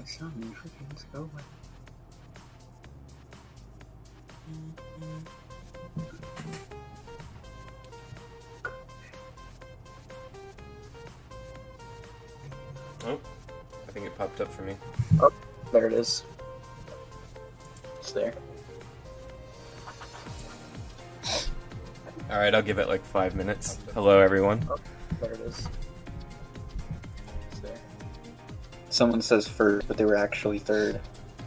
my son, you freaking go away. Oh, I think it popped up for me. Oh, there it is. It's there. Alright, I'll give it like 5 minutes. Hello, everyone. Oh, there it is. It's there. Someone says first, but they were actually third.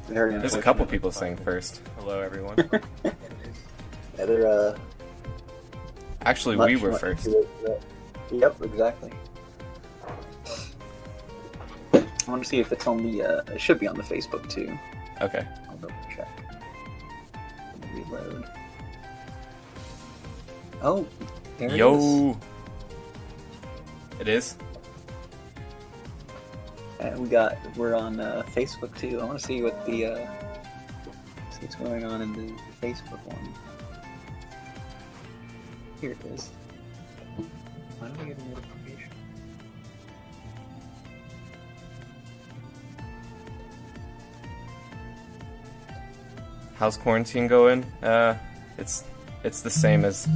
There's a couple people saying first. Hello, everyone. Yeah, they're, Actually, much, we were much first. Yep, exactly. I want to see if it's on the, it should be on the Facebook too. Okay. I'll double check. Reload. Oh, there it is. Yo! It is? And we're on Facebook too. I want to see what the, see what's going on in the Facebook one. Here it is. Why don't I get a notification? How's quarantine going? It's the same as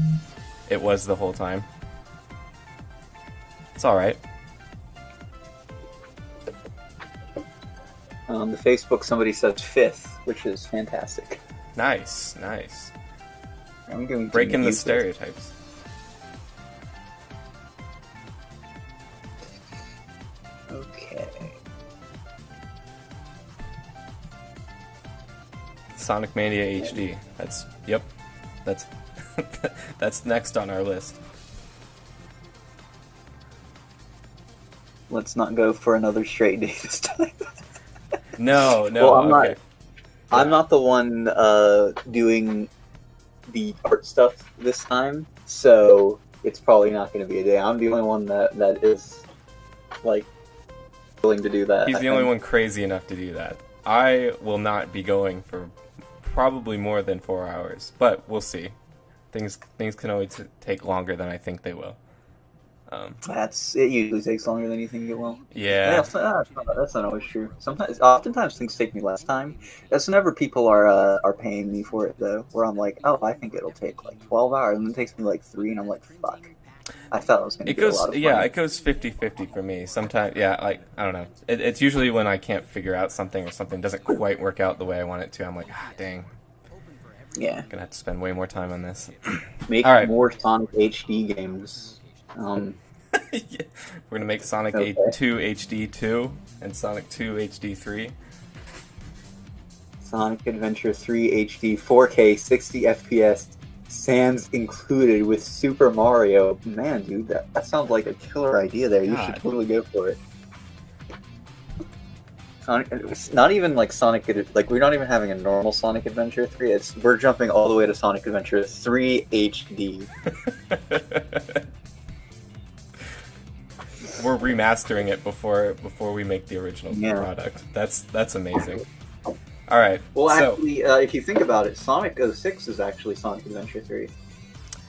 it was the whole time. It's alright. On the Facebook, somebody says fifth, which is fantastic. Nice, nice. I'm going to Breaking the use it. stereotypes. Okay. Sonic Mania HD. Yep. That's that's next on our list. Let's not go for another straight day this time. No, Well, I'm okay. I'm not the one doing the art stuff this time, so it's probably not going to be a day. I'm the only one that is like willing to do that. He's the only one crazy enough to do that. I will not be going for probably more than 4 hours, but we'll see. Things can always take longer than I think they will. It usually takes longer than you think it will. Yeah. That's not always true. Oftentimes things take me less time. That's whenever people are paying me for it though. Where I'm like, oh, I think it'll take like 12 hours, and then it takes me like 3, and I'm like, fuck. I thought I was gonna get a lot of fun. Yeah, it goes 50-50 for me. Sometimes, yeah, like I don't know. It's usually when I can't figure out something or something doesn't quite work out the way I want it to. I'm like, dang. Yeah. Gonna have to spend way more time on this. Make All right. more Sonic HD games. Yeah. We're gonna make Sonic Okay. 2 HD 2 and Sonic 2 HD 3. Sonic Adventure 3 HD 4K 60 FPS sans included with Super Mario. Man, dude, that sounds like a killer idea there. You should God. totally go for it. Sonic, it's not even like Sonic, like we're not even having a normal Sonic Adventure 3. We're jumping all the way to Sonic Adventure 3 HD. We're remastering it before we make the original product. That's amazing. All right. Well, so, actually, if you think about it, Sonic 06 is actually Sonic Adventure 3.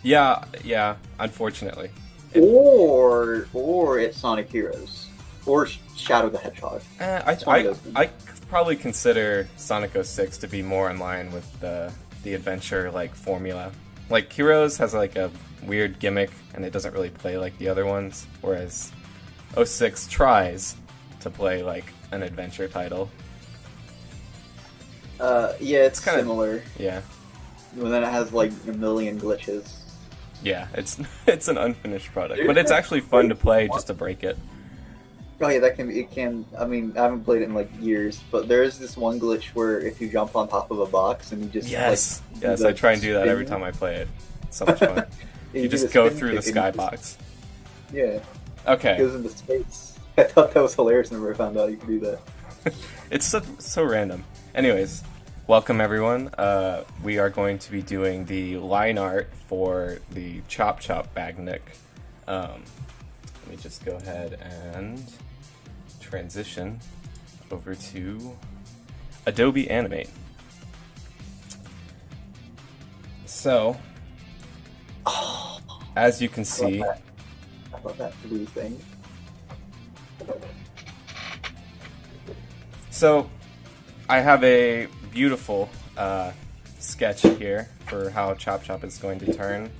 yeah. Unfortunately, Or it's Sonic Heroes, or Shadow the Hedgehog. I probably consider Sonic 06 to be more in line with the adventure like formula. Like Heroes has like a weird gimmick, and it doesn't really play like the other ones, whereas 06 tries to play like an adventure title. Yeah, it's kinda similar. Yeah. And then it has like a million glitches. Yeah, it's an unfinished product, but it's actually fun to play just to break it. Oh yeah, it can. I mean, I haven't played it in like years, but there is this one glitch where if you jump on top of a box and you just Yes, like, I try and do that every time I play it. It's so much fun. You just go through the skybox. Yeah. Okay. It goes into space. I thought that was hilarious whenever I found out you could do that. It's so random. Anyways, welcome everyone. We are going to be doing the line art for the Chop Chop Badnik. Let me just go ahead and transition over to Adobe Animate. So, as you can see, I love that blue thing. So I have a beautiful sketch here for how Chop Chop is going to turn.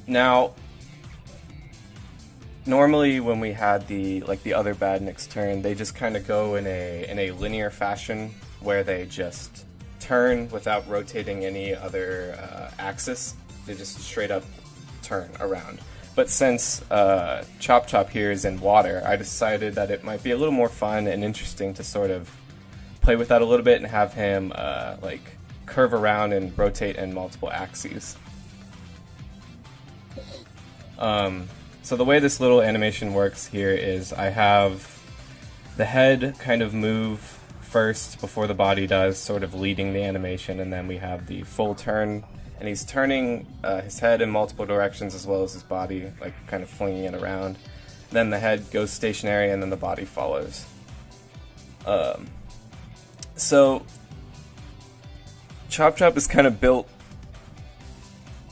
Now, normally when we had the other Badniks turn, they just kind of go in a linear fashion where they just turn without rotating any other axis. They just straight up turn around. But since Chop Chop here is in water, I decided that it might be a little more fun and interesting to sort of play with that a little bit and have him like curve around and rotate in multiple axes. So the way this little animation works here is I have the head kind of move first before the body does, sort of leading the animation, and then we have the full turn, and he's turning his head in multiple directions as well as his body, like kind of flinging it around. Then the head goes stationary and then the body follows. So Chop Chop is kind of built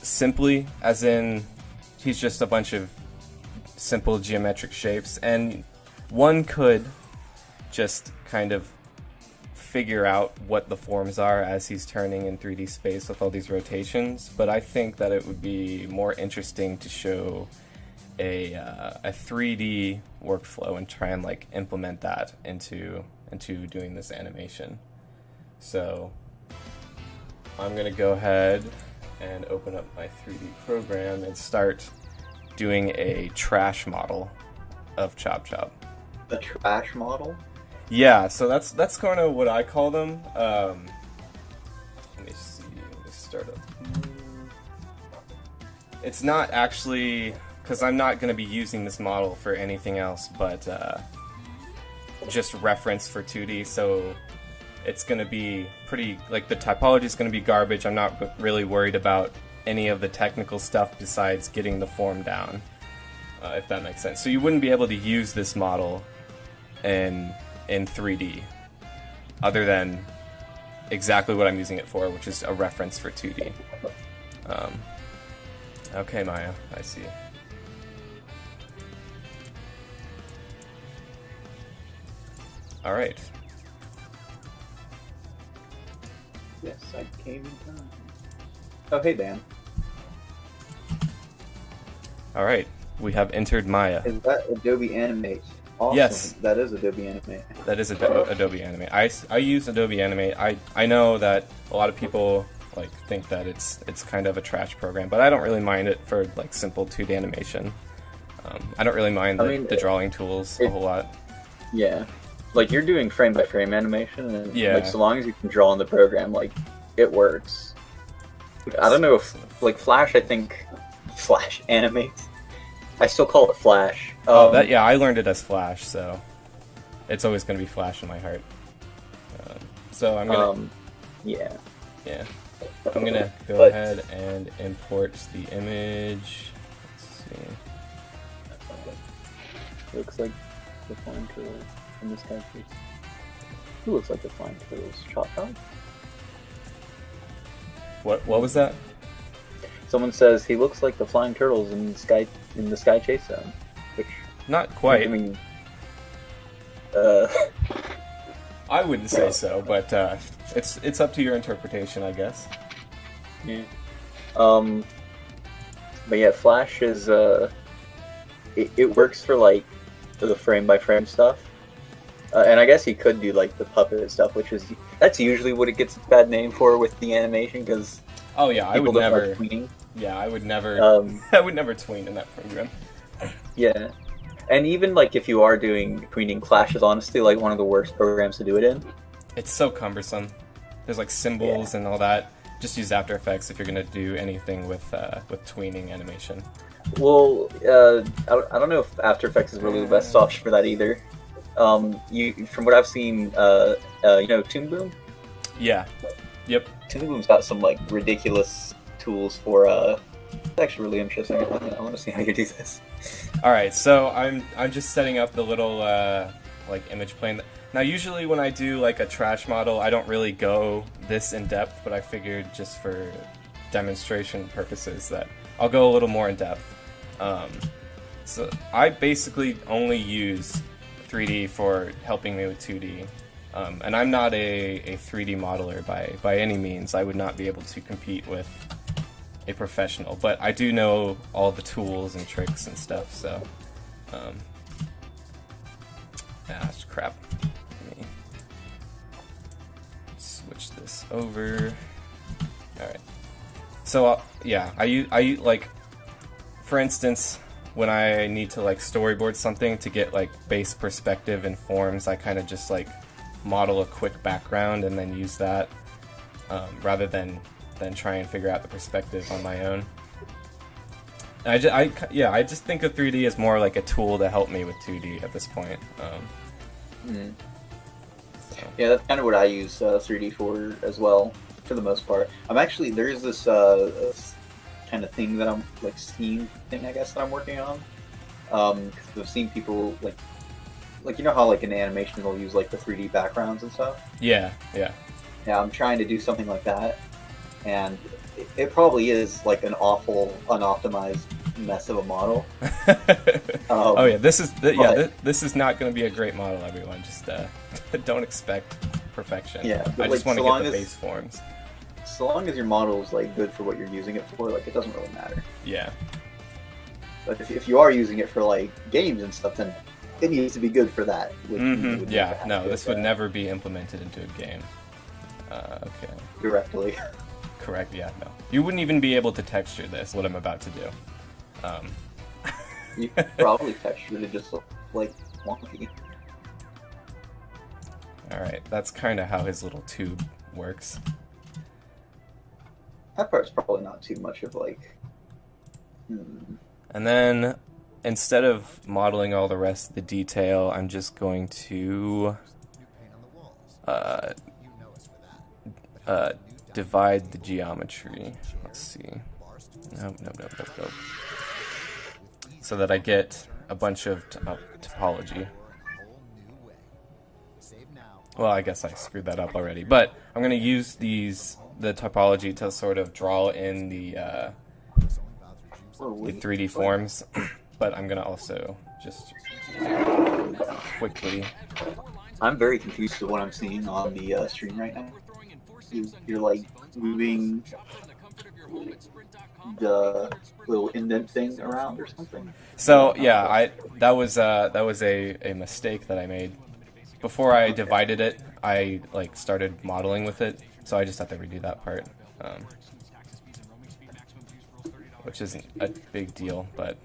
simply, as in he's just a bunch of simple geometric shapes, and one could just kind of figure out what the forms are as he's turning in 3D space with all these rotations, but I think that it would be more interesting to show a 3D workflow and try and like implement that into doing this animation. So I'm gonna go ahead and open up my 3D program and start doing a trash model of Chop Chop. A trash model? Yeah, so that's kind of what I call them. Let me see. Let me start up. It's not actually, because I'm not going to be using this model for anything else but just reference for 2D, so it's going to be pretty, like the typology is going to be garbage. I'm not really worried about any of the technical stuff besides getting the form down, if that makes sense. So you wouldn't be able to use this model in 3D, other than exactly what I'm using it for, which is a reference for 2D. Okay, Maya, I see. All right. Yes, I came in time. Oh, hey, Dan. All right, we have entered Maya. Is that Adobe Animate? Awesome. Yes. That is Adobe Animate. That is Adobe Animate. I use Adobe Animate. I know that a lot of people like think that it's kind of a trash program, but I don't really mind it for like simple 2D animation. I don't really mind the drawing tools a whole lot. Yeah, like you're doing frame by frame animation, and yeah, like so long as you can draw in the program, like it works. I don't know if like Flash. I think Flash animates. I still call it Flash. Yeah, I learned it as Flash, so it's always going to be Flash in my heart. So I'm gonna, yeah, I'm gonna go ahead and import the image. Let's see. Looks like the flying turtle in this guy's face. Who looks like the flying turtle's Chop Chop? What was that? Someone says he looks like the flying turtles in the Sky Chase Zone, which not quite. I mean, I wouldn't say so, but it's up to your interpretation, I guess. Yeah. But yeah, Flash is it works for like the frame by frame stuff, and I guess he could do like the puppet stuff, that's usually what it gets its bad name for with the animation, because oh yeah, I would never. Like tweening. Yeah, I would never. I would never tween in that program. Yeah, and even like if you are doing tweening, Flash is honestly like one of the worst programs to do it in. It's so cumbersome. There's like symbols and all that. Just use After Effects if you're gonna do anything with tweening animation. Well, I don't know if After Effects is really the best option for that either. From what I've seen, you know, Toon Boom? Yeah. Yep. Toon Boom's got some like ridiculous tools for it's actually really interesting. I want to see how you do this. All right, so I'm just setting up the little like image plane. Now usually when I do like a trash model, I don't really go this in depth, but I figured just for demonstration purposes that I'll go a little more in depth. So I basically only use 3D for helping me with 2D. And I'm not a 3D modeler by any means. I would not be able to compete with a professional, but I do know all the tools and tricks and stuff, so... that's crap. Let me switch this over. Alright. So, yeah, I like, for instance, when I need to, like, storyboard something to get, like, base perspective and forms, I kind of just, like, model a quick background and then use that, rather than try and figure out the perspective on my own. I just think of 3D as more like a tool to help me with 2D at this point. So. Yeah, that's kind of what I use 3D for as well, for the most part. There's this kind of thing that I'm, like, Steam thing, I guess, that I'm working on. Because I've seen people, like, you know how, like, in animation they'll use, like, the 3D backgrounds and stuff? Yeah. Yeah, I'm trying to do something like that. And it probably is, like, an awful, unoptimized mess of a model. Oh yeah, this is not going to be a great model, everyone. Just don't expect perfection. Yeah, I just want to get the base forms. So long as your model is, like, good for what you're using it for, like, it doesn't really matter. Yeah. But if you are using it for, like, games and stuff, then it needs to be good for that. Yeah, no, this would never be implemented into a game. Okay. Directly. Correct, yeah, no. You wouldn't even be able to texture this, what I'm about to do. You probably textured it just, like, wonky. Alright, that's kind of how his little tube works. That part's probably not too much of, like... And then, instead of modeling all the rest of the detail, I'm just going to... divide the geometry. Let's see. Nope. So that I get a bunch of topology. Well, I guess I screwed that up already. But I'm going to use the topology to sort of draw in the 3D forms. But I'm going to also just quickly... I'm very confused with what I'm seeing on the stream right now. You're, like, moving the little indent thing around or something. So yeah, that was a mistake that I made. Before I divided it, I, like, started modeling with it, so I just have to redo that part, which isn't a big deal, but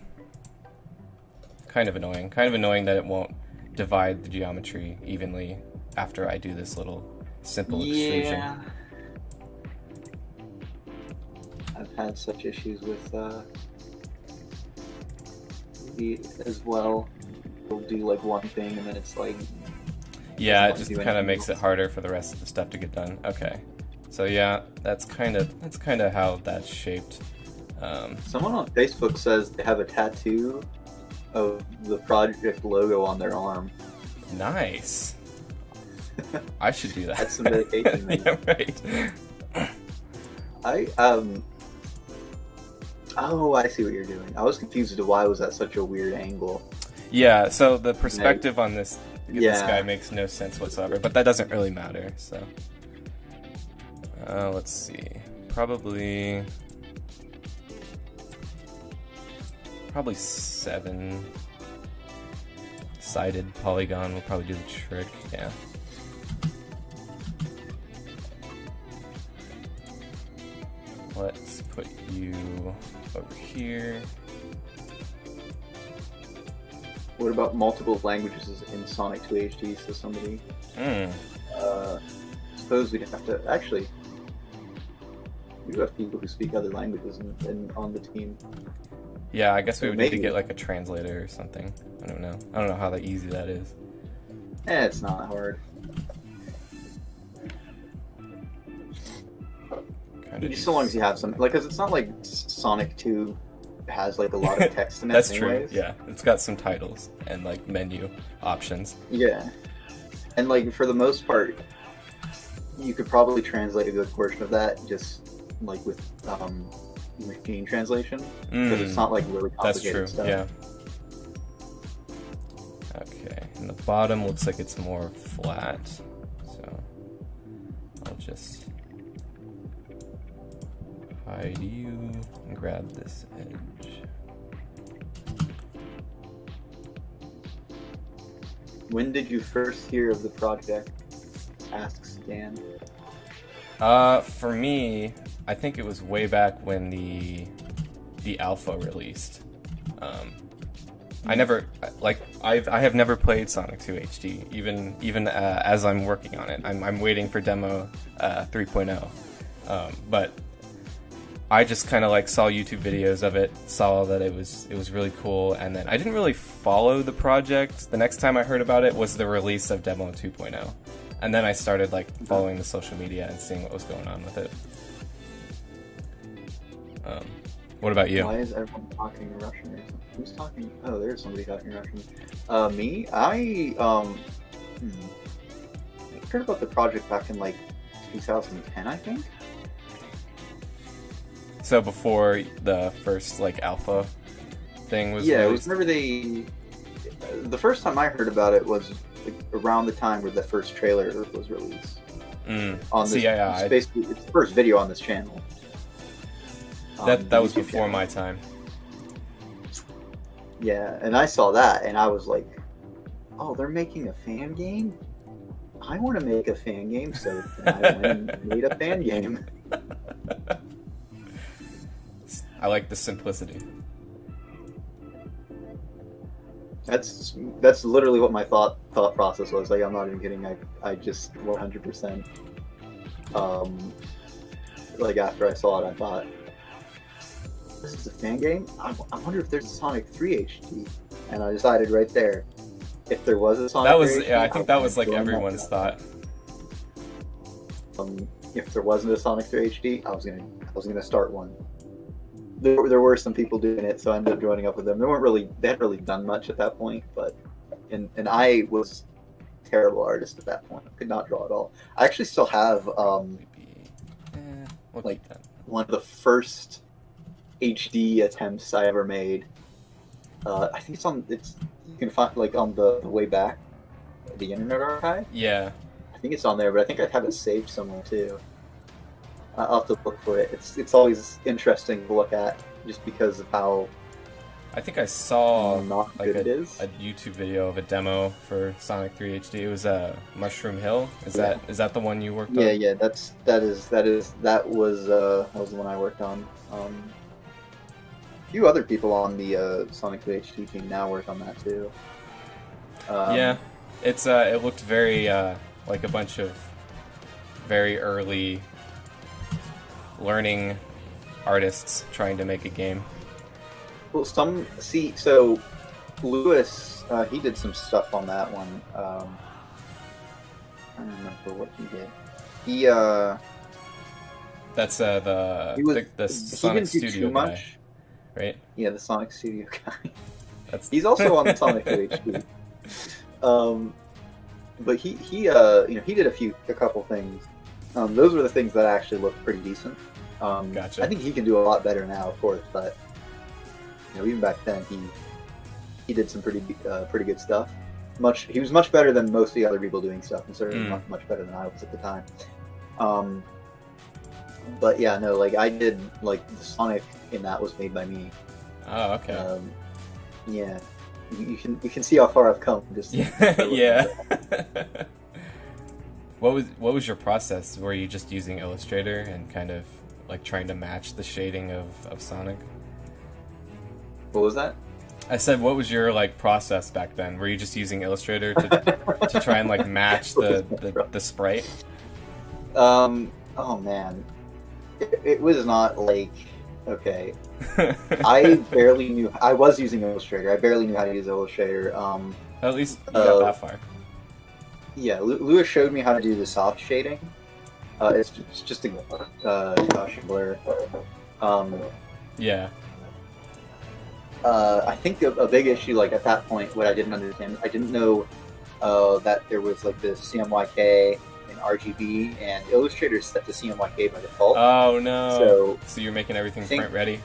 kind of annoying. Kind of annoying that it won't divide the geometry evenly after I do this little simple extrusion. Yeah. I've had such issues with as well. We'll do, like, one thing and then it's like... Yeah, it just kind of makes it harder for the rest of the stuff to get done. Okay. So yeah, that's kind of how that's shaped. Someone on Facebook says they have a tattoo of the project logo on their arm. Nice. I should do that. That's some dedication. Yeah, right. Oh, I see what you're doing. I was confused as to why was that such a weird angle. Yeah, so the perspective on this guy makes no sense whatsoever, but that doesn't really matter, so... let's see. Probably 7-sided polygon will probably do the trick, yeah. Let's put you over here. What about multiple languages in Sonic 2 HD? So somebody... suppose we'd have to... Actually, we do have people who speak other languages on the team. Yeah, I guess we would need to get, like, a translator or something. I don't know. I don't know how easy that is. It's not hard. Just so long as you have some... Like, because it's not like Sonic 2 has, like, a lot of text in it. That's anyways. True, yeah. It's got some titles and, like, menu options. Yeah. And, like, for the most part, you could probably translate a good portion of that just, like, with machine translation. Because it's not, like, really complicated stuff. That's true, yeah. bottom looks like it's more flat, so I'll just hide you and grab this edge. When did you first hear of the project? Asks Dan. For me, I think it was way back when the alpha released. I never I have never played Sonic 2 HD, even as I'm working on it. I'm waiting for demo 3.0, but I just kind of like saw YouTube videos of it, saw that it was really cool, and then I didn't really follow the project. The next time I heard about it was the release of demo 2.0, and then I started like following the social media and seeing what was going on with it. What about you? Why is everyone talking Russian? Who's talking? Oh, there's somebody talking Russian. Me? I heard about the project back in like 2010, I think. So before the first like alpha thing was Yeah, released? it was whenever they. The first time I heard about it was like, around the time where the first trailer was released. On this, it's basically it's the first video on this channel. That was before my time. Yeah, and I saw that, and I was like, "Oh, they're making a fan game. I want to make a fan game." So I went and made a fan game. I like the simplicity. That's literally what my thought process was. Like, I'm not even kidding. I just 100%. Like after I saw it, I thought, this is a fan game? I wonder if there's a Sonic 3 HD. And I decided right there, if there was a Sonic 3 HD... Yeah, I think that was like everyone's thought. If there wasn't a Sonic 3 HD, I was gonna start one. There were some people doing it, so I ended up joining up with them. They hadn't really done much at that point, but... And I was a terrible artist at that point. I could not draw at all. I actually still have, like, one of the first HD attempts I ever made. I think you can find like on the way back, the Internet Archive. Yeah, I think it's on there, but I think I have it saved somewhere too. I'll have to look for it. It's always interesting to look at just because of how. I think I saw not like good it is. A YouTube video of a demo for Sonic 3 HD. It was Mushroom Hill. Is that the one you worked on? Yeah. That was the one I worked on. A few other people on the Sonic 3 HD team now work on that too. Yeah, it looked very like a bunch of very early learning artists trying to make a game. Well, so Lewis, he did some stuff on that one. I don't remember what he did. That's the Sonic Studio guy. Much. Right? Yeah, the Sonic Studio guy. He's also on the Sonic 3 HD. But he did a couple things. Those were the things that actually looked pretty decent. Gotcha. I think he can do a lot better now, of course, but even back then he did some pretty good stuff. He was much better than most of the other people doing stuff, and certainly much better than I was at the time. But yeah, no, like I did like the Sonic in that was made by me. Oh, okay. Yeah, you can see how far I've come. Just yeah. What was your process? Were you just using Illustrator and kind of like trying to match the shading of Sonic? What was that? I said, what was your like process back then? Were you just using Illustrator to try and like match the sprite? Oh man. It was not like, okay. I barely knew. I was using Illustrator. I barely knew how to use Illustrator. At least you got that far. Yeah, Lewis showed me how to do the soft shading. It's just a Gaussian blur. Yeah. I think a big issue, like at that point, what I didn't understand, I didn't know that there was like the CMYK and RGB, and Illustrator is set to CMYK by default. Oh no! So you're making everything print ready.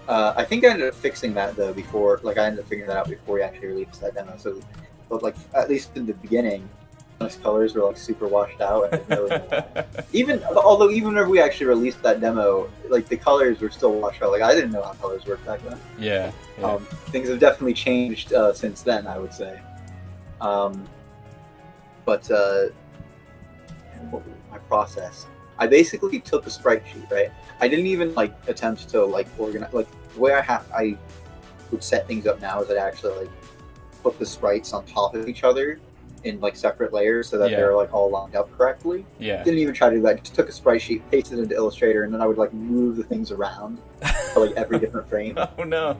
I think I ended up fixing that though before, like I ended up figuring that out before we actually released that demo. So but like at least in the beginning, those colors were like super washed out. And I didn't really know why. Even whenever we actually released that demo, like the colors were still washed out. Like I didn't know how colors worked back then. Yeah. Things have definitely changed since then, I would say. But what was my process? I basically took a sprite sheet, right? I didn't even like attempt to like organize. Like the way I would set things up now is I'd actually like put the sprites on top of each other in like separate layers so that they're like all lined up correctly. Yeah. Didn't even try to do that. Just took a sprite sheet, pasted it into Illustrator, and then I would like move the things around for like every different frame. Oh no.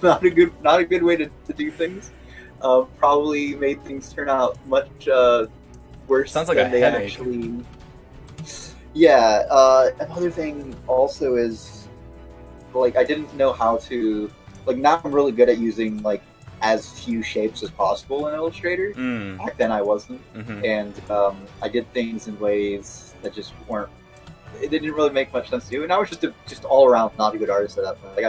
not a good way to do things. Probably made things turn out much worse Sounds like than a they headache. actually. Yeah. Another thing also is like I didn't know how to like now I'm really good at using like as few shapes as possible in Illustrator. Back then I wasn't, and I did things in ways that just weren't. It didn't really make much sense to do, and I was just all around not a good artist at that point. Like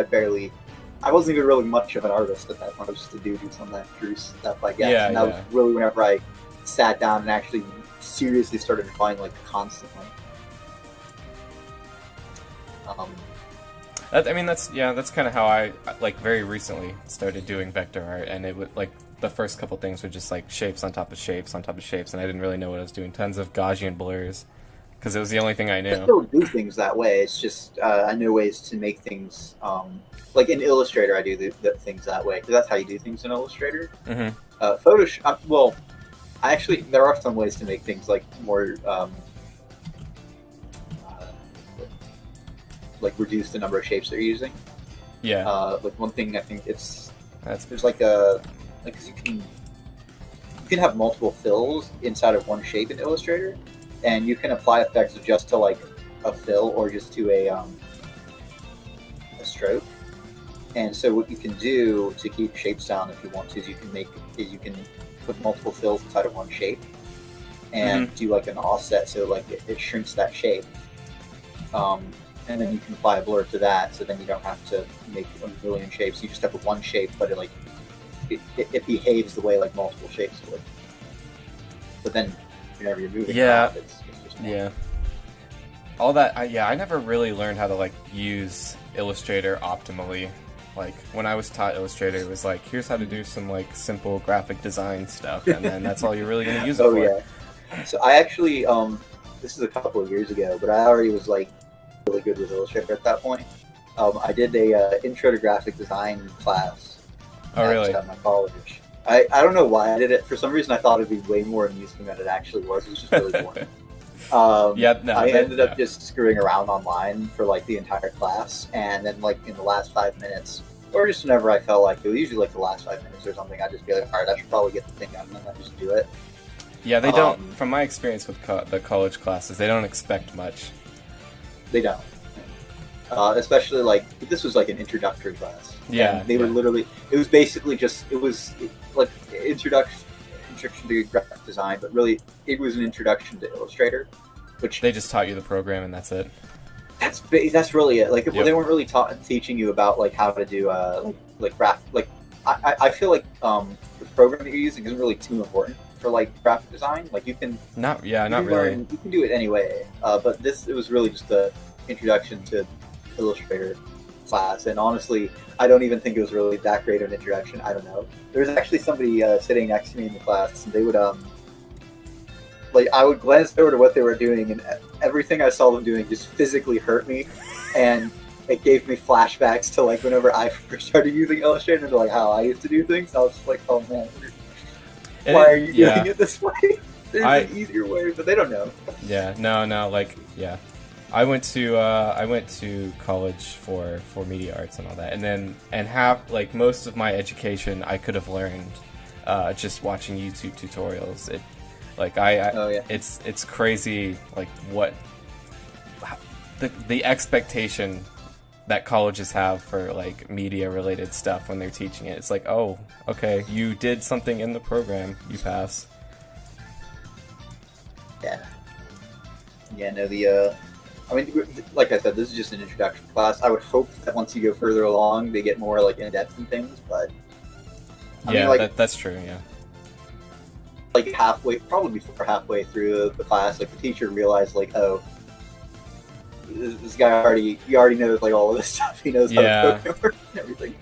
I wasn't even really much of an artist at that point. I was just a dude who sometimes drew stuff, I guess. Yeah, and that was really whenever I sat down and actually seriously started drawing like constantly. That's kind of how I like very recently started doing vector art, and it would like the first couple things were just like shapes on top of shapes on top of shapes, and I didn't really know what I was doing. Tons of Gaussian blurs because it was the only thing I knew. I still do things that way. It's just I know ways to make things like in Illustrator. I do the things that way because that's how you do things in Illustrator. Photoshop. Well, there are some ways to make things like more. Like reduce the number of shapes they're using. Yeah. Like one thing I think there's cause you can have multiple fills inside of one shape in Illustrator, and you can apply effects just to like a fill or just to a stroke. And so what you can do to keep shapes down if you want to is you can put multiple fills inside of one shape and do like an offset so like it shrinks that shape. And then you can apply a blur to that, so then you don't have to make a million shapes. You just have one shape, but it behaves the way like multiple shapes would. But then whenever you're moving, it's just more. All that. I never really learned how to like use Illustrator optimally. Like when I was taught Illustrator, it was like here's how to do some like simple graphic design stuff, and then that's all you're really going to use it for. Yeah. So I actually this is a couple of years ago, but I already was like really good with Illustrator at that point. I did a intro to graphic design class at my college. I don't know why I did it. For some reason, I thought it'd be way more amusing than it actually was. It was just really boring. I ended up just screwing around online for like the entire class, and then like in the last 5 minutes, or just whenever I felt like it was usually like the last 5 minutes or something, I'd just be like, all right, I should probably get the thing done, and then I just do it. Yeah, they don't. From my experience with the college classes, they don't expect much. They don't. Especially like this was like an introductory class. Yeah, and they were literally. It was basically just like introduction to graphic design, but really it was an introduction to Illustrator, which they just taught you the program and that's it. That's really it. Like they weren't really teaching you about like how to do like graph. Like I feel like the program that you're using isn't really too important for like graphic design. Like you can not really. You can do it anyway. But it was really just the introduction to Illustrator class, and honestly, I don't even think it was really that great of an introduction. I don't know. There was actually somebody sitting next to me in the class, and they would like I would glance over to what they were doing, and everything I saw them doing just physically hurt me, and it gave me flashbacks to like whenever I first started using Illustrator, and like how I used to do things. I was just like, oh man, why are you doing it this way? There's an easier way, but they don't know. Yeah, no, like I went to college for media arts and all that, and have like most of my education I could have learned just watching YouTube tutorials. It's crazy like what the expectation that colleges have for like media related stuff when they're teaching it. It's like, oh, okay, you did something in the program, you pass. I mean, like I said, this is just an introduction class. I would hope that once you go further along, they get more like in depth in things. But I yeah, mean, like, that's true. Yeah. like halfway, probably before halfway through the class, like the teacher realized, like, oh, this guy he already knows like all of this stuff. He knows how Yeah. the program works and everything.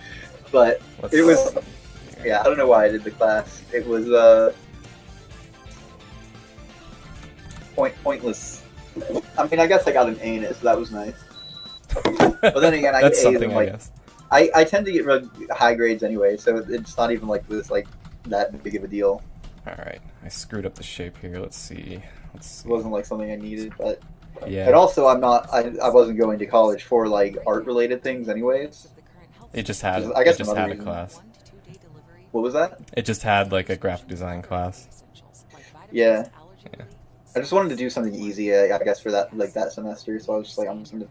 But Let's it was, see. yeah, I don't know why I did the class. It was pointless. I mean, I guess I got an A in it, so that was nice. But then again, I that's get A's something, in, I like, guess. I tend to get high grades anyway, so it's not even like this like that big of a deal. All right, I screwed up the shape here. Let's see. It wasn't like something I needed, but Yeah. and also I wasn't going to college for like art related things anyways. It just had. I guess it just another had a reason. class. What was that? It just had like a graphic design class. Yeah. Yeah. I just wanted to do something easy, I guess, for that that semester. So I was just like, I'm just gonna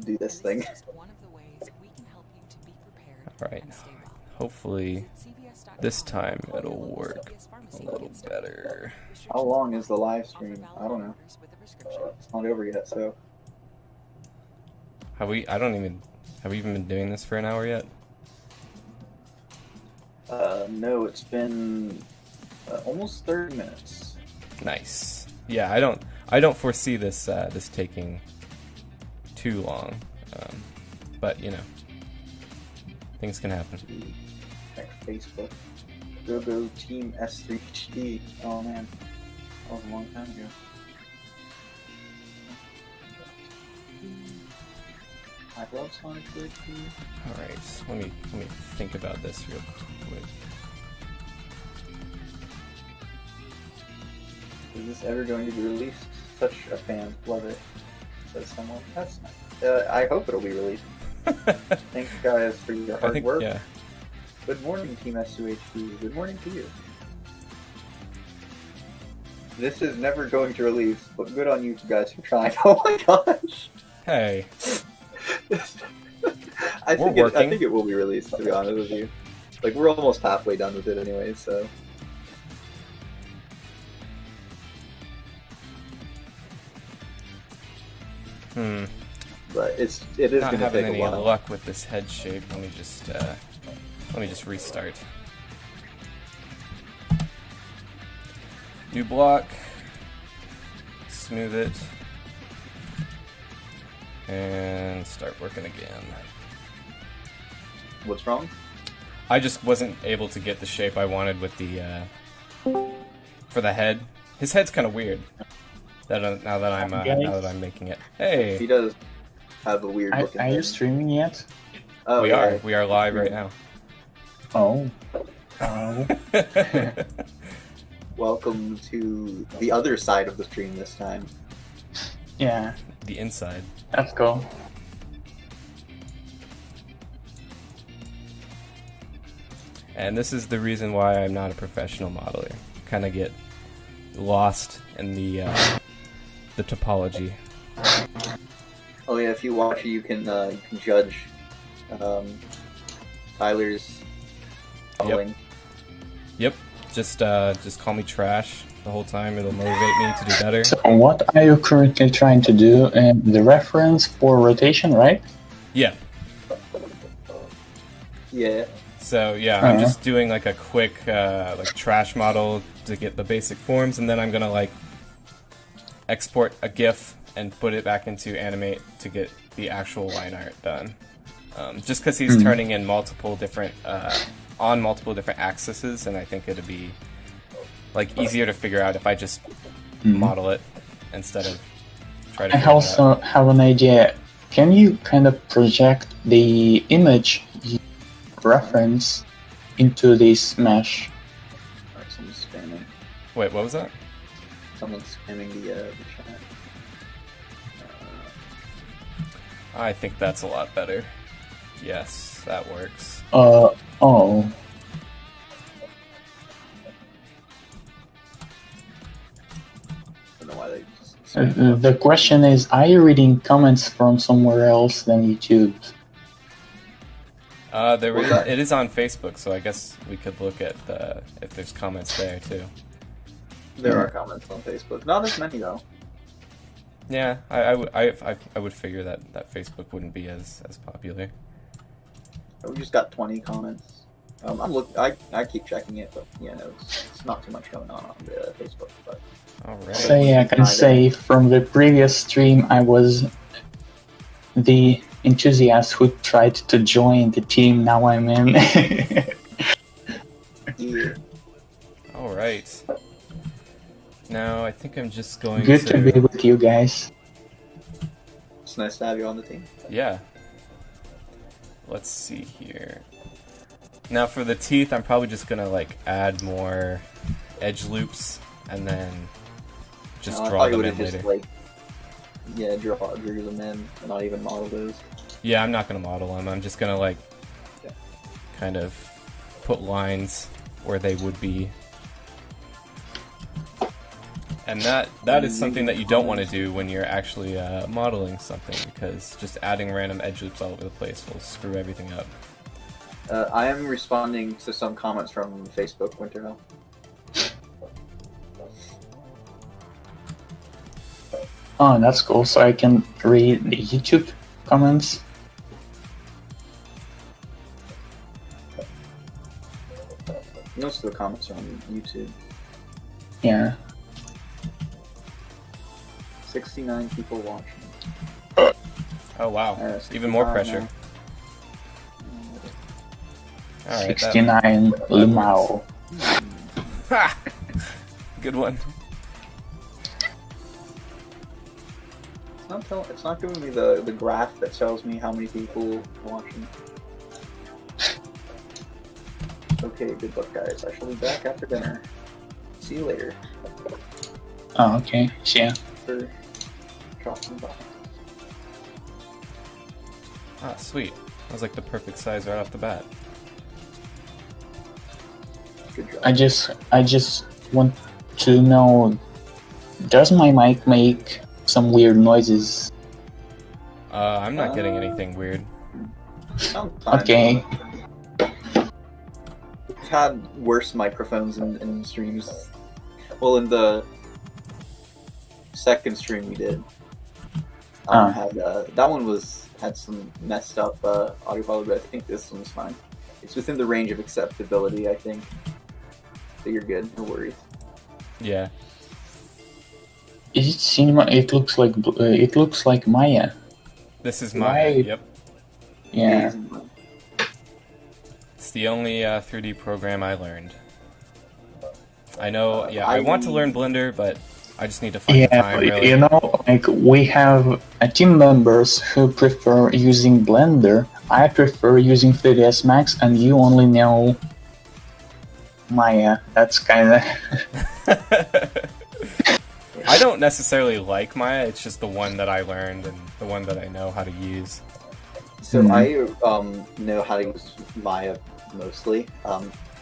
do this thing. All right. Hopefully, this time it'll work a little better. How long is the live stream? I don't know. It's not over yet, so. Have we? Have we even been doing this for an hour yet? No, it's been almost 30 minutes. Nice. Yeah, I don't foresee this this taking too long, but you know, things can happen. Check Facebook. Go Team S3HD. Oh man, that was a long time ago. I love Sonic 3. All right, let me think about this real quick. Is this ever going to be released? Such a fan, love it. Says someone. That's nice. I hope it'll be released. Thanks, guys, for your hard work. Yeah. Good morning, Team S2HD. Good morning to you. This is never going to release, but good on you two guys for trying. Oh my gosh. Hey. I think it will be released, to be honest with you. Like, we're almost halfway done with it anyway, so. But it is going to take a while. Not having any luck with this head shape. Let me just restart. New block. Smooth it. And start working again. What's wrong? I just wasn't able to get the shape I wanted with the for the head. His head's kind of weird. Now that I'm making it. Hey. He does have a weird looking. Are you streaming yet? Oh, we are. We are live right now. Oh. Welcome to the other side of the stream this time. Yeah. The inside. Let's go. And this is the reason why I'm not a professional modeler. Kind of get lost in the topology. Oh yeah, if you watch it, you can judge Tyler's modeling. Yep. Just call me trash the whole time. It'll motivate me to do better. So what are you currently trying to do? The reference for rotation, right? Yeah. Yeah. So yeah, I'm just doing like a quick like trash model to get the basic forms, and then I'm gonna like export a GIF and put it back into Animate to get the actual line art done. Just because he's turning in multiple different on multiple different axes, and I think it'd be like easier to figure out if I just model it instead of try to. I also have an idea. Can you kind of project the image you reference into this mesh? Alright, someone's spamming. Wait, what was that? Someone's spamming the chat. I think that's a lot better. Yes, that works. Oh. I don't know why they just... The question is, are you reading comments from somewhere else than YouTube? It is on Facebook, so I guess we could look at if there's comments there too. There are comments on Facebook. Not as many though. Yeah, I would figure that Facebook wouldn't be as popular. We just got 20 comments. I keep checking it, but it's not too much going on the Facebook. But Alright. So yeah, I can say from the previous stream I was the enthusiast who tried to join the team. Now I'm in. yeah. Alright. Now I think I'm just going Good to be with you guys. It's nice to have you on the team. Yeah. Let's see here. Now for the teeth, I'm probably just gonna like add more edge loops and then just draw them in later. Drew them in and not even model those. Yeah, I'm not gonna model them. I'm just gonna like kind of put lines where they would be. And that is something that you don't want to do when you're actually modeling something, because just adding random edge loops all over the place will screw everything up. I am responding to some comments from Facebook, Winterhell. Oh, that's cool. So I can read the YouTube comments. Most of the comments are on YouTube. Yeah. 69 people watching. Oh wow, even more pressure. Alright, 69 Lumao. Good one. It's not giving me the graph that tells me how many people are watching. Okay, good luck, guys. I shall be back after dinner. See you later. Oh, okay. Yeah. For chopping by. Ah, sweet. That was like the perfect size right off the bat. Good job. I just want to know, does my mic make some weird noises? I'm not getting anything weird. Sometimes. Okay. We've had worse microphones in streams. Well, in the second stream we did, that one had some messed up audio quality, but I think this one's fine. It's within the range of acceptability, I think. So you're good, no worries. Yeah. Is it cinema? It looks like Maya. This is Maya. Right. Yep. Yeah. It's the only 3D program I learned. I know. Yeah, I want to learn Blender, but I just need to find the time. Really. You know, like we have team members who prefer using Blender. I prefer using 3ds Max, and you only know Maya. That's kind of. I don't necessarily like Maya. It's just the one that I learned and the one that I know how to use. So I know how to use Maya mostly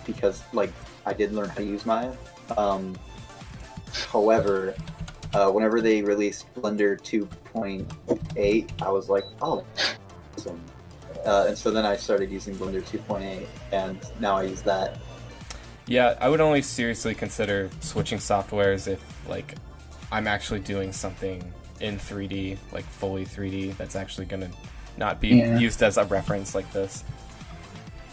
because like I did learn how to use Maya. However, whenever they released Blender 2.8, I was like, oh, awesome. And so then I started using Blender 2.8, and now I use that. Yeah, I would only seriously consider switching softwares if like I'm actually doing something in 3D, like fully 3D, that's actually going to not be used as a reference like this.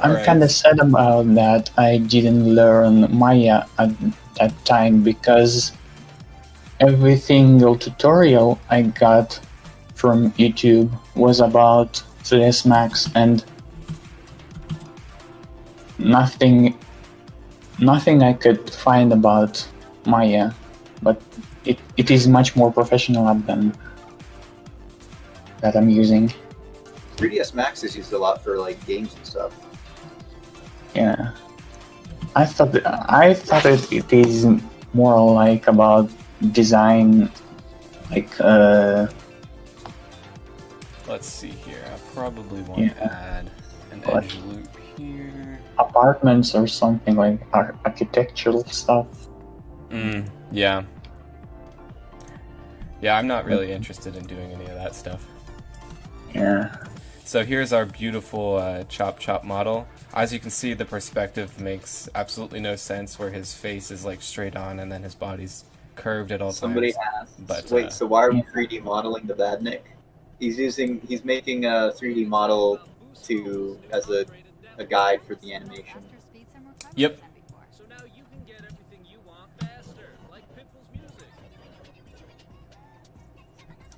I'm kind of sad about that I didn't learn Maya at that time, because every single tutorial I got from YouTube was about 3ds Max, and nothing I could find about Maya, but it is much more professional app than that I'm using. 3ds Max is used a lot for like games and stuff. Yeah, I thought it is more like about design, like Let's see here. I probably want to add an edge loop here. Apartments or something, like architectural stuff. Yeah. Yeah, I'm not really interested in doing any of that stuff. Yeah. So here's our beautiful chop model. As you can see, the perspective makes absolutely no sense, where his face is like straight on and then his body's curved at all times. Somebody asked, wait, so why are we 3D modeling the Badnik? He's making a 3D model as a guide for the animation. Yep. So now you can get everything you want faster, like Pimple's music.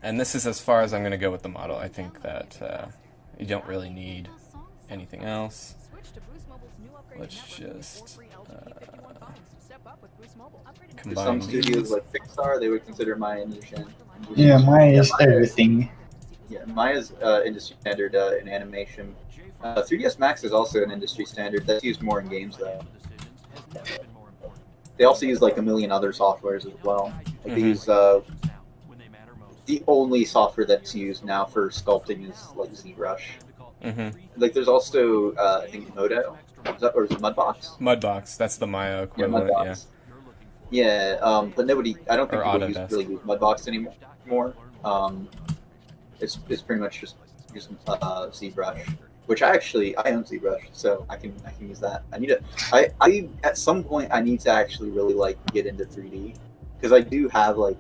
And this is as far as I'm going to go with the model. I think that you don't really need anything else. Let's just For some combine studios these. like Pixar, they would consider Maya niche. Yeah, Maya is Maya- everything. Yeah, Maya's industry standard in animation. 3ds Max is also an industry standard that's used more in games though. They also use like a million other softwares as well. Like they use the only software that's used now for sculpting is like ZBrush. Like there's also I think Modo, or is it Mudbox? Mudbox, that's the Maya equivalent, yeah. Yeah, but nobody, I don't think Or people Autodesk. really use Mudbox anymore. It's pretty much just ZBrush, which I own ZBrush, so I can use that. I at some point I need to actually really like get into 3D because I do have like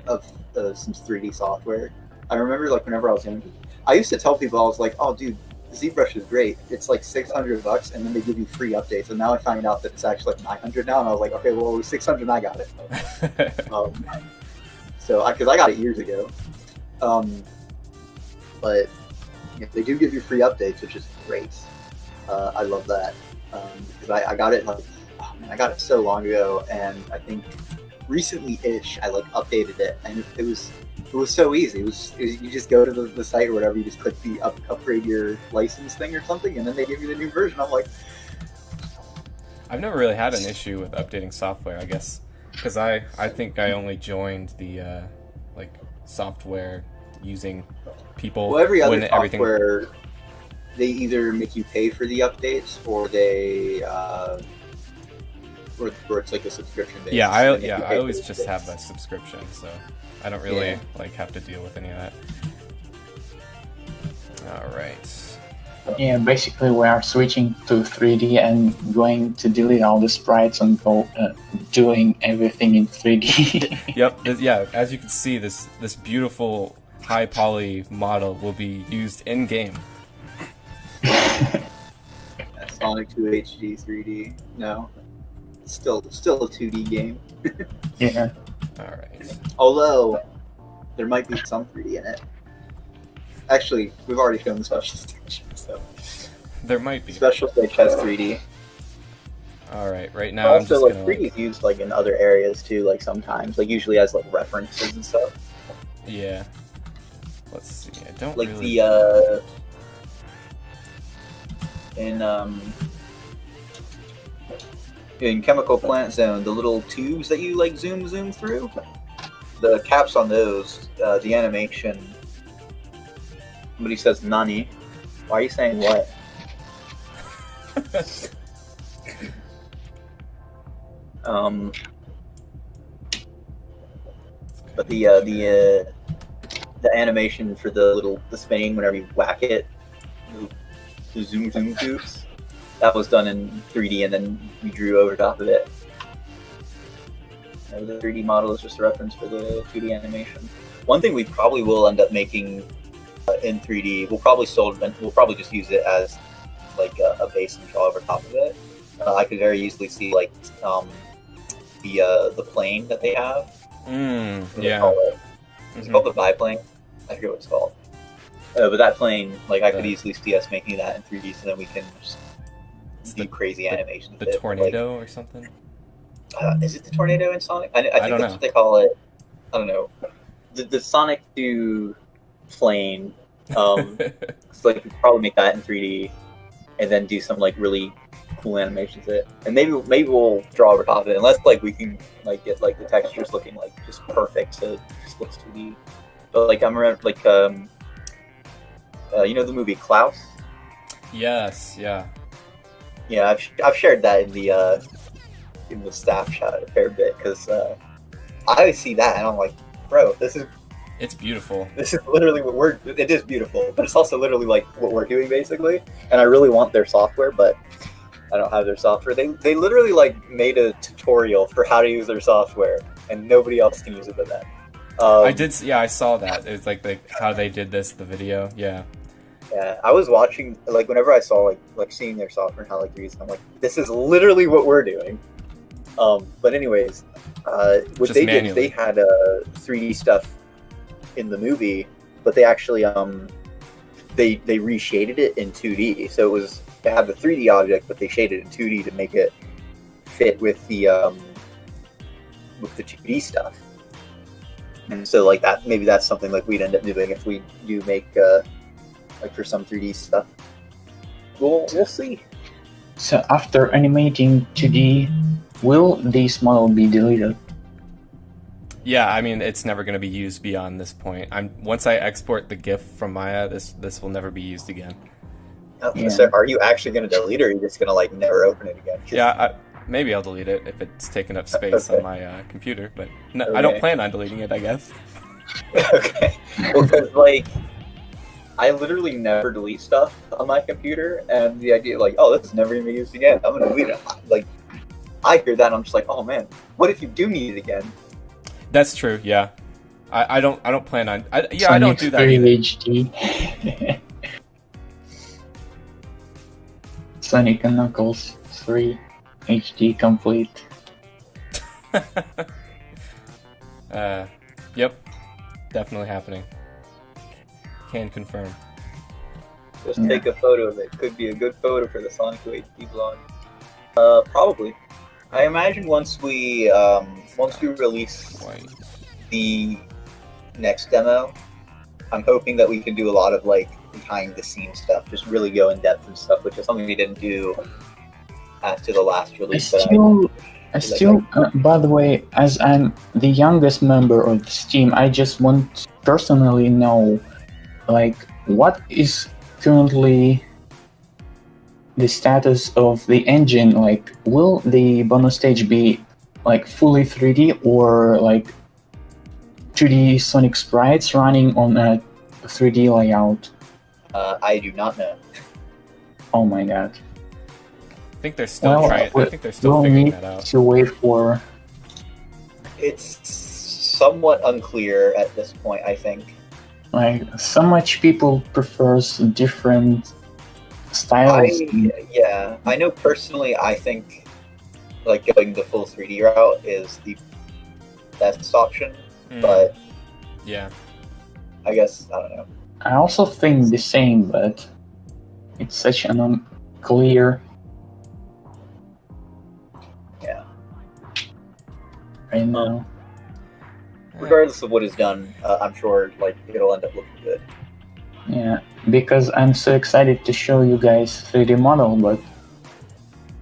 some 3D software. I remember like whenever I was young, I used to tell people I was like, oh dude, ZBrush is great. It's like $600, and then they give you free updates. And now I find out that it's actually like $900 now, and I was like, okay, well it was $600, and I got it. So because I got it years ago. But yeah, they do give you free updates, which is great. I love that because I got it like I got it so long ago, and I think recently-ish I like updated it, and it was so easy. It was you just go to the site or whatever, you just click the upgrade your license thing or something, and then they give you the new version. I'm like, I've never really had an issue with updating software, I guess, because I think I only joined the like software using people. well, every other when everything. software, they either make you pay for the updates or they or it's like a subscription base. Yeah, and they make you I pay always for the just updates. have a subscription, so I don't really like have to deal with any of that. All right. Yeah, basically we are switching to 3D and going to delete all the sprites and go doing everything in 3D. Yep. Yeah. As you can see, this beautiful high poly model will be used in game. Sonic 2 HD 3D. No, it's still a 2D game. Yeah. All right. Although there might be some 3D in it. Actually, we've already shown the special stage, so There might be. special stage has 3D. All right. Right now, I'm Also, just like gonna. 3D is used like in other areas too. Like sometimes, like usually as like references and stuff. Yeah. Let's see. I don't Like really. the in Chemical Plant Zone, the little tubes that you like zoom through, the caps on those, the animation. Somebody says "nani." Why are you saying what? But the animation for the spinning whenever you whack it, the zoom tubes, that was done in 3D, and then we drew over top of it. The 3D model is just a reference for the 2D animation. One thing we probably will end up making in 3D, we'll probably just use it as like a base and draw over top of it. I could very easily see like the plane that they have. Yeah. It's called the biplane. I forget what it's called. But that plane, like I could easily see us making that in 3D, so then we can just do crazy animations. The tornado or something. Is it the tornado in Sonic? I think don't that's know. what they call it. I don't know. The Sonic 2 plane. It's like we could probably make that in 3D, and then do some like really cool animations with it. And maybe we'll draw over top of it, unless like we can like get like the textures looking like just perfect, so it just looks 2D. But like I remember like you know the movie Klaus? Yes. Yeah. Yeah, I've shared that in the staff chat a fair bit, because I always see that and I'm like, bro, It's beautiful. this is literally what it is beautiful, but it's also literally like what we're doing basically. And I really want their software, but I don't have their software. They literally like made a tutorial for how to use their software, and nobody else can use it but them. I did. Yeah, I saw that. It's like how they did this, the video. Yeah. Yeah, I was watching, like, whenever I saw, like seeing their software and how, like, they're using it, I'm like, this is literally what we're doing. But anyways, what Just they manually. did, they had 3D stuff in the movie, but they actually, they reshaded it in 2D. So they have the 3D object, but they shaded it in 2D to make it fit with the 2D stuff. And so, like, that, maybe that's something like we'd end up doing if we do make like for some 3D stuff. We'll see. So after animating 2D, will this model be deleted? Yeah, I mean, it's never going to be used beyond this point. Once I export the GIF from Maya, this will never be used again. Yeah. So are you actually going to delete it, or are you just going to, like, never open it again? Yeah, maybe I'll delete it if it's taking up space Okay. on my computer, but no, Okay. I don't plan on deleting it, I guess. Okay. Well, because, like, I literally never delete stuff on my computer, and the idea, like, oh, this is never going to be used again, I'm going to delete it. Like, I hear that, and I'm just like, oh man, what if you do need it again? That's true, yeah. I don't plan on... I don't do that either. HD. Sonic and Knuckles 3 HD complete. Yep. Definitely happening. Can confirm. Just Yeah. take a photo of it. Could be a good photo for the Sonic 2 HD blog. Probably. I imagine once we release White. the next demo, I'm hoping that we can do a lot of, like, behind the scenes stuff, just really go in depth and stuff, which is something we didn't do after the last release. By the way, as I'm the youngest member of this team, I just want to personally know, like, what is currently the status of the engine? Like, will the bonus stage be, like, fully 3D or, like, 2D Sonic sprites running on a 3D layout? I do not know. Oh my god. I think they're still trying. I think they're still we'll figuring need that out. to wait for... It's somewhat unclear at this point, I think. Like, so much people prefers different styles. I know personally, I think, like, going the full 3D route is the best option, but yeah, I guess, I don't know. I also think the same, but it's such an unclear... Yeah. Right now. Regardless of what is done, I'm sure, like, it'll end up looking good. Yeah, because I'm so excited to show you guys 3D model, but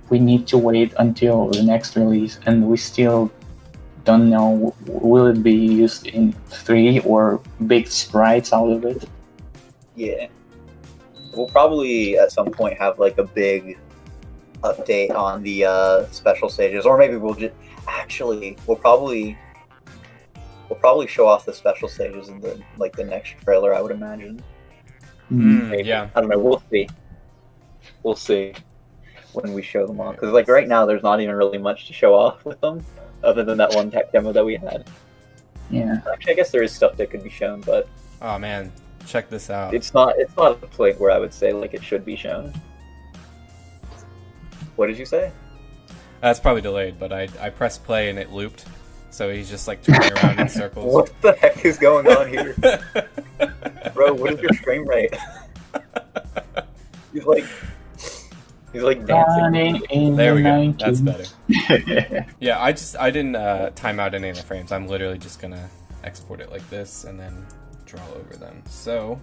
we need to wait until the next release, and we still don't know will it be used in 3D or big sprites out of it. Yeah. We'll probably at some point have, like, a big update on the special stages, or maybe we'll just we'll probably show off the special stages in the next trailer, I would imagine. Maybe. Yeah. I don't know. We'll see when we show them off, because, like, right now there's not even really much to show off with them, other than that one tech demo that we had. Yeah. Actually, I guess there is stuff that could be shown, but Oh man, check this out. it's not at a point where I would say, like, it should be shown. What did you say? That's probably delayed, but I pressed play and it looped, so he's just like turning around in circles. What the heck is going on here? Bro, what is your frame rate? He's like dancing. There we go. That's better. Yeah, I didn't time out any of the frames. I'm literally just gonna export it like this and then draw over them. So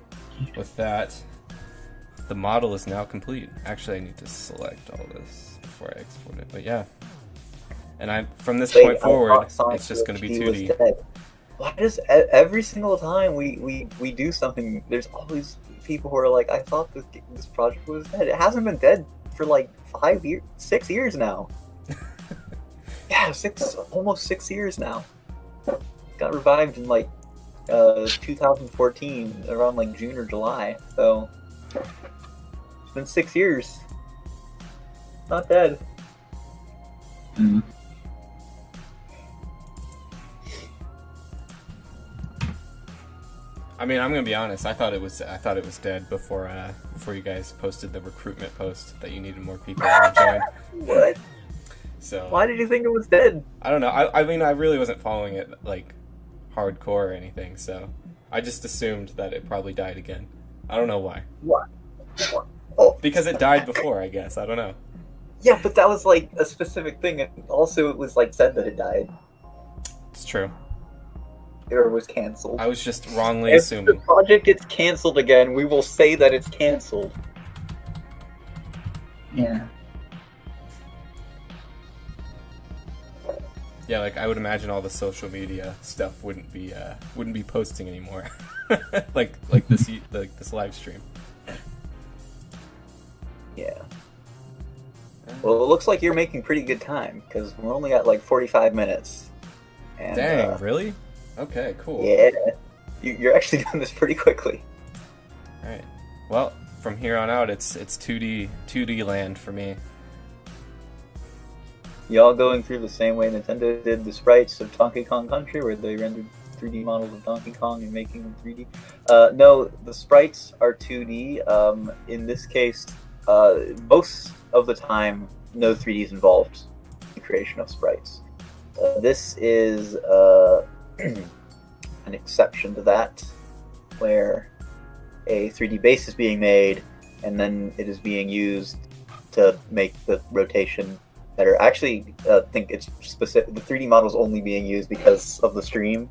with that, the model is now complete. Actually, I need to select all this before I export it. But yeah, and from this point forward, it's just gonna be 2D. Why does every single time we do something, there's always people who are like, I thought this project was dead. It hasn't been dead for like 6 years now. Yeah, almost 6 years now. Got revived in like 2014, around like June or July. So it's been 6 years. Not dead. Mm. I mean, I'm gonna be honest. I thought it was dead before you guys posted the recruitment post that you needed more people to join. What? So Why did you think it was dead? I don't know. I mean, I really wasn't following it like hardcore or anything, so I just assumed that it probably died again. I don't know why. What? Oh, Because it died before, I guess. I don't know. yeah, but that was like a specific thing, and also it was like said that it died It's true. or was canceled. I was just wrongly If assuming. the project gets canceled again, we will say that it's canceled. Yeah. Yeah, like I would imagine all the social media stuff wouldn't be posting anymore, like this live stream. Yeah. Well, it looks like you're making pretty good time because we're only at like 45 minutes. And, Dang, really? Okay, cool. Yeah, you're actually doing this pretty quickly. All right. Well, from here on out, it's 2D land for me. Y'all going through the same way Nintendo did the sprites of Donkey Kong Country, where they rendered 3D models of Donkey Kong and making them 3D? No, the sprites are 2D. In this case, most of the time, no 3D is involved in the creation of sprites. This is an exception to that, where a 3D base is being made, and then it is being used to make the rotation better. Actually, I think it's specific. The 3D model is only being used because of the stream,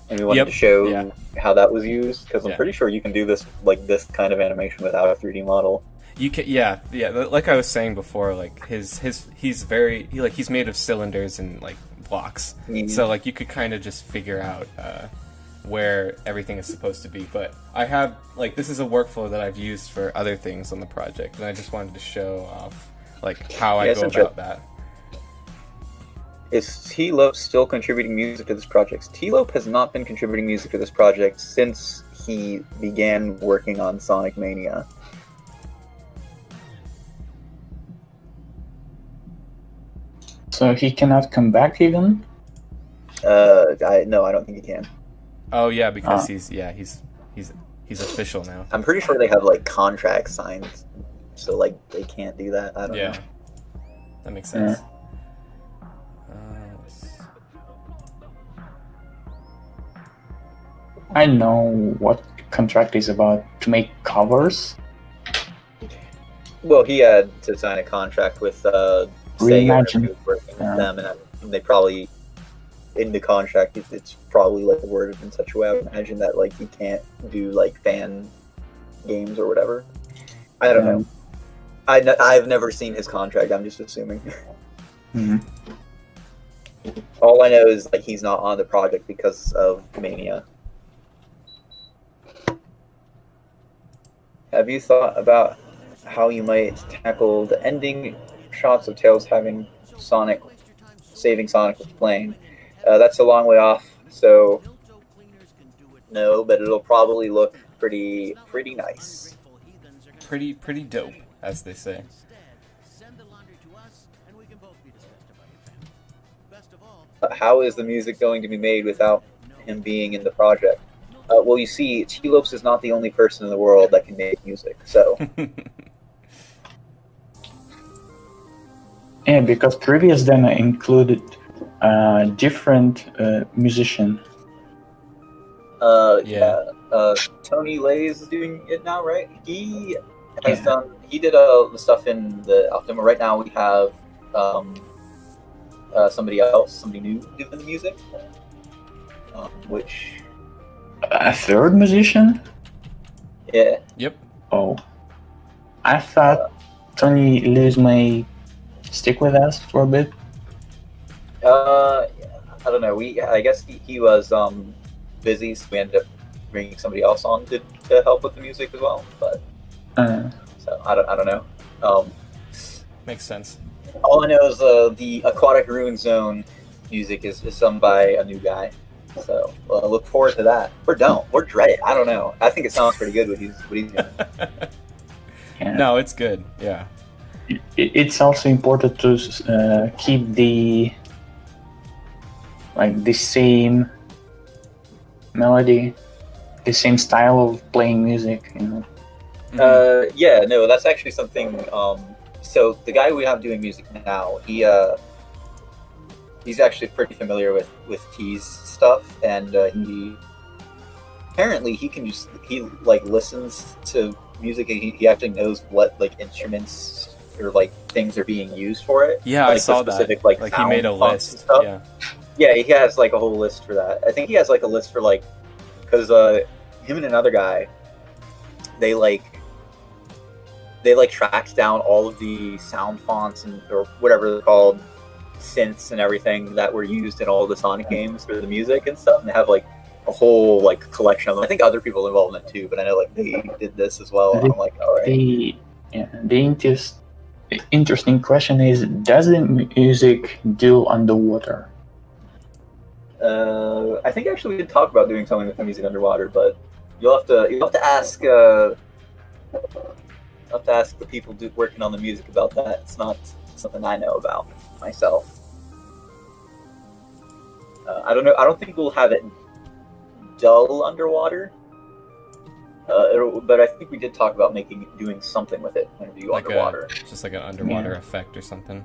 and we wanted to show how that was used, because I'm pretty sure you can do this this kind of animation without a 3D model. You can, yeah. Like I was saying before, like he's made of cylinders and like blocks, so like you could kind of just figure out where everything is supposed to be. But I have this is a workflow that I've used for other things on the project, and I just wanted to show off how I go about that. Is T-Lope still contributing music to this project? T-Lope has not been contributing music to this project since he began working on Sonic Mania. So he cannot come back even? No, I don't think he can. Oh yeah, because he's official now. I'm pretty sure they have contracts signed, so they can't do that. I don't know. That makes sense. I know what contract is about, to make covers. Well, he had to sign a contract with Sega, who was working with them, and they probably, in the contract, it's probably worded in such a way. I would imagine that he can't do fan games or whatever. I don't know. I've never seen his contract. I'm just assuming. Mm-hmm. All I know is he's not on the project because of Mania. Have you thought about how you might tackle the ending shots of Tails saving Sonic with playing? That's a long way off, so no, but it'll probably look pretty nice. Pretty dope, as they say. How is the music going to be made without him being in the project? Well, you see, T-Lopes is not the only person in the world that can make music, so... Yeah, because previous demo included different musician. Tony Lays is doing it now, right? He has he did the stuff in the Alpha. Right now we have somebody new doing the music, which... A third musician? Yeah. Yep. Oh. I thought Tony Lays may stick with us for a bit. I don't know. I guess he was busy, so we ended up bringing somebody else on to help with the music as well. But so I don't know. Makes sense. All I know is the Aquatic Ruin Zone music is sung by a new guy. So look forward to that. Or don't. Or dread it. I don't know. I think it sounds pretty good what he's doing. No, it's good. Yeah. It's also important to keep the same melody the same style of playing music, you know. Yeah, no, that's actually something. So the guy we have doing music now, he's actually pretty familiar with T's stuff, and he apparently he like listens to music, and he actually knows what like instruments or like things are being used for it. Yeah, like, I saw specific, that. Like he made a fonts list. and stuff. Yeah. Yeah, he has like a whole list for that. I think he has like a list for like, because him and another guy, they tracked down all of the sound fonts or whatever they're called, synths and everything that were used in all the Sonic games for the music and stuff. And they have like a whole like collection of them. I think other people involved in it too, but I know like they did this as well. And I'm like, all right. The interesting question is, does the music do underwater? I think actually we did talk about doing something with the music underwater, but you'll have to ask the people working on the music about that. It's not something I know about myself. I don't know. I don't think we'll have it dull underwater. But I think we did talk about doing something with it when we do underwater. Just like an underwater effect or something.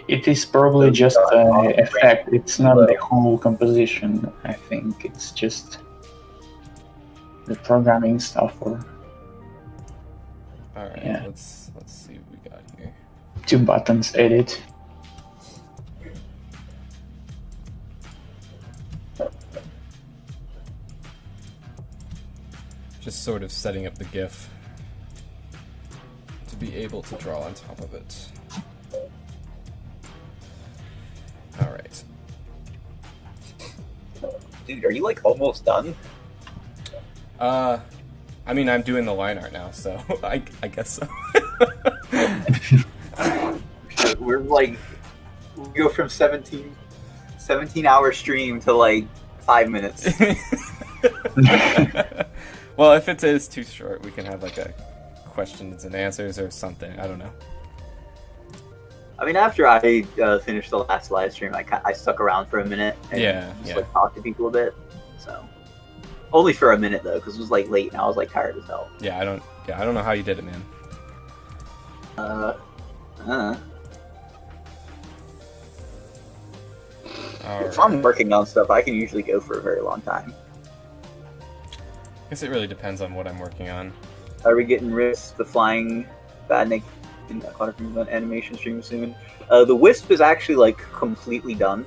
It is probably just an effect. It's not the whole composition. I think it's just the programming stuff. Or all right, let's see what we got here. 2 buttons, edit. Just sort of setting up the GIF to be able to draw on top of it. All right. Dude, are you like almost done? I mean, I'm doing the line art now, so I guess so. We're like, we go from 17-hour stream to like 5 minutes. Well, if it is too short, we can have like a questions and answers or something. I don't know. I mean, after I finished the last live stream, I stuck around for a minute and like talked to people a bit. So only for a minute though, because it was like late and I was like tired as hell. Yeah, I don't know how you did it, man. If I'm working on stuff, I can usually go for a very long time. I guess it really depends on what I'm working on. Are we getting Risk, the flying Badnik in an animation stream soon? The Wisp is actually like completely done.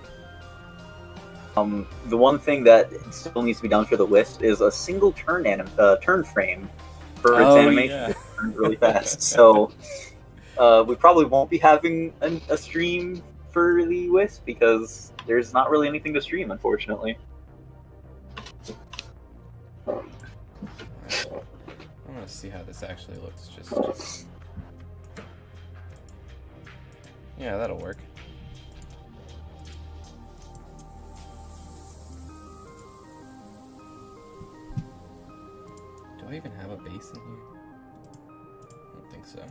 The one thing that still needs to be done for the Wisp is a single turn frame for its animation. Yeah. It turns really fast. So we probably won't be having a stream for the Wisp because there's not really anything to stream, unfortunately. I want to see how this actually looks. Just... yeah, that'll work. Do I even have a base in here? I don't think so.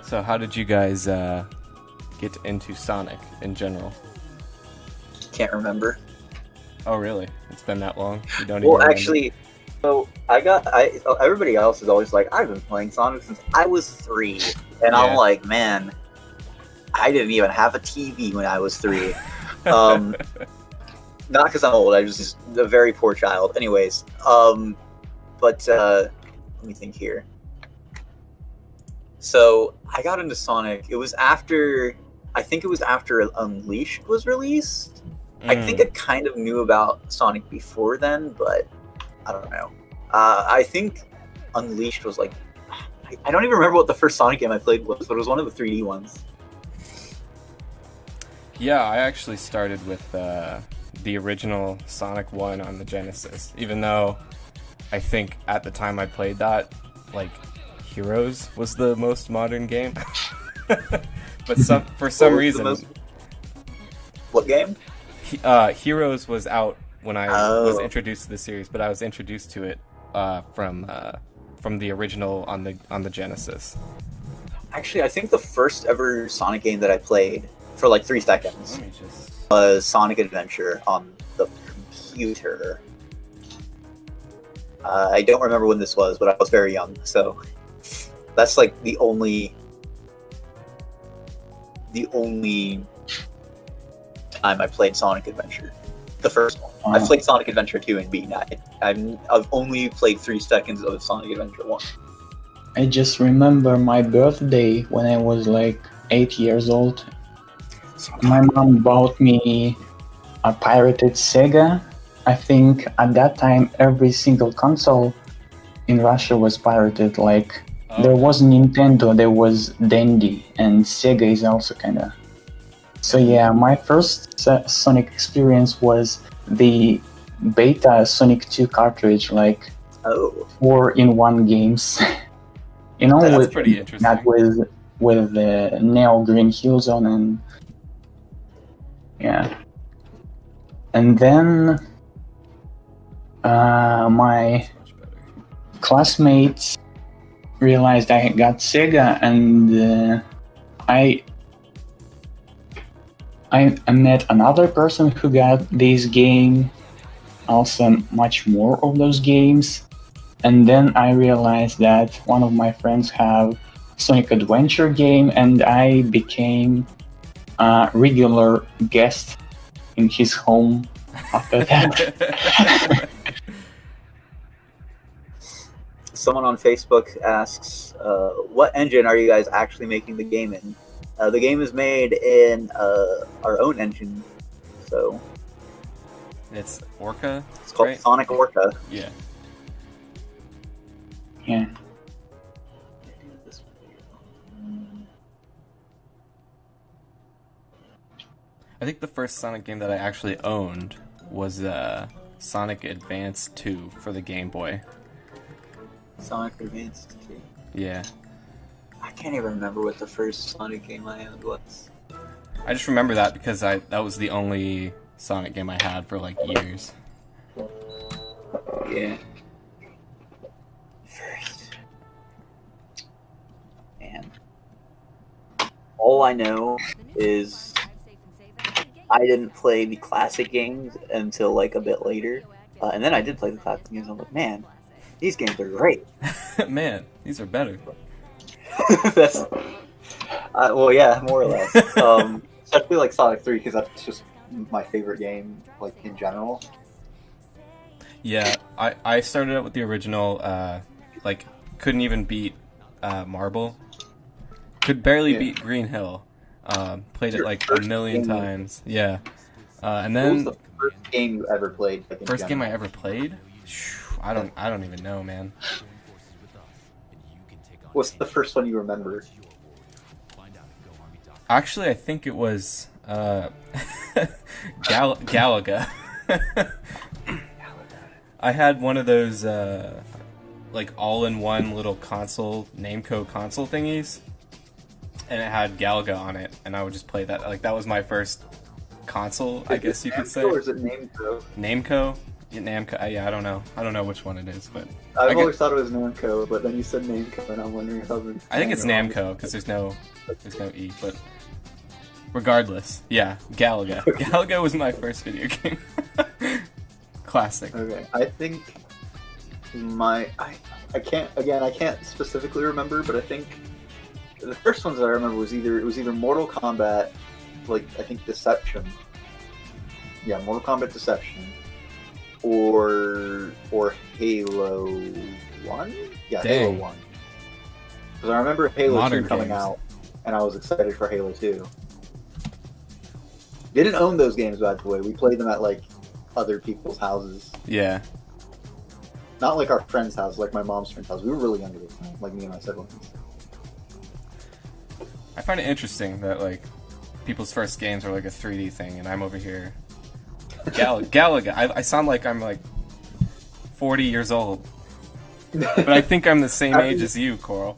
So how did you guys get into Sonic in general? Can't remember. Oh really? It's been that long? You don't Well, even actually, so everybody else is always like, I've been playing Sonic since I was 3. And I'm like, man, I didn't even have a TV when I was 3. Not because I'm old, I was just a very poor child. Anyways, but let me think here. So I got into Sonic. It was after, I think it was after Unleashed was released. I think I kind of knew about Sonic before then, but I don't know. I think Unleashed was like, I don't even remember what the first Sonic game I played was, but it was one of the 3D ones. Yeah, I actually started with the original Sonic 1 on the Genesis, even though I think at the time I played that, like, Heroes was the most modern game. But for some reason... What game? Heroes was out when I was introduced to the series, but I was introduced to it from the original on the Genesis. Actually, I think the first ever Sonic game that I played for like 3 seconds was Sonic Adventure on the computer. I don't remember when this was, but I was very young, so that's like the only time I played Sonic Adventure. The first one. I played Sonic Adventure 2 and beaten it. I've only played 3 seconds of Sonic Adventure 1. I just remember my birthday when I was like 8 years old. My mom bought me a pirated Sega. I think at that time every single console in Russia was pirated. Like there was Nintendo, there was Dendy, and Sega is also kind of. So yeah, my first Sonic experience was the beta Sonic 2 cartridge, like 4-in-1 games. You know, that's pretty interesting. That with the Neo Green Hill Zone and yeah. And then my classmates realized I got Sega, and I met another person who got this game, also much more of those games. And then I realized that one of my friends have Sonic Adventure game, and I became a regular guest in his home after that. Someone on Facebook asks, what engine are you guys actually making the game in? The game is made in our own engine, so... It's Orca? It's called Sonic Orca. Yeah. Yeah. I think the first Sonic game that I actually owned was Sonic Advance 2 for the Game Boy. Sonic Advance 2? Yeah. I can't even remember what the first Sonic game I owned was. I just remember that because that was the only Sonic game I had for like years. Yeah. First. Man. All I know is I didn't play the classic games until like a bit later. And then I did play the classic games, and I'm like, man, these games are great. Man, these are better. That's... well, yeah, more or less. Especially like Sonic 3, because that's just my favorite game, like, in general. Yeah, I started out with the original, like, couldn't even beat Marble. Could barely beat Green Hill. Played it like a million times. Yeah. And then... What was the first game you ever played? Like, first game I ever played? I don't even know, man. What's the first one you remember? Actually, I think it was Galaga. I had one of those like all-in-one little console, Namco console thingies, and it had Galaga on it, and I would just play that. Like that was my first console, I guess you could say. Or is it Namco? Namco? Yeah, Namco. Yeah, I don't know. I don't know which one it is, but I've always thought it was Namco, but then you said Namco, and I'm wondering if I think it's Namco because there's no E. But regardless, yeah, Galaga. Galaga was my first video game. Classic. Okay, I think I can't specifically remember, but I think the first ones that I remember was either Mortal Kombat, like I think Deception. Yeah, Mortal Kombat Deception. Or Halo 1? Yeah, Dang. Halo 1. Because I remember Halo Modern 2 coming games. out, and I was excited for Halo 2. Didn't own those games, by the way. We played them at like other people's houses. Yeah. Not like our friend's house, like my mom's friend's house. We were really young at the time, like me and my siblings. I find it interesting that like people's first games are like a 3D thing, and I'm over here. Galaga. I sound like I'm like 40 years old, but I think I'm the same age as you, Coral.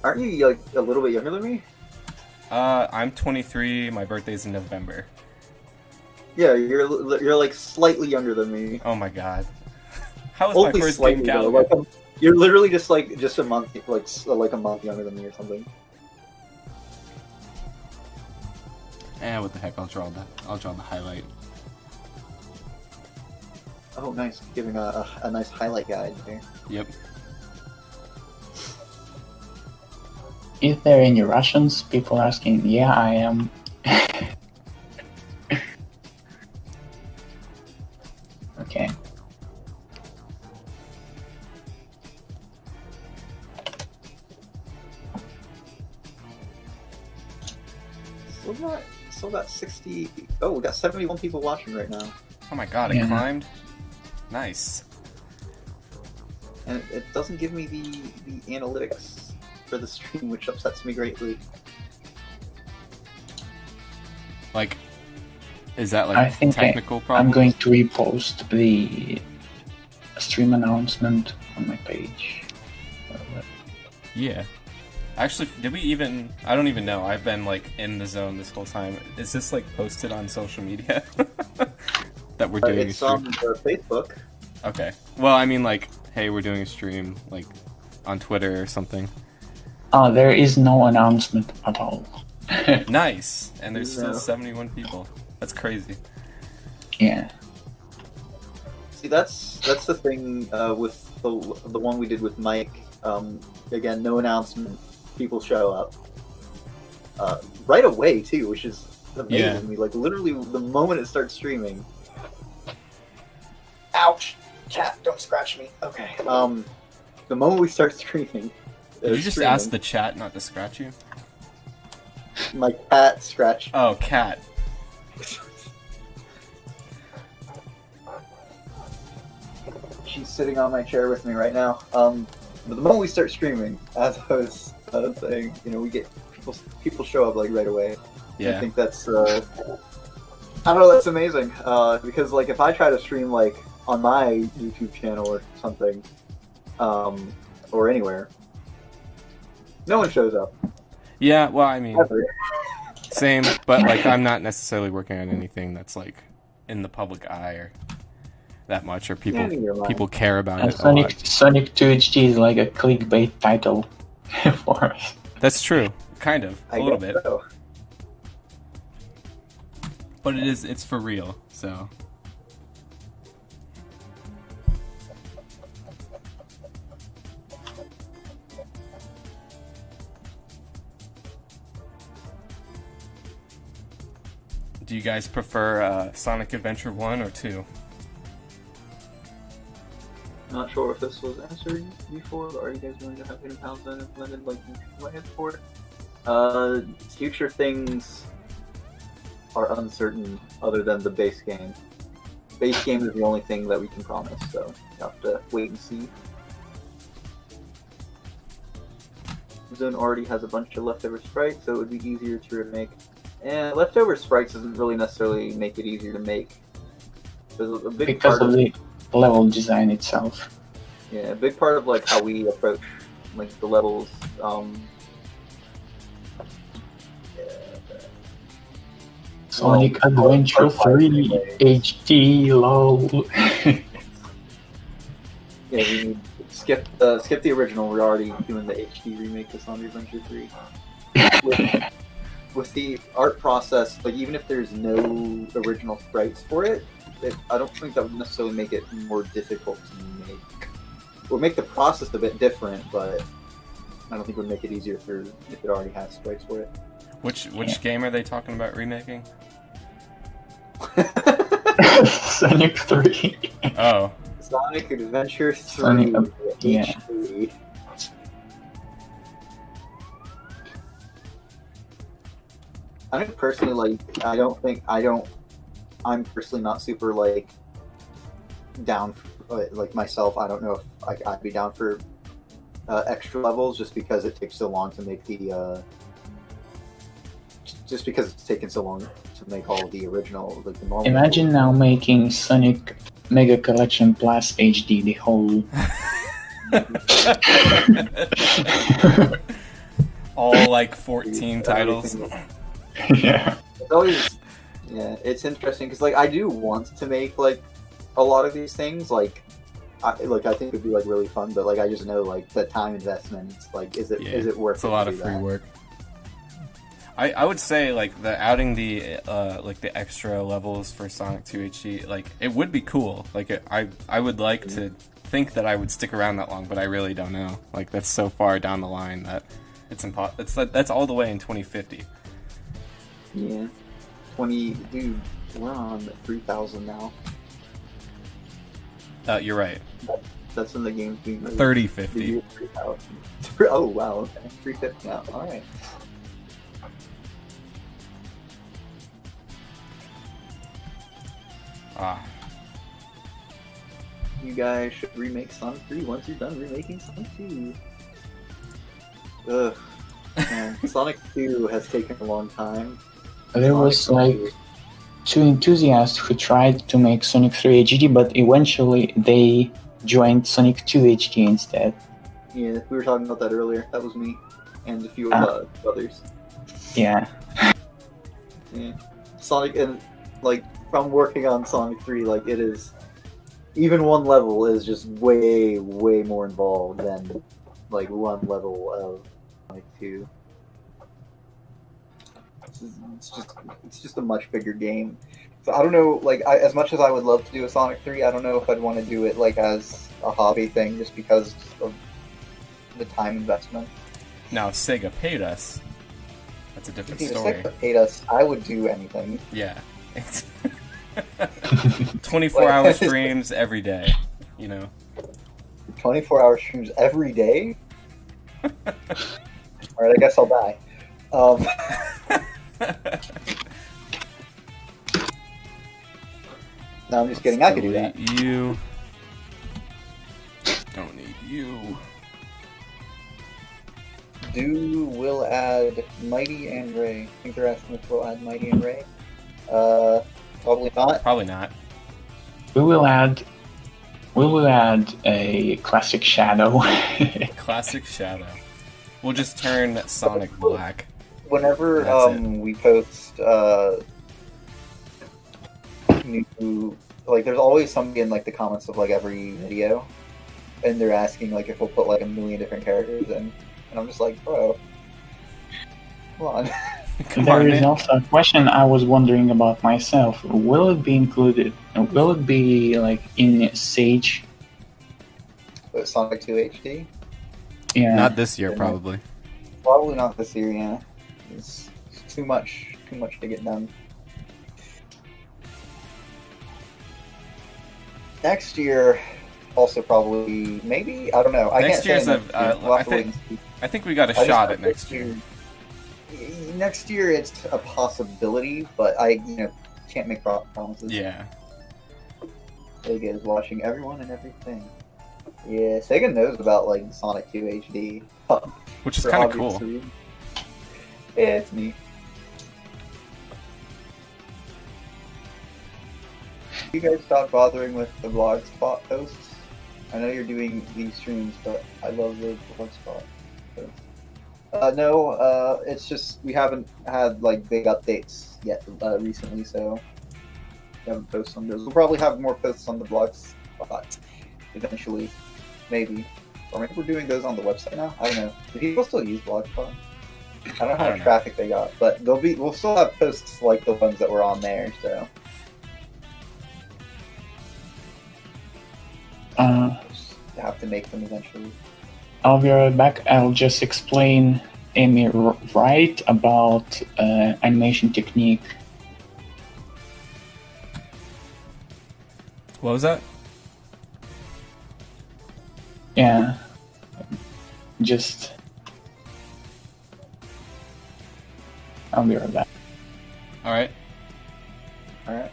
Aren't you like a little bit younger than me? I'm 23. My birthday's in November. Yeah, you're like slightly younger than me. Oh my god. How was Only my first slightly, game though. Galaga? Like, you're literally just a month, like a month younger than me or something. What the heck? I'll draw the highlight. Oh, nice. Giving a nice highlight guide there. Yep. Is there any Russians? People asking. Yeah, I am. Okay. Still got 60. Oh, we got 71 people watching right now, Oh my god, it climbed. Nice. and it doesn't give me the analytics for the stream, which upsets me greatly. Like, is that like I think technical problem? I'm going to repost the stream announcement on my page. Yeah. Actually, did we even... I don't even know. I've been, like, in the zone this whole time. Is this, like, posted on social media? That we're doing It's a stream? on Facebook. Okay. Well, I mean, like, hey, we're doing a stream, like, on Twitter or something. Oh, there is no announcement at all. Nice! And there's still No. 71 people. That's crazy. Yeah. See, that's the thing with the one we did with Mike. Again, no announcement. People show up right away too, which is amazing. Yeah. I mean, like literally the moment it starts streaming. Ouch! Cat, don't scratch me. Okay. The moment we start streaming. Did you just ask the chat not to scratch you? My cat scratched. Oh, cat. She's sitting on my chair with me right now. But the moment we start streaming, as I was saying, you know, we get people show up like right away. I Yeah. think that's I don't know, that's amazing. Because like if I try to stream like on my YouTube channel or something, or anywhere, no one shows up. Yeah, well, I mean, Ever. same, but like I'm not necessarily working on anything that's like in the public eye or that much, or Yeah, neither am I. people care about And it a lot. Sonic 2 HD is like a clickbait title for us. That's true, kind of, a I little guess bit, so. but it's for real. So do you guys prefer Sonic Adventure 1 or 2? Not sure if this was answered before, but are you guys going to have hidden pounds then implemented like you had for? Future things are uncertain other than the base game. Base game is the only thing that we can promise, so you have to wait and see. Zone already has a bunch of leftover sprites, so it would be easier to remake. And leftover sprites doesn't really necessarily make it easier to make. There's a big Because part of the level design itself. Yeah, a big part of like how we approach like the levels. Sonic Adventure 3 HD lol. Yeah, we need skip the original. We're already doing the HD remake of Sonic Adventure 3. With the art process, like even if there's no original sprites for it, I don't think that would necessarily make it more difficult to make. It would make the process a bit different, but I don't think it would make it easier if it already has sprites for it. Which game are they talking about remaking? Sonic 3. Oh, Sonic Adventure 3 Sonic, yeah. I don't personally like. I'm personally not super like down. Like myself, I don't know if I'd be down for extra levels just because it takes so long to make the. Just because it's taken so long to make all the original, like the normal. Imagine now making Sonic Mega Collection Plus HD the whole. All like 14 titles. Yeah. It's always, yeah, it's interesting because like I do want to make like a lot of these things. Like I think it'd be like really fun, but like I just know like the time investment. Like, is it worth? It's a lot of free work. I would say like adding the like the extra levels for Sonic 2 HD, like it would be cool. Like I would like to think that I would stick around that long, but I really don't know. Like that's so far down the line that it's impossible. That's all the way in 2050. Yeah, 20. Dude, we're on 3,000 now. You're right. That's when the game's being 3050. Oh wow, okay. 350 now. All right. Ah. You guys should remake Sonic 3 once you're done remaking Sonic 2. Ugh. Man, Sonic 2 has taken a long time. There was like 2 enthusiasts who tried to make Sonic 3 HD, but eventually they joined Sonic 2 HD instead. Yeah, we were talking about that earlier. That was me and a few others. Yeah. Yeah. Sonic, and like from working on Sonic 3, like it is, even one level is just way more involved than like one level of Sonic 2. It's just a much bigger game. So I don't know, like as much as I would love to do a Sonic 3, I don't know if I'd want to do it like as a hobby thing just because of the time investment. Now if Sega paid us, that's a different If story. Sega paid us, I would do anything. Yeah. 24-hour streams every day, you know. 24-hour streams every day? Alright, I guess I'll die. No, I'm just kidding. I could do that. You don't need you. Will add Mighty and Ray. I think they're asking if we'll add Mighty and Ray. Probably not. Probably not. We will add a classic Shadow. Classic Shadow. We'll just turn Sonic black. Whenever we post new, like there's always somebody in like the comments of like every video, and they're asking like if we'll put like a million different characters in, and I'm just like, bro, come on. There is also a question I was wondering about myself. Will it be included? Will it be like in Sage? But Sonic 2 HD? Yeah. Not this year, probably. Probably not this year. Yeah, it's too much to get done. Next year, also probably, maybe, I don't know. Next year's I think we got a shot at next year. Next year, it's a possibility, but I can't make promises. Yeah. Sega is watching everyone and everything. Yeah, Sega knows about like Sonic 2 HD, which is kind of cool. Yeah, it's neat. You guys stop bothering with the blogspot posts. I know you're doing these streams, but I love the blogspot posts. No, it's just we haven't had like big updates yet recently, so we haven't posted on those. We'll probably have more posts on the blogspot eventually, maybe. Or maybe we're doing those on the website now. I don't know. Do people still use blogspot? I don't know how much traffic they got, but we'll still have posts like the ones that were on there. So. Just have to make them eventually. I'll be right back. I'll just explain Amy right about animation technique. What was that? Yeah. Just... I'll be right back. All right. All right.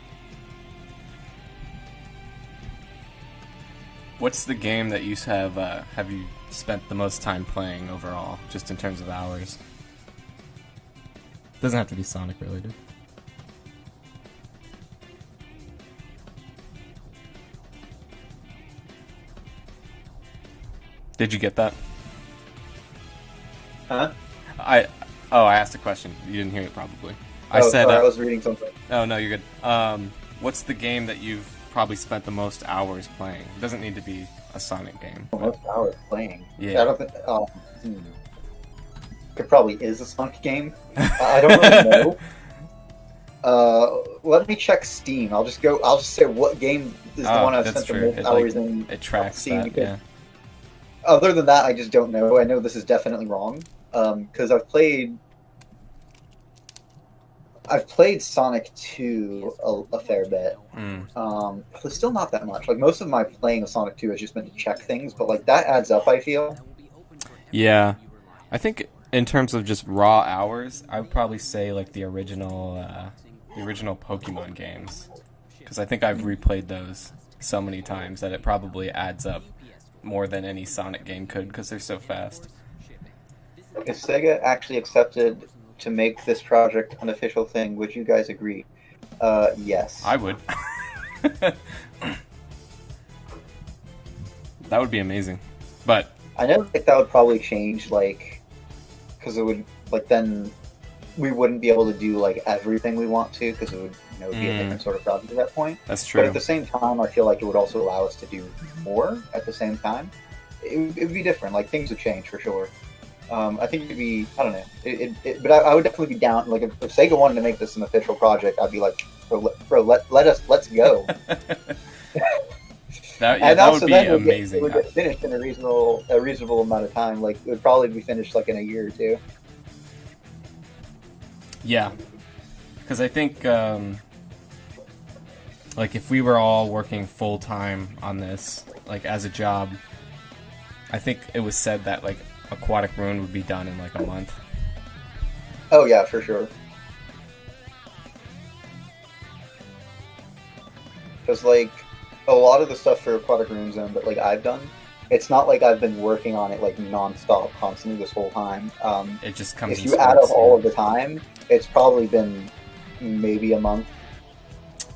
What's the game that you have you spent the most time playing overall, just in terms of hours? Doesn't have to be Sonic related. Did you get that? Huh? I asked a question. You didn't hear it probably. I Oh, said sorry, I was reading something. Oh no, you're good. What's the game that you've probably spent the most hours playing? It doesn't need to be a Sonic game. But... Most hours playing. Yeah. I don't think. It probably is a Sonic game. I don't really know. Let me check Steam. I'll just say what game is the one I've spent the most hours in. It tracks Steam, that. Yeah. Other than that, I just don't know. I know this is definitely wrong. Because I've played Sonic 2 a fair bit. But still not that much. Like, most of my playing of Sonic 2 has just been to check things, but like that adds up, I feel. Yeah. I think in terms of just raw hours, I would probably say like the original Pokemon games. Because I think I've replayed those so many times that it probably adds up more than any Sonic game could, because they're so fast. If Sega actually accepted to make this project an official thing, would you guys agree? Yes. I would. That would be amazing. But I know like that would probably change, like, because it would, like, then we wouldn't be able to do like everything we want to, because it would, be a different sort of project at that point. That's true. But at the same time, I feel like it would also allow us to do more at the same time. It would be different. Like, things would change for sure. I think it'd be, I don't know. But I would definitely be down. Like, if Sega wanted to make this an official project, I'd be like, bro, let's go. that would be amazing. It would get finished in a reasonable amount of time. Like, it would probably be finished like in a year or two. Yeah, because I think like if we were all working full time on this, like as a job, I think it was said that like Aquatic Ruin would be done in like a month. Oh yeah, for sure. Because like a lot of the stuff for Aquatic Ruin Zone that like I've done, it's not like I've been working on it like non-stop constantly this whole time. It just comes. If you add up all of the time, it's probably been maybe a month.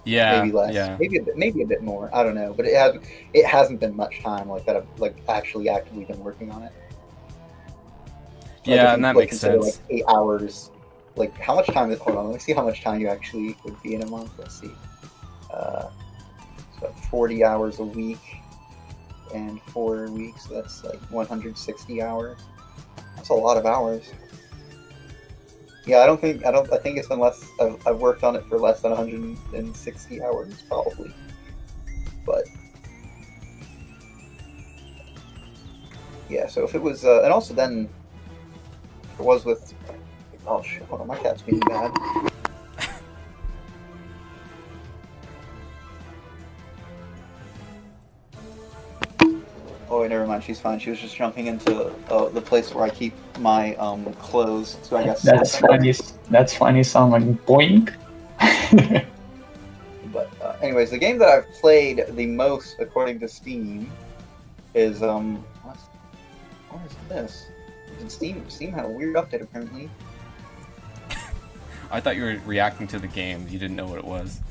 Yeah, maybe less. Yeah. Maybe a bit more. I don't know, but it hasn't been much time like that. I've like actually actively been working on it. So yeah, and that makes sense. Like 8 hours. Like, how much time is? Hold on, let me see how much time you actually would be in a month. Let's see. So 40 hours a week, and 4 weeks. So that's like 160 hours. That's a lot of hours. Yeah, I think it's been less. I've worked on it for less than 160 hours, probably. But yeah, so if it was, and also then if it was with. Oh shit! Hold on, my cat's being bad. Oh, wait, never mind. She's fine. She was just jumping into the place where I keep my clothes. So I guess that's funny. That's funny. Sound like boink. But anyways, the game that I've played the most, according to Steam, is what is this? Steam had a weird update apparently. I thought you were reacting to the game. You didn't know what it was.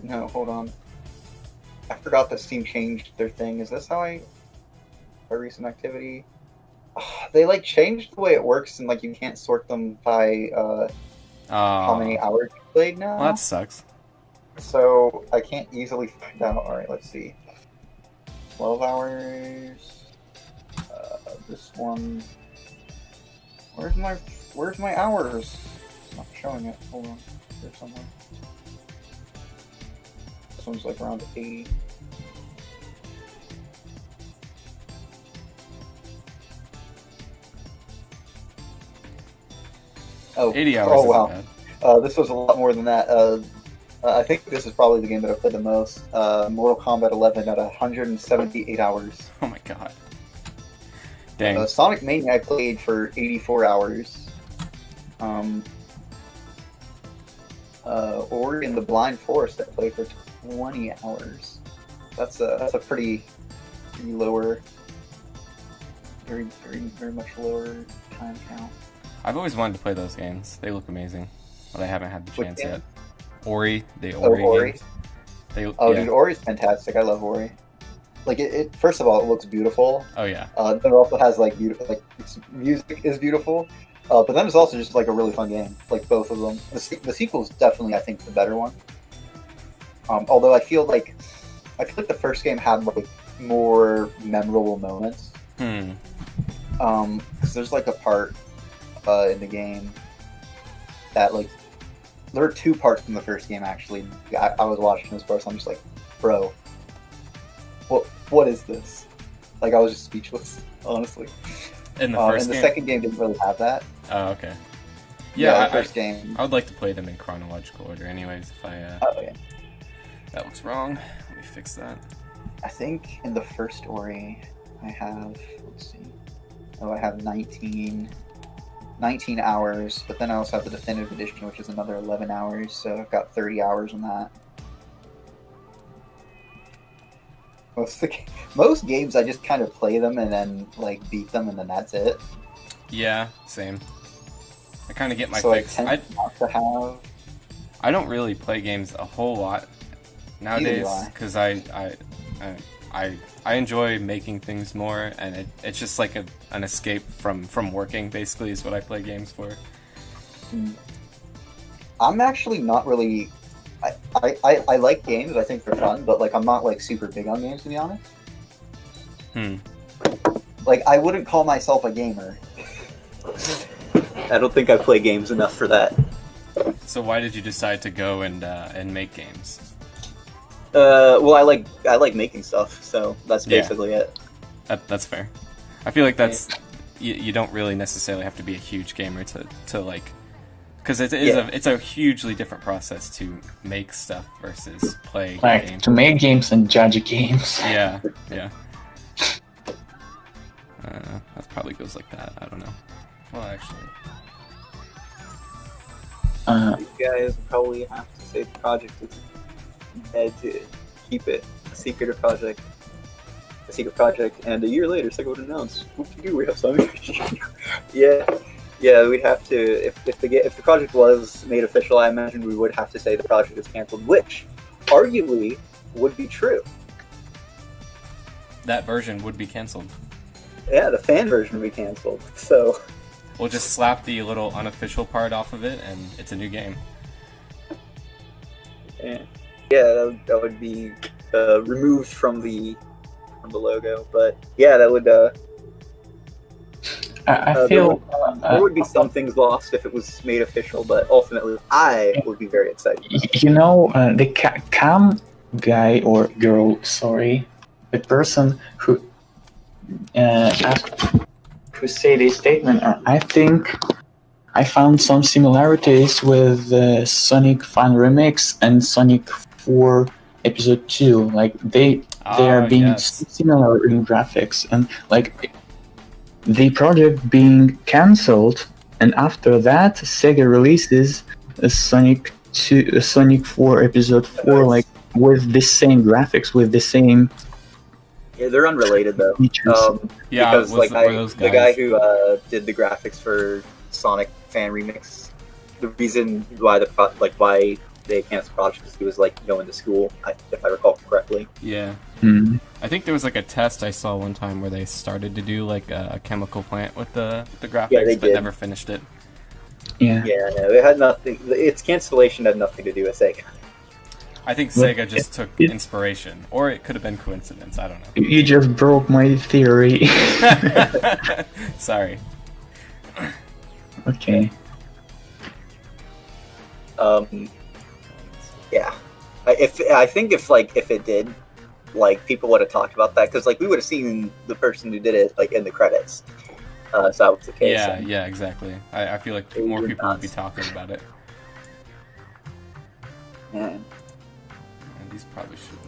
No, hold on. I forgot that Steam changed their thing. Is this how a recent activity? They like changed the way it works, and like you can't sort them by how many hours you played now. Well, that sucks. So I can't easily find out. All right, let's see. 12 hours. This one. Where's my hours? It's not showing it. Hold on. There's somewhere. This one's like around 80. Oh, 80 hours. Oh wow. This was a lot more than that. I think this is probably the game that I've played the most. Mortal Kombat 11 at 178 hours. Oh my god. Dang. Sonic Mania I played for 84 hours. Ori and the Blind Forest I played for 20 hours. That's a pretty lower, very much lower time count. I've always wanted to play those games. They look amazing, but I haven't had the What chance game? yet. Ori, the Oh, Ori Ori. games. They, Dude, Ori's fantastic. I love Ori. Like it first of all, it looks beautiful. Oh yeah. Then it also has like beautiful, like its music is beautiful. But then it's also just like a really fun game. Like both of them. The sequel is definitely, I think, the better one. Although I feel like the first game had like more memorable moments. Because there's like a part in the game that like there were two parts in the first game actually. I was watching this part, so I'm just like, bro, what is this? Like I was just speechless, honestly. In the first and the game? second game didn't really have that. Oh, okay. Yeah, the first game. I would like to play them in chronological order, anyways. If I Oh yeah. that looks wrong. Let me fix that. I think in the first Ori, I have, let's see. Oh, I have 19 hours, but then I also have the Definitive Edition, which is another 11 hours, so I've got 30 hours on that. Most games, I just kind of play them and then, like, beat them, and then that's it. Yeah, same. I kind of get my so fix. I tend not to have... I don't really play games a whole lot nowadays because I enjoy making things more, and it's just like an escape from working. Basically, is what I play games for. I'm actually not really. I like games. I think they're fun, but like I'm not like super big on games, to be honest. Like I wouldn't call myself a gamer. I don't think I play games enough for that. So why did you decide to go and make games? Well, I like making stuff, so that's basically it. That's fair. I feel like that's you don't really necessarily have to be a huge gamer to like, because it's a hugely different process to make stuff versus play like games. To make games and judge games. Yeah. That probably goes like that. I don't know. Well, actually, you guys probably have to say the project is dead to keep it a secret project. And a year later, Sega would announce, we have something. Yeah, we'd have to. If the project was made official, I imagine we would have to say the project is canceled, which arguably would be true. that version would be canceled. Yeah, the fan version would be canceled. So We'll just slap the little unofficial part off of it, and it's a new game. yeah, that would be removed from the logo. But yeah, that would. I feel there would be some things lost if it was made official, but ultimately, I would be very excited. you know the cam guy or girl, sorry, the person who said a statement. I think I found some similarities with Sonic Fan Remix and Sonic 4 Episode 2. Like they are being similar in graphics, and like the project being cancelled, and after that Sega releases a Sonic 4 Episode 4 like with the same graphics, with the same. Yeah, they're unrelated though. Because like the guy who did the graphics for Sonic Fan Remix, the reason why why they canceled the project is he was like going to school, if I recall correctly. Yeah. Mm. I think there was like a test I saw one time where they started to do like a chemical plant with the graphics, but never finished it. Yeah. Yeah, no, it had nothing. Its cancellation had nothing to do with Sega. I think Sega just took inspiration, or it could have been coincidence. I don't know. You just broke my theory. Sorry. Okay. Yeah. I think if it did, like people would have talked about that because like we would have seen the person who did it like in the credits. So that was the case. Yeah, exactly. I feel like more people would be talking about it. Yeah. And these probably shouldn't.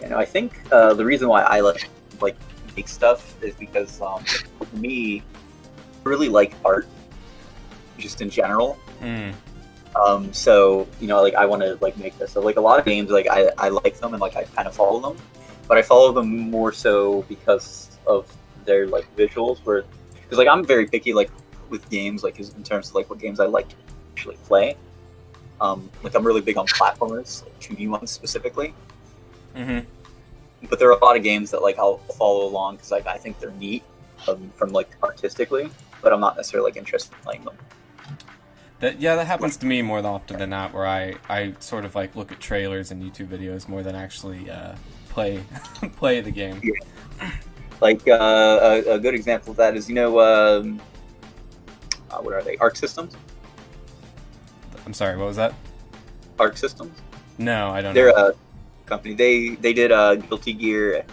You know, I think the reason why I like make stuff is because for me, really like art, just in general. Mm. So like I want to like make this. So like a lot of games, like I like them and like I kind of follow them, but I follow them more so because of their like visuals. Because like I'm very picky like with games, like in terms of like what games I like to actually play. Like I'm really big on platformers, like 2D ones specifically. Mm-hmm. But there are a lot of games that like I'll follow along because like I think they're neat from like artistically, but I'm not necessarily like interested in playing them. That happens to me more often than not, where I sort of like look at trailers and YouTube videos more than actually play play the game. Yeah. Like a good example of that is what are they? Arc Systems. I'm sorry, what was that? Arc Systems. No, I don't They're know. a company. They did Guilty Gear,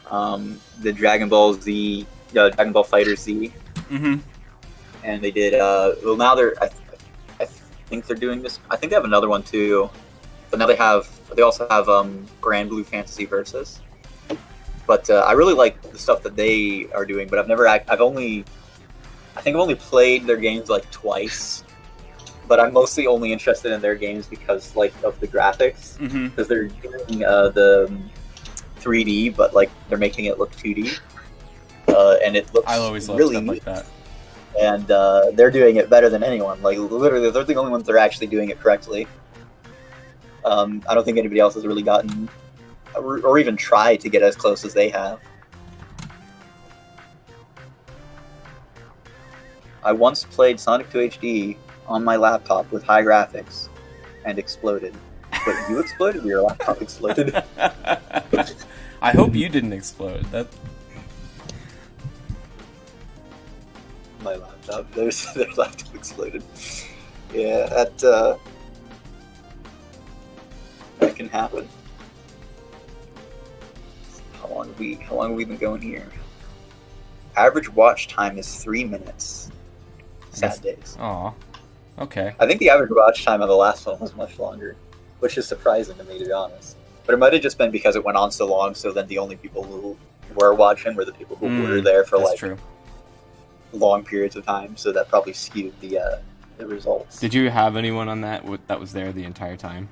the Dragon Ball Z, Dragon Ball Fighter Z. Mm-hmm. And they did well now I think they're doing this. I think they have another one too, but now they also have Grand Blue Fantasy Versus. But I really like the stuff that they are doing, but I've only played their games like twice, but I'm mostly only interested in their games because like of the graphics, because they're doing the 3D, but like they're making it look 2D, and it looks I always love really stuff neat. like that. And they're doing it better than anyone. Like literally, they're the only ones that are actually doing it correctly. I don't think anybody else has really gotten, or even tried to get as close as they have. I once played Sonic 2 HD on my laptop with high graphics, and exploded. But you exploded, or your laptop exploded? I hope you didn't explode. That. My laptop. Their laptop exploded. Yeah, that can happen. How long have we been going here? Average watch time is 3 minutes. Sad days. Aw. Okay. I think the average watch time on the last one was much longer, which is surprising to me, to be honest. But it might have just been because it went on so long, so then the only people who were watching were the people who were there for like true. long periods of time, so that probably skewed the results. Did you have anyone on that was there the entire time?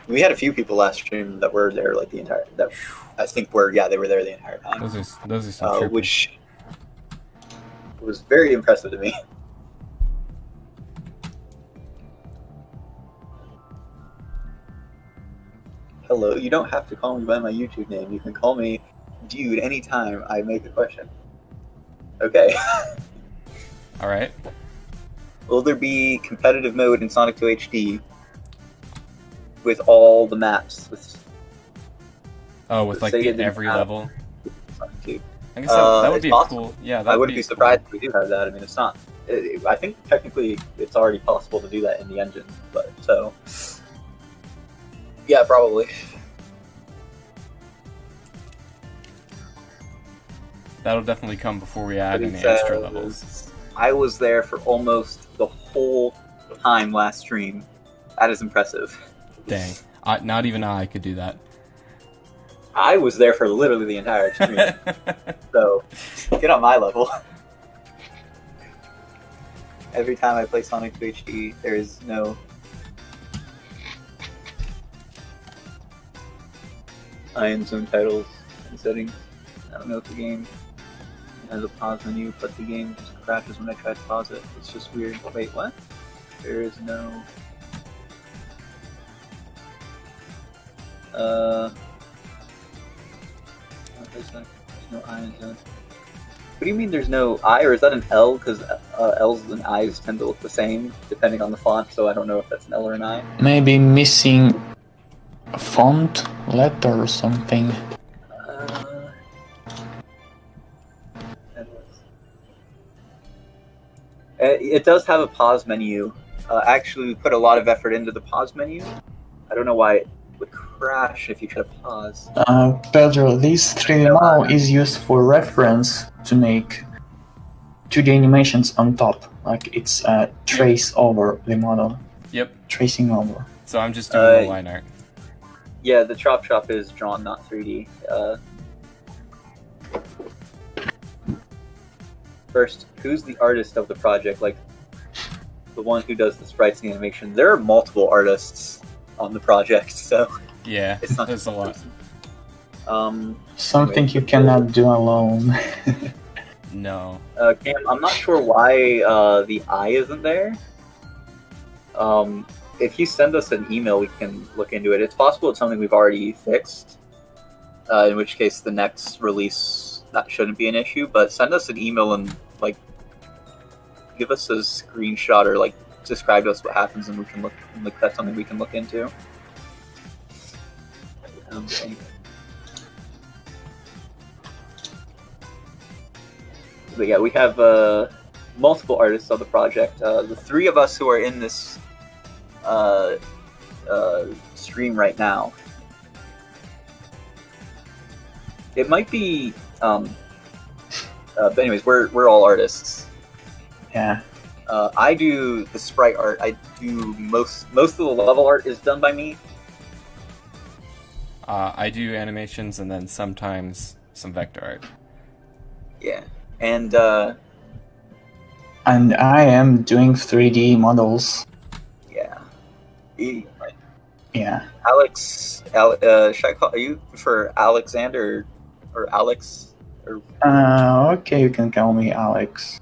We had a few people last stream that were there like the entire. That I think they were there the entire time. Those are some troopers. Which was very impressive to me. Hello, you don't have to call me by my YouTube name. You can call me dude anytime I make a question. Okay. All right. Will there be competitive mode in Sonic 2 HD with all the maps? With like every level? Sonic 2. I guess that would be possible. Cool. Yeah, I wouldn't be surprised if we do have that. I mean, it's not. I think technically it's already possible to do that in the engine, but so. Yeah, probably. That'll definitely come before we add any extra levels. I was there for almost the whole time last stream. That is impressive. Dang. Not even I could do that. I was there for literally the entire stream. So, get on my level. Every time I play Sonic 2 HD, there is no Iron Zone titles and settings. I don't know if the game has a pause menu, but the game just crashes when I try to pause it. It's just weird. Wait, what? There is no... There's no Iron Zone. What do you mean there's no I, or is that an L? Because L's and I's tend to look the same, depending on the font, so I don't know if that's an L or an I. Maybe missing a font, letter or something. It does have a pause menu. Actually, we put a lot of effort into the pause menu. I don't know why it would crash if you try to pause. Pedro, this 3D model is used for reference to make 2D animations on top. Like it's trace over the model. Yep. Tracing over. So I'm just doing the line art. Yeah, the chop chop is drawn, not 3D. First, who's the artist of the project? Like, the one who does the sprites and animation. There are multiple artists on the project, so Yeah, it's not there's a lot. Something anyway, you cannot do alone. No. Cam, I'm not sure why the eye isn't there. If you send us an email, we can look into it. It's possible it's something we've already fixed, in which case the next release, that shouldn't be an issue, but send us an email and, like, give us a screenshot or, like, describe to us what happens and we can look, like, that's something we can look into. Anyway. But yeah, we have multiple artists on the project. The three of us who are in this stream right now. It might be, but anyways, we're all artists. Yeah. I do the sprite art. I do most of the level art is done by me. I do animations and then sometimes some vector art. Yeah, and I am doing 3D models. yeah. Yeah. Alex, should I call you for Alexander or Alex? Or Okay, you can call me Alex.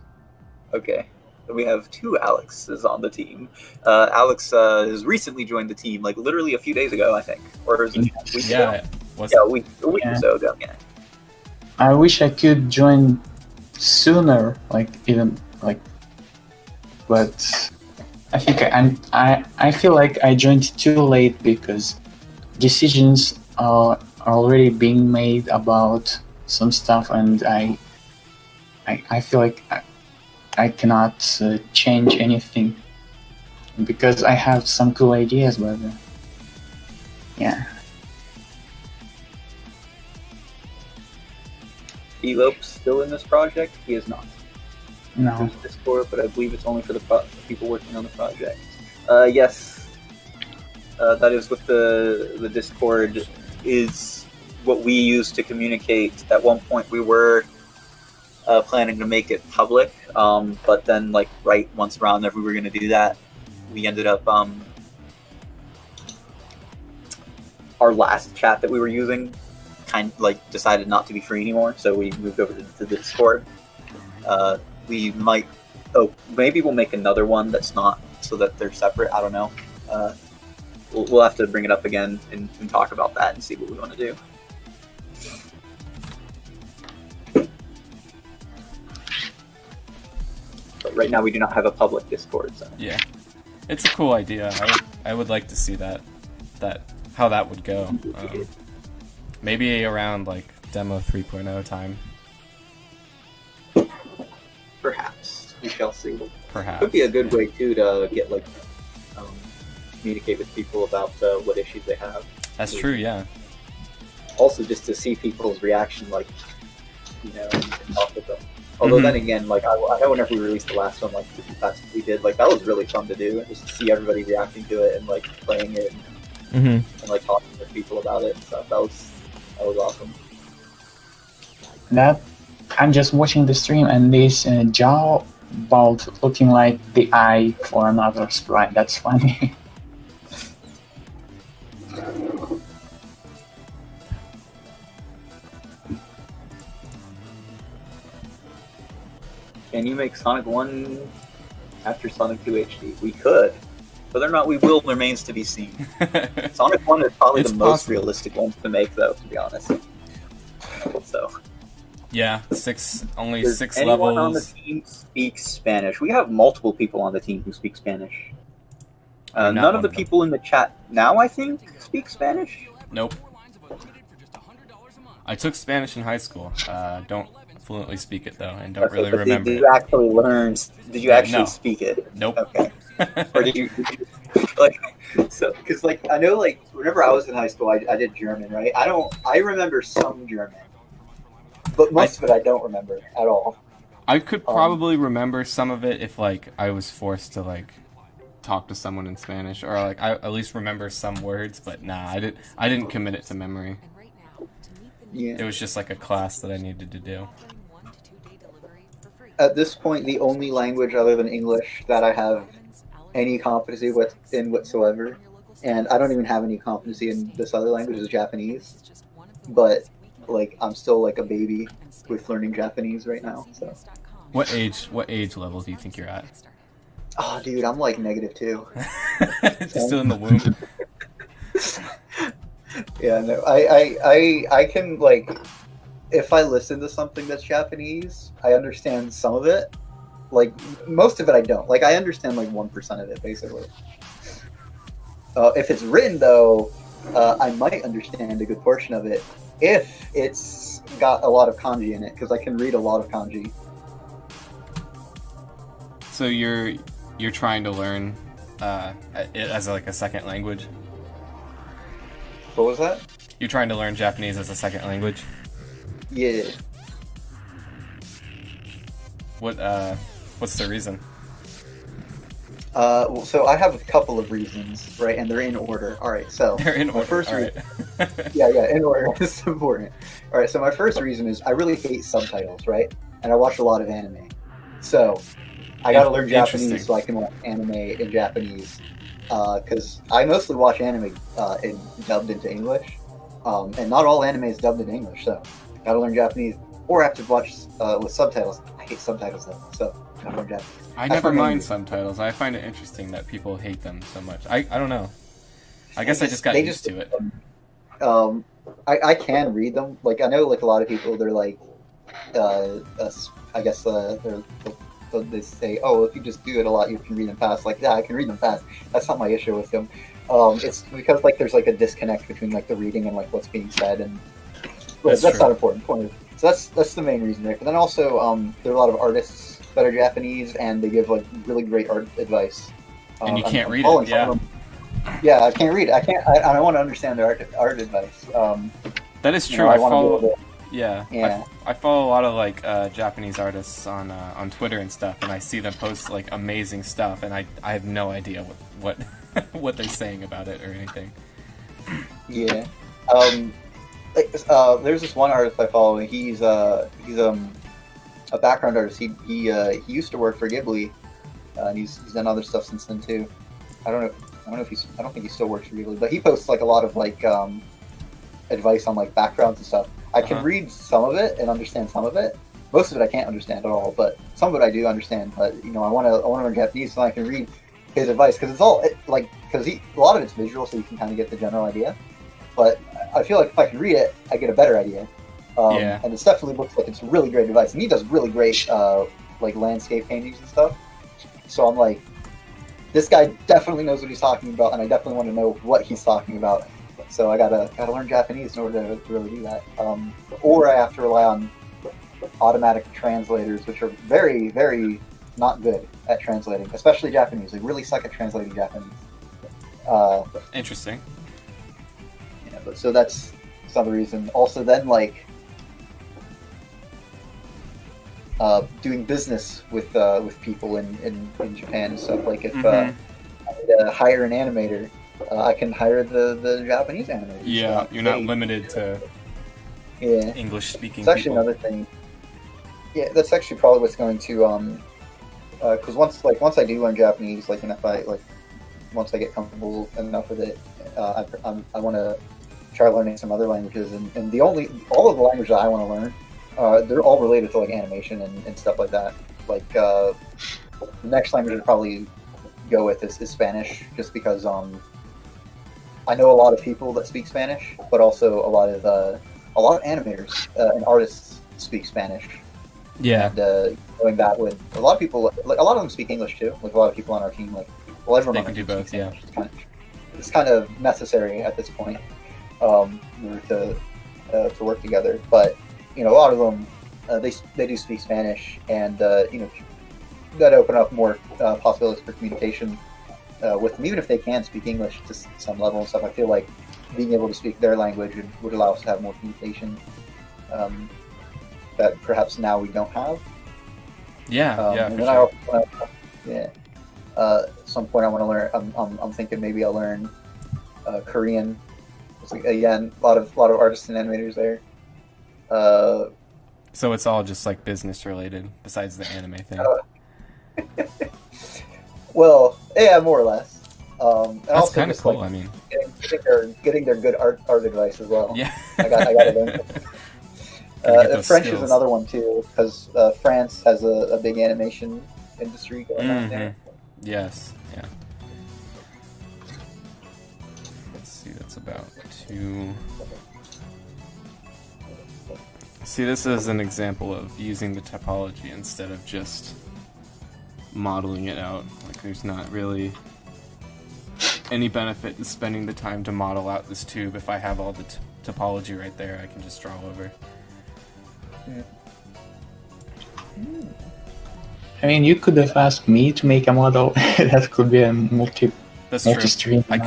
okay, we have two Alexes on the team. Alex has recently joined the team, like literally a few days ago, I think, or is it a week ago? A week or so ago. Yeah. I wish I could join sooner, like even like, but I think I feel like I joined too late because decisions are already being made about some stuff, and I feel like I cannot change anything because I have some cool ideas, but yeah. Elope's still in this project. He is not. No. There's Discord, but I believe it's only for the people working on the project. Yes, that is what the Discord is. What we use to communicate. At one point, we were planning to make it public, but then, like, right once around there, we were going to do that. We ended up our last chat that we were using decided not to be free anymore, so we moved over to the Discord. We might, maybe we'll make another one that's not, so that they're separate. I don't know. We'll have to bring it up again and talk about that and see what we want to do. But right now we do not have a public Discord. So. Yeah, it's a cool idea. I would like to see how that would go. Maybe around like demo 3.0 time. Perhaps we shall see. Perhaps could be a good way too to get communicate with people about what issues they have. That's true. Yeah. Also, just to see people's reaction, and talk with them. Although then again, I know whenever we released the last one, we did, that was really fun to do, just to see everybody reacting to it and playing it and talking with people about it and stuff. That was awesome. I'm just watching the stream and this jaw bolt looking like the eye for another sprite. That's funny. Can you make Sonic 1 after Sonic 2 HD? We could. Whether or not we will remains to be seen. Sonic 1 is probably the most realistic one to make, though, to be honest. So. Yeah, only Does 6 anyone levels. on the team speaks Spanish? We have multiple people on the team who speak Spanish. None of the people in the chat now, I think, speak Spanish? Nope. I took Spanish in high school. Don't fluently speak it, though, and don't really remember Did it. you actually learn? Did you actually speak it? Nope. Okay. Or did you because I know whenever I was in high school, I did German, right? I remember some German, but most of it I don't remember at all. I could probably remember some of it if I was forced to talk to someone in Spanish, or I at least remember some words, but nah, I didn't commit it to memory. Yeah. It was just a class that I needed to do. at this point the only language other than English that I have any competency in whatsoever, and I don't even have any competency in this other language is Japanese. But like I'm still like a baby with learning Japanese right now. So What age level do you think you're at? oh dude, I'm like -2. Still in the womb. Yeah, no, I can like if I listen to something that's Japanese, I understand some of it. Like most of it, I don't. Like I understand like 1% of it basically. If it's written though, I might understand a good portion of it if it's got a lot of kanji in it, because I can read a lot of kanji. So you're trying to learn it as like a second language. What was that? You're trying to learn Japanese as a second language. Yeah. What's the reason? Well, so I have a couple of reasons, right? And they're in order. All right, so They're in my order. first All reason, right. yeah, in order. It's important. All right, so my first reason is I really hate subtitles, right? And I watch a lot of anime, so I got to learn Japanese so I can watch anime in Japanese. Because I mostly watch anime dubbed into English, and not all anime is dubbed in English, so gotta learn Japanese, or I have to watch with subtitles. I hate subtitles though, so gotta learn Japanese. I never mind subtitles. I find it interesting that people hate them so much. I don't know. I guess I just got used to it. I can read them. Like I know, like a lot of people, they're like, I guess they say, oh, if you just do it a lot, you can read them fast. Like, yeah, I can read them fast. That's not my issue with them. It's because like there's like a disconnect between like the reading and like what's being said, and that's not important. So that's the main reason there. But then also, there are a lot of artists that are Japanese, and they give like really great art advice. And you can't read it. Yeah. Yeah, I can't read it. I want to understand their art advice. That is true. I follow a lot of like Japanese artists on Twitter and stuff, and I see them post like amazing stuff, and I have no idea what what they're saying about it or anything. Yeah. There's this one artist I follow. He's a background artist. He used to work for Ghibli, and he's done other stuff since then too. I don't know if I don't think he still works for Ghibli, but he posts like a lot of like advice on like backgrounds and stuff. I can read some of it and understand some of it. Most of it I can't understand at all, but some of it I do understand. But I want to learn Japanese so I can read his advice, because it's all because a lot of it's visual, so you can kind of get the general idea. But I feel like if I can read it, I get a better idea. And it definitely looks like it's really great advice, and he does really great like landscape paintings and stuff. So I'm like, this guy definitely knows what he's talking about, and I definitely want to know what he's talking about. So I gotta learn Japanese in order to really do that. Or I have to rely on automatic translators, which are very, very not good at translating, especially Japanese. They really suck at translating Japanese. Interesting. Yeah, but so that's another reason. Also, then like doing business with people in Japan and stuff. Like if I need to hire an animator, I can hire the Japanese animators. Yeah, you're not limited to English speaking. It's actually another thing. Yeah, that's actually probably what's going to because once I do learn Japanese, like, and if I once I get comfortable enough with it, I want to try learning some other languages, and all of the languages that I want to learn, they're all related to like animation and stuff like that. Like the next language I'd probably go with is Spanish, just because I know a lot of people that speak Spanish, but also a lot of animators and artists speak Spanish. Yeah. And going that with a lot of people, like a lot of them speak English too. Like a lot of people on our team, like everyone they can do both. Yeah. It's kind of necessary at this point to work together. But a lot of them they do speak Spanish, and that open up more possibilities for communication with them, even if they can speak English to some level and stuff. I feel like being able to speak their language would allow us to have more communication that perhaps now we don't have. At some point I want to learn. I'm thinking maybe I'll learn Korean. It's like, again, a lot of artists and animators there. So it's all just like business related, besides the anime thing. Well, yeah, more or less. And That's also kind of just, cool. like, I mean, getting their good art advice as well. yeah. I got to learn. Gotta get those French skills. is another one too, because France has a big animation industry going on there. Yes. Yeah. Let's see. That's about 2. See, this is an example of using the topology instead of just modeling it out. Like, there's not really any benefit in spending the time to model out this tube. If I have all the topology right there, I can just draw over. I mean, you could have asked me to make a model. That could be a That's multi-stream. true. I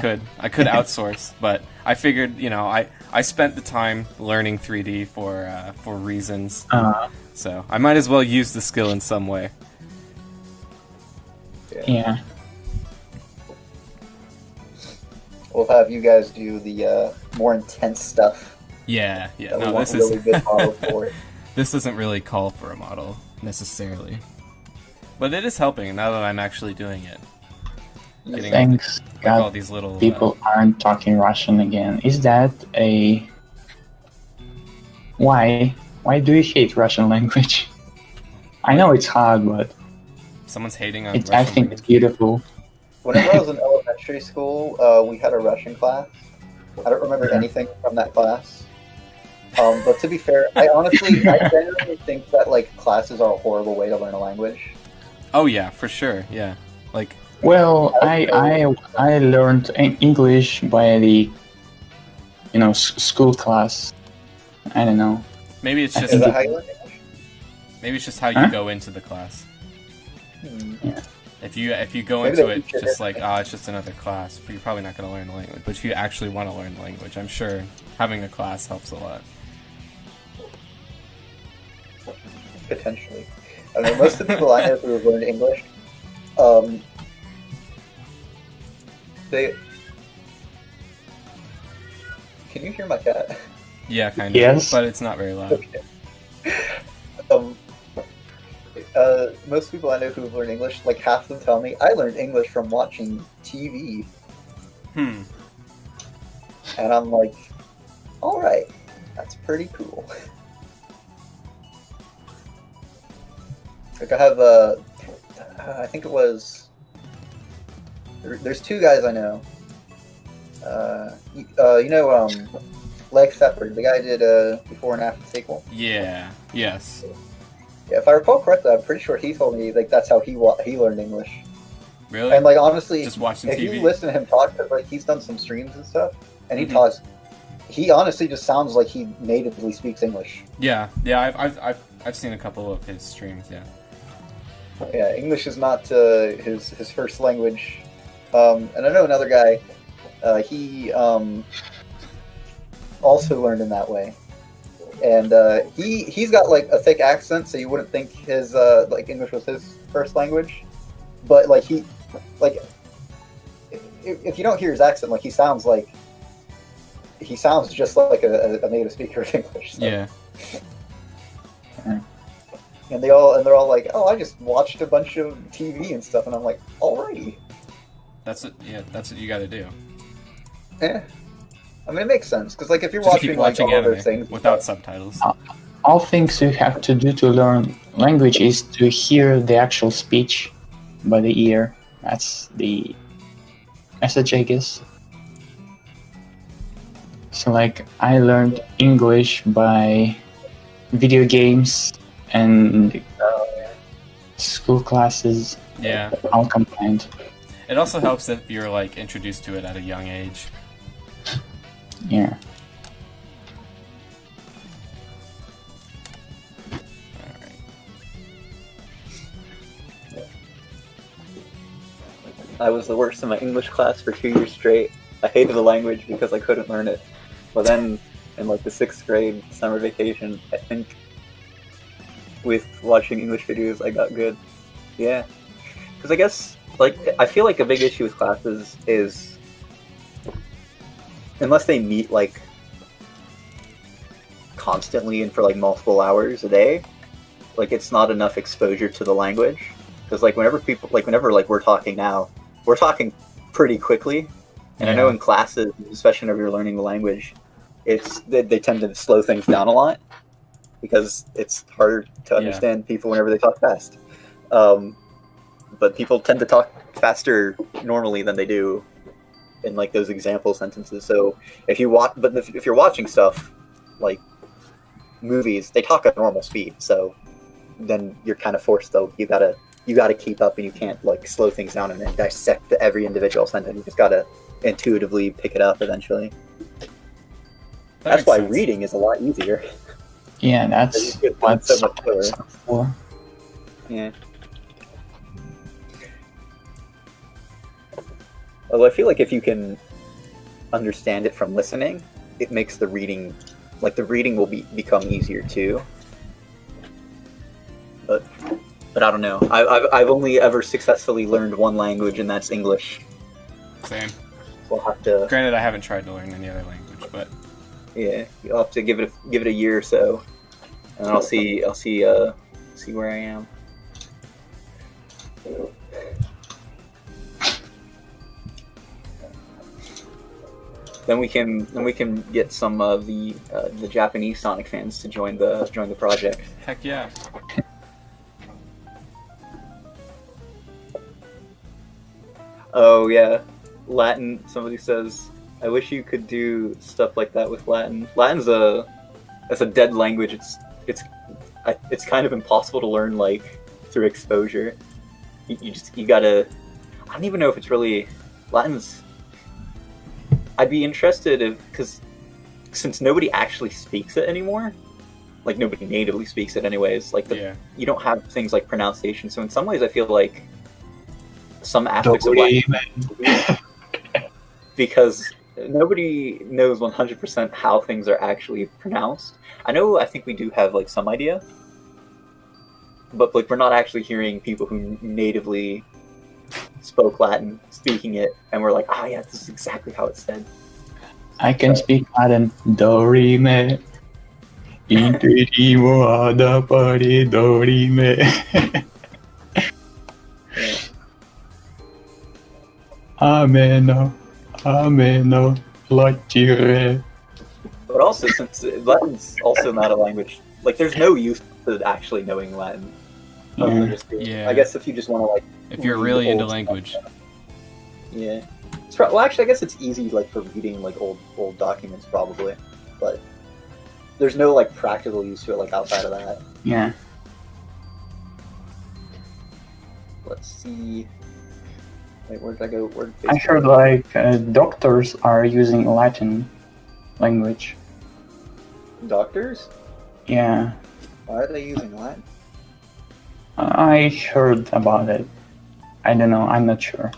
could outsource, but I figured, I spent the time learning 3D for reasons, so I might as well use the skill in some way. Yeah. We'll have you guys do the more intense stuff. Yeah. That we No, want this really is good model for it. this doesn't really call for a model necessarily, but it is helping now that I'm actually doing it. Getting Thanks like all God these little people aren't talking Russian again. Is that a... Why? Why do you hate Russian language? I know it's hard, but someone's hating on I Russian think it's beautiful. Whenever I was in elementary school, we had a Russian class. I don't remember anything from that class. But to be fair, I genuinely think that like classes are a horrible way to learn a language. Oh yeah, for sure. Yeah, like Well, I learned English by the school class. I don't know. maybe it's I just Is think that how you learn English? maybe it's just how you Huh? go into the class. Yeah. If you go Maybe into they it teach you just like, differently. it's just another class, you're probably not going to learn the language. But if you actually want to learn the language, I'm sure having a class helps a lot. Potentially. I don't know, most of the people I know who have learned English, they... Can you hear my cat? Yeah, kind of. Yes. But it's not very loud. Okay. Most people I know who have learned English, like half of them tell me, I learned English from watching TV. And I'm like, alright, that's pretty cool. Like I have I think it was, there's 2 guys I know. Leg Shepherd, the guy who did before and after sequel. Yeah. Yes. Yeah, if I recall correctly, I'm pretty sure he told me like that's how he learned English. Really? And like honestly, Just watching if TV. you listen to him talk, like he's done some streams and stuff, and he Mhm. talks. He honestly just sounds like he natively speaks English. Yeah. I've seen a couple of his streams. Yeah. Yeah, English is not his first language. And I know another guy. He also learned in that way, and he's got like a thick accent, so you wouldn't think his like English was his first language. But like if you don't hear his accent, like he sounds just like a native speaker of English. So. Yeah. And they're all like, oh, I just watched a bunch of TV and stuff, and I'm like, alrighty. That's what you got to do. Yeah. I mean, it makes sense because like if you're Just watching keep like watching all other anime things without subtitles. All things you have to do to learn language is to hear the actual speech by the ear. That's the message, I guess. So like I learned English by video games and school classes Yeah. all combined. It also helps if you're like introduced to it at a young age. Yeah. Alright. I was the worst in my English class for 2 years straight. I hated the language because I couldn't learn it. But then, in like the 6th grade summer vacation, I think with watching English videos, I got good. Yeah, because I guess like I feel like a big issue with classes is unless they meet like constantly and for like multiple hours a day, like it's not enough exposure to the language. Because like whenever we're talking now, we're talking pretty quickly, and I know in classes, especially whenever you're learning the language, they tend to slow things down a lot because it's harder to understand people whenever they talk fast. But people tend to talk faster normally than they do in like those example sentences. So if you're watching stuff like movies, they talk at normal speed. So then you're kind of forced though. You gotta keep up, and you can't like slow things down and then dissect every individual sentence. You just gotta intuitively pick it up eventually. That's why reading is a lot easier. Yeah, that's what's so much for. Yeah. Although I feel like if you can understand it from listening, it makes the reading will become easier too. But I don't know. I've only ever successfully learned one language, and that's English. Same. We'll have to. Granted, I haven't tried to learn any other language, but yeah, you'll have to give it a year or so, and I'll see where I am. Then we can get some of the Japanese Sonic fans to join the project. Heck yeah. Oh yeah, Latin. Somebody says, "I wish you could do stuff like that with Latin." Latin's a dead language. It's kind of impossible to learn like through exposure. You gotta. I don't even know if it's really Latin's. I'd be interested because since nobody actually speaks it anymore, like nobody natively speaks it anyways. Like you don't have things like pronunciation. So in some ways, I feel like some aspects of Latin, because nobody knows 100% how things are actually pronounced. I think we do have like some idea, but like we're not actually hearing people who natively spoke Latin speaking it, and we're like, yeah, this is exactly how it's said. I can speak Latin. Do re me. Interimo ad pare do re me. Ameno, ameno, latire. But also, since Latin's also not a language, like there's no use to actually knowing Latin. I guess if you just want to like. If you're really into language. Stuff. Yeah. Well, actually, I guess it's easy like for reading like old documents probably, but there's no like practical use to it like outside of that. Yeah. Let's see. Wait, where did I go? I heard like doctors are using Latin language. Doctors? Yeah. Why are they using Latin? I heard about it. I don't know. I'm not sure.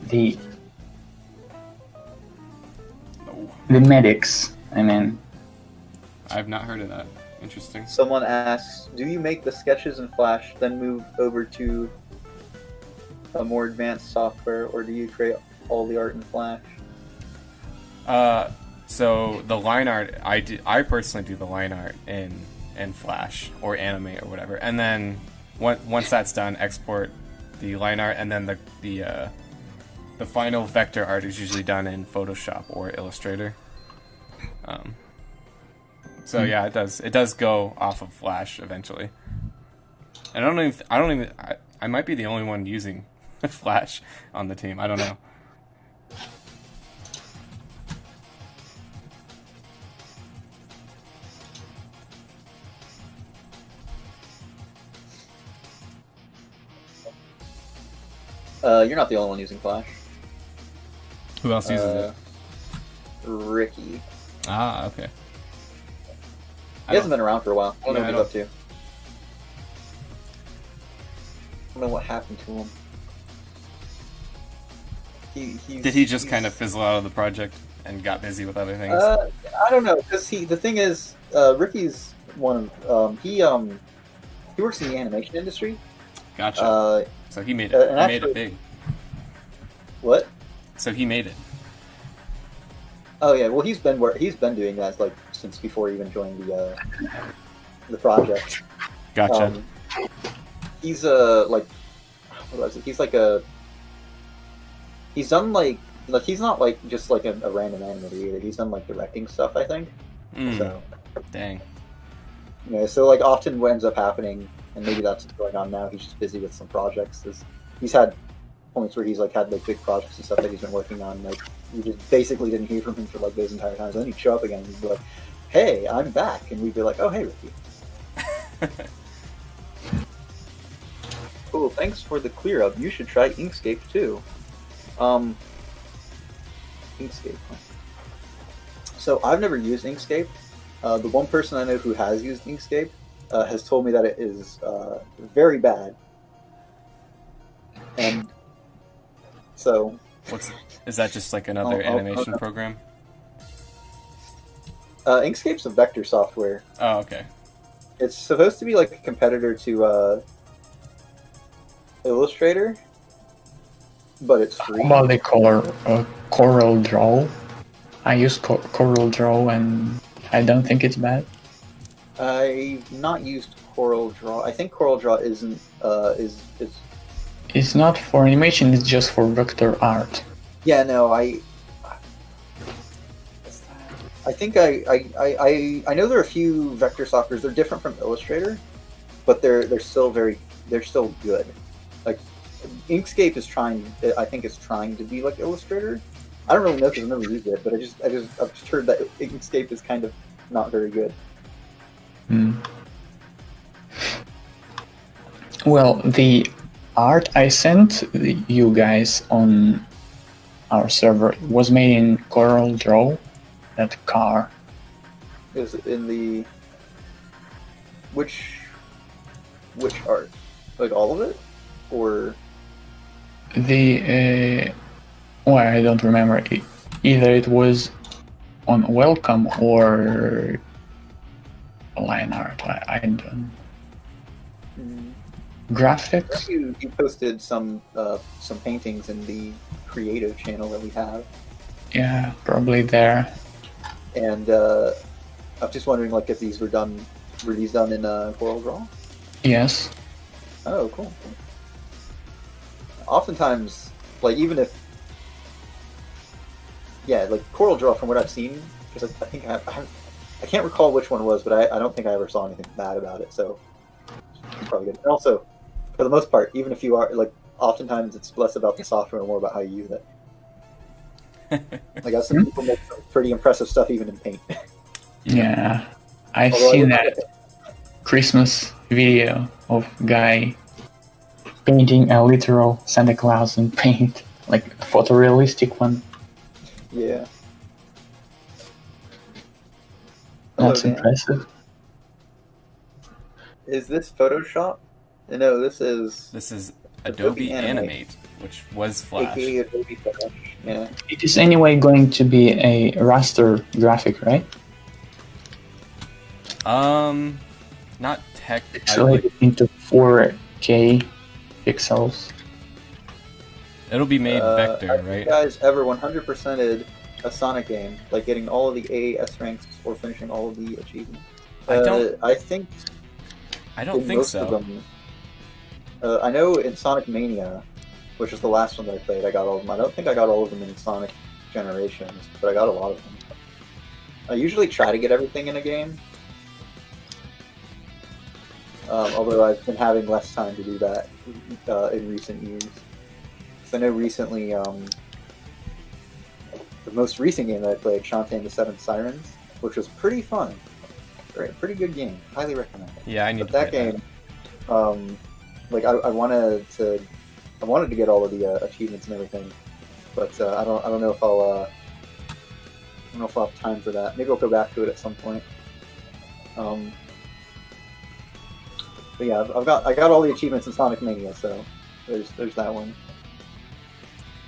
The medics. I mean, I've not heard of that. Interesting. Someone asks, "Do you make the sketches in Flash, then move over to a more advanced software, or do you create all the art in Flash?" So the line art, I personally do the line art in Flash or Animate or whatever, and then once that's done, export the line art, and then the final vector art is usually done in Photoshop or Illustrator. So yeah, it does go off of Flash eventually. And I might be the only one using Flash on the team. I don't know. You're not the only one using Flash. Who else uses it? Ricky. Ah, okay. He hasn't been around for a while. I don't know what he's up to. I don't know what happened to him. Did he just kind of fizzle out of the project and got busy with other things? I don't know, because the thing is, Ricky's one of he works in the animation industry. Gotcha. So he made it. Made it big. What? So he made it. Oh yeah, well he's been doing that like since before he even joined the project. Gotcha. He's like what was it? He's done like he's not like just like a random animator either. He's done like directing stuff, I think. So dang. Yeah, so like often what ends up happening, and maybe that's what's going on now. He's just busy with some projects. He's had points where he's like had like big projects and stuff that he's been working on. Like we just basically didn't hear from him for like those entire times. And then he'd show up again and he'd be like, "Hey, I'm back," and we'd be like, "Oh, hey, Ricky." Cool. Thanks for the clear up. You should try Inkscape too. Inkscape. So I've never used Inkscape. The one person I know who has used Inkscape has told me that it is very bad. And so... Is that just like another animation program? Inkscape's a vector software. Oh, okay. It's supposed to be like a competitor to Illustrator, but it's free. How about the Corel Draw? I use Corel Draw and I don't think it's bad. I've not used Corel Draw. I think Corel Draw isn't is. It's not for animation. It's just for vector art. Yeah, no, I think I know there are a few vector softwares. They're different from Illustrator, but they're still good. Like Inkscape is trying. I think it's trying to be like Illustrator. I don't really know because I've never used it, but I've just heard that Inkscape is kind of not very good. Well, the art I sent you guys on our server was made in Corel Draw. That car. Is it in the which art? Like all of it, or the well, I don't remember. Either it was on Welcome or line art. I don't. Graphics. You posted some paintings in the creative channel that we have. Yeah, probably there. And I'm just wondering, like, if these were these done in Corel Draw? Yes. Oh, cool. Oftentimes, like, even if, yeah, like Corel Draw, from what I've seen, because I think I can't recall which one it was, but I don't think I ever saw anything bad about it. So it's probably good. And also, for the most part, even if you are like, oftentimes it's less about the software and more about how you use it. Like I've seen people make some pretty impressive stuff even in Paint. Yeah, I've seen that Christmas video of guy painting a literal Santa Claus in Paint, like a photorealistic one. Yeah. That's impressive. Is this Photoshop? No, this is Adobe Animate, which was Flash. AKA Adobe Flash. Yeah. It is anyway going to be a raster graphic, right? Not tech. Pixelated into 4K pixels. It'll be made vector, have right? You guys ever 100%ed a Sonic game, like getting all of the AAS ranks or finishing all of the achievements? I don't think so. Of them, I know in Sonic Mania, which is the last one that I played, I got all of them. I don't think I got all of them in Sonic Generations, but I got a lot of them. I usually try to get everything in a game, although I've been having less time to do that in recent years. So I know recently, the most recent game that I played, Shantae and the Seven Sirens, which was pretty fun. Pretty good game. Highly recommend it. Yeah, I need to play that game. Like I wanted to get all of the achievements and everything, but I don't know if I'll have time for that. Maybe I'll go back to it at some point. But yeah, I got all the achievements in Sonic Mania, so there's that one.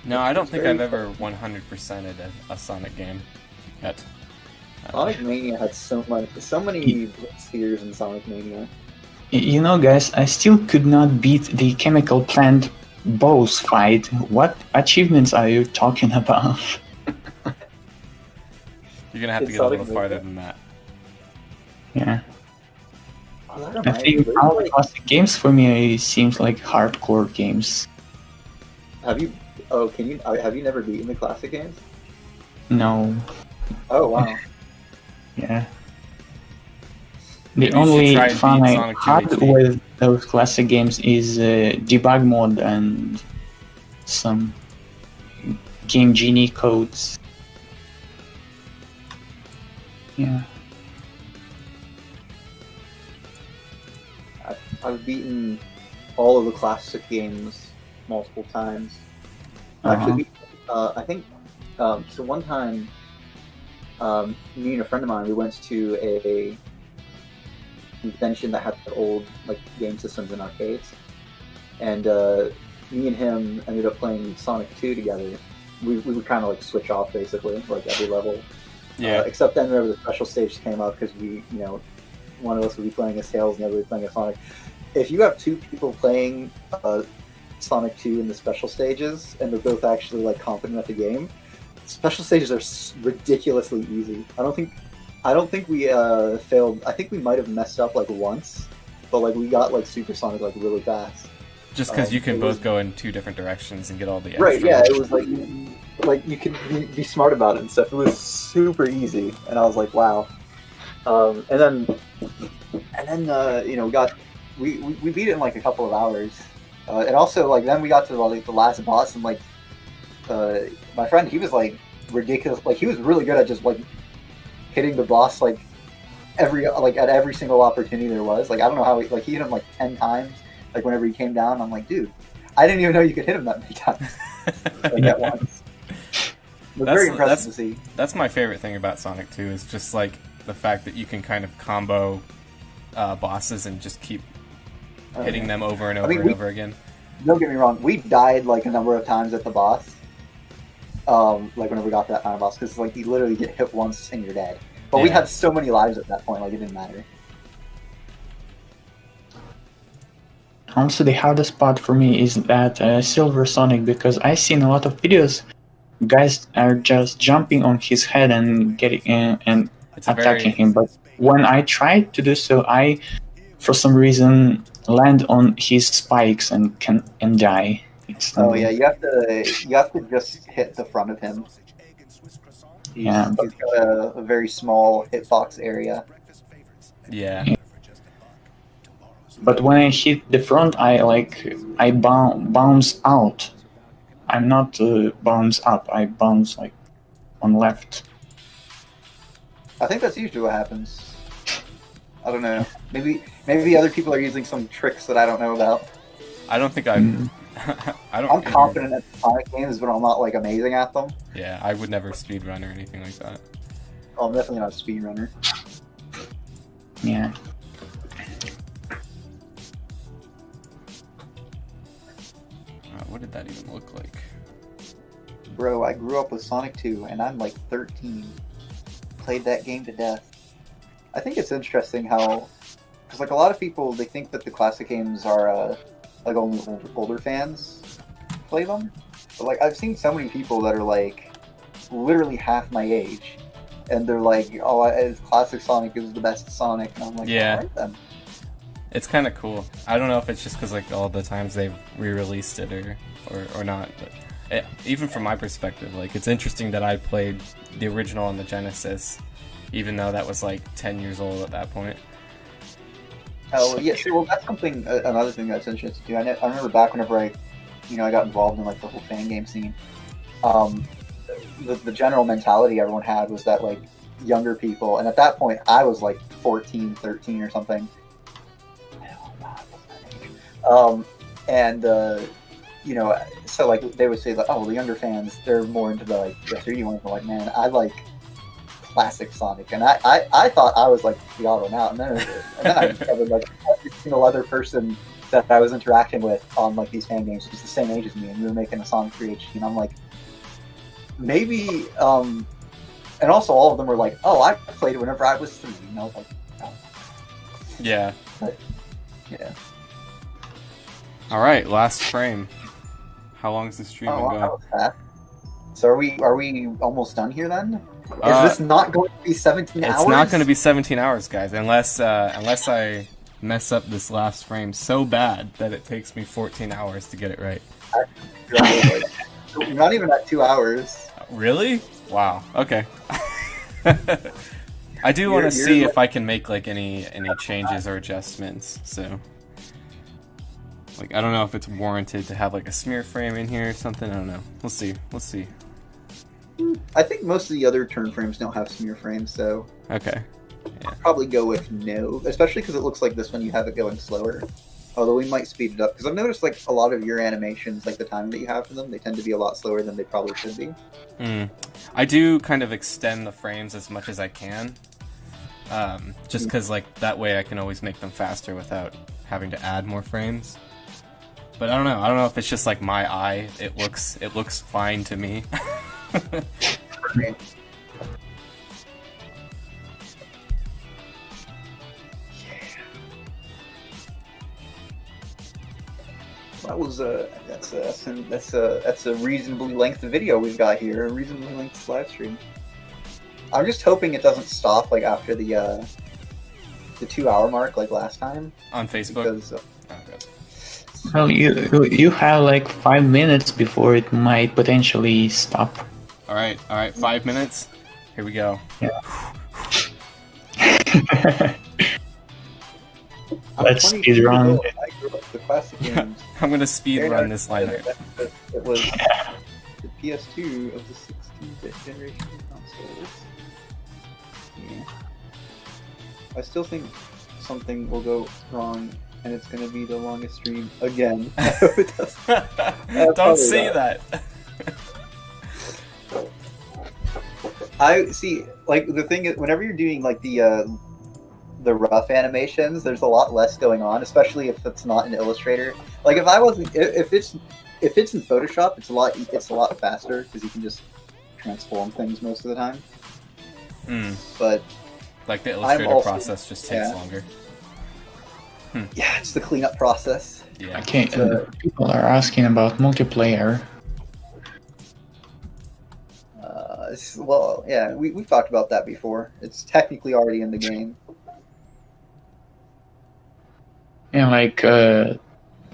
No, I don't think I've ever 100%ed a Sonic game yet. Sonic Mania had so many spheres in Sonic Mania. You know, guys, I still could not beat the chemical plant boss fight. What achievements are you talking about? You're gonna have to Did get a Sonic little make farther that? than that. Yeah. Oh, that I reminds think me, all the classic games for me seems like hardcore games. have you? Oh, can you? Have you never beaten the classic games? No. Oh wow. Yeah. The Maybe you should only try and fun beat I Sonic 2 had HD. with those classic games is debug mode and some Game Genie codes. Yeah. I've beaten all of the classic games multiple times. Actually, I think so. One time, me and a friend of mine, we went to a convention that had old like game systems in arcades, and me and him ended up playing Sonic 2 together. We would kind of like switch off basically, like every level. Yeah. Except then whenever the special stage came up, because one of us would be playing as Tails and the other would be playing as Sonic. If you have two people playing Sonic 2 in the special stages, and they're both actually like competent at the game, special stages are ridiculously easy. I don't think we failed. I think we might have messed up like once, but like we got like Supersonic like really fast. Just because you can it both was- go in two different directions and get all the extra. Right? Yeah, it was like you can be smart about it and stuff. It was super easy, and I was like, wow. And then we beat it in like a couple of hours, and also like then we got to like the last boss, and like my friend, he was like ridiculous. Like he was really good at just like hitting the boss like at every single opportunity there was. Like I don't know how he hit him like 10 times. Like whenever he came down, I'm like, dude, I didn't even know you could hit him that many times. Like at once. It was very impressive to see. That's my favorite thing about Sonic 2 is just like the fact that you can kind of combo bosses and just keep hitting them over and over and over again. Don't get me wrong, we died like a number of times at the boss. Like whenever we got to that final boss, because like you literally get hit once and you're dead. But we had so many lives at that point, like it didn't matter. Also, the hardest part for me is that Silver Sonic, because I've seen a lot of videos. Guys are just jumping on his head and getting and attacking him. But when I tried to do so, I, for some reason, land on his spikes and die. Yeah, you have to just hit the front of him. He's got a very small hitbox area. Yeah. But when I hit the front, I bounce out. I'm not bounce up. I bounce like on left. I think that's usually what happens. I don't know. Maybe other people are using some tricks that I don't know about. I don't think I'm confident at the Sonic games, but I'm not like amazing at them. Yeah, I would never speedrun or anything like that. Oh, I'm definitely not a speedrunner. Yeah. What did that even look like? Bro, I grew up with Sonic 2, and I'm like 13. Played that game to death. I think it's interesting how, because like a lot of people, they think that the classic games are like only older fans play them. But like I've seen so many people that are like literally half my age, and they're like, "Oh, classic Sonic is the best Sonic," and I'm like, yeah. All right, then. It's kind of cool. I don't know if it's just because like all the times they've re-released it or not, but even from my perspective, like it's interesting that I played the original on the Genesis, even though that was like 10 years old at that point. Oh yeah, well that's something. Another thing that's interesting too. I remember back whenever I got involved in like the whole fan game scene. The general mentality everyone had was that like younger people, and at that point I was like 14, 13 or something. So like they would say that, oh, the younger fans, they're more into the like the 3D ones. But like, man, I like classic Sonic, and I thought I was like the odd one out, and then I discovered like every single other person that I was interacting with on like these fan games was the same age as me, and we were making a Sonic 3 HD, and I'm like, maybe, and also all of them were like, oh, I played it whenever I was 3, and I was like, oh. Yeah. But, yeah. All right, last frame. How long is the stream been going? So are we almost done here then? Is this not going to be 17 hours? It's not going to be 17 hours, guys, unless I mess up this last frame so bad that it takes me 14 hours to get it right. You're not even at 2 hours. Really? Wow. Okay. I do want to see if I can make like any changes or adjustments. So, like, I don't know if it's warranted to have like a smear frame in here or something. I don't know. We'll see. We'll see. I think most of the other turn frames don't have smear frames, so okay. Yeah. I'll probably go with no, especially because it looks like this one you have it going slower. Although we might speed it up, because I've noticed like a lot of your animations, like the time that you have for them, they tend to be a lot slower than they probably should be. I do kind of extend the frames as much as I can, just because like that way I can always make them faster without having to add more frames. But I don't know. I don't know if it's just like my eye. It looks fine to me. Okay. That was that's a reasonably lengthy video we've got here, a reasonably length live stream. I'm just hoping it doesn't stop like after the 2 hour mark like last time On Facebook. because Well, you have like 5 minutes before it might potentially stop. All right. 5 minutes. Here we go. Yeah. Let's speed run. I grew up with the classic games. I'm gonna speed run this line art. It was the PS2 of the 16-bit generation consoles. Yeah. I still think something will go wrong, and it's going to be the longest stream again. Don't say that. I see. Like the thing is, whenever you're doing like the rough animations, there's a lot less going on, especially if it's not in Illustrator. Like if it's in Photoshop, it's a lot faster because you can just transform things most of the time. But like the Illustrator process just takes longer. Yeah, it's the cleanup process. Yeah. Okay, people are asking about multiplayer. Well, yeah, we've talked about that before. It's technically already in the game. And like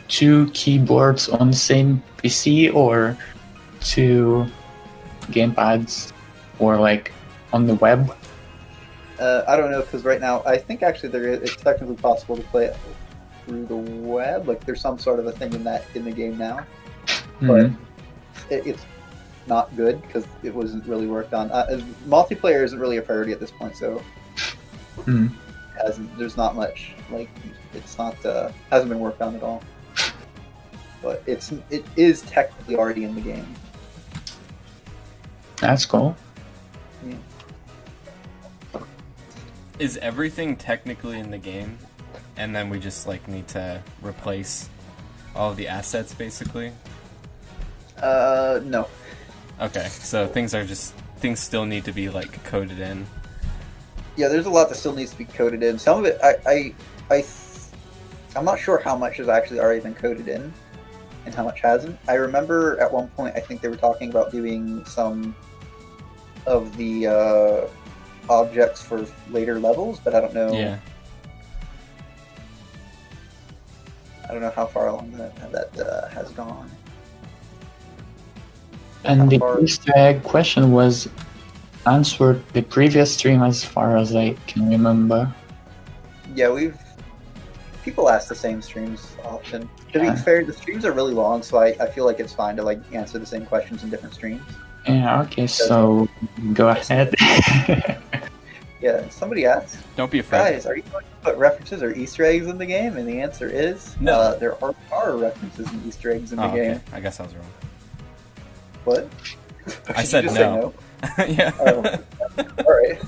2 keyboards on the same PC or 2 gamepads or like on the web. I don't know, because right now I think actually it's technically possible to play it through the web. Like there's some sort of a thing in the game now, but it's not good because it wasn't really worked on. Multiplayer isn't really a priority at this point, so there's not much. Like it's not hasn't been worked on at all. But it is technically already in the game. That's cool. Yeah. Is everything technically in the game, and then we just like need to replace all of the assets basically? No. Okay, so things still need to be like coded in. Yeah, there's a lot that still needs to be coded in. Some of it, I'm not sure how much has actually already been coded in, and how much hasn't. I remember at one point, I think they were talking about doing some of the objects for later levels, but I don't know. Yeah. I don't know how far along that has gone. And the Easter egg question was answered the previous stream as far as I can remember. Yeah, people ask the same streams often. To be fair, the streams are really long, so I feel like it's fine to like answer the same questions in different streams. Yeah, okay, so go ahead. Yeah, somebody asked. Don't be afraid. Guys, are you going to put references or Easter eggs in the game? And the answer is no. There are references and Easter eggs in the game. Okay. I guess I was wrong. What? I said no. Yeah. Alright.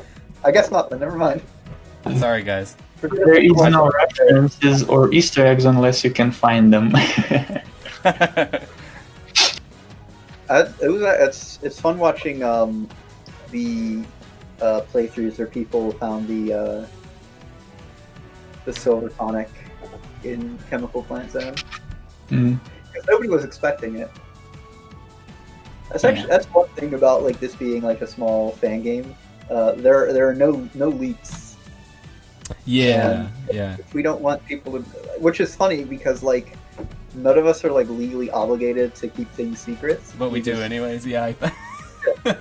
I guess not, then never mind. Sorry, guys. There is no references or Easter eggs unless you can find them. It's fun watching the playthroughs where people found the silver tonic in Chemical Plant Zone. Because nobody was expecting it. That's actually that's one thing about like this being like a small fan game. There are no leaks. Yeah, And yeah. we don't want people to, which is funny because like none of us are like legally obligated to keep things secrets. But we do anyways. Yeah. And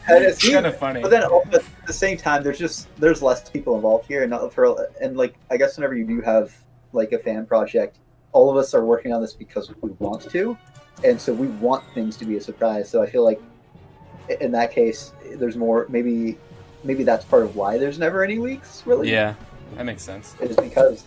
it's kind of funny. But then also, at the same time, there's less people involved here, and like I guess whenever you do have like a fan project, all of us are working on this because we want to, and so we want things to be a surprise. So I feel like in that case, there's more. Maybe that's part of why there's never any leaks. Really, Yeah, that makes sense. It is because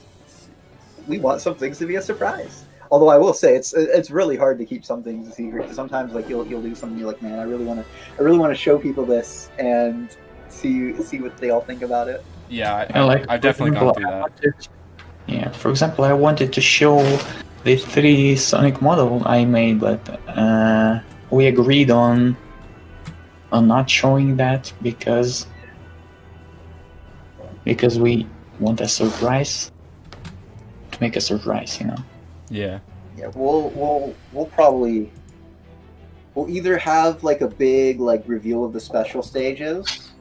we want some things to be a surprise. Although I will say it's really hard to keep some things a secret. Because sometimes like you'll do something, you're like, man, I really want to show people this and see what they all think about it. Yeah, like, I've definitely gone through that. Yeah, for example, I wanted to show the 3D Sonic model I made, but we agreed on not showing that because we want a surprise, to make a surprise, you know. Yeah. Yeah, we'll either have like a big like reveal of the special stages,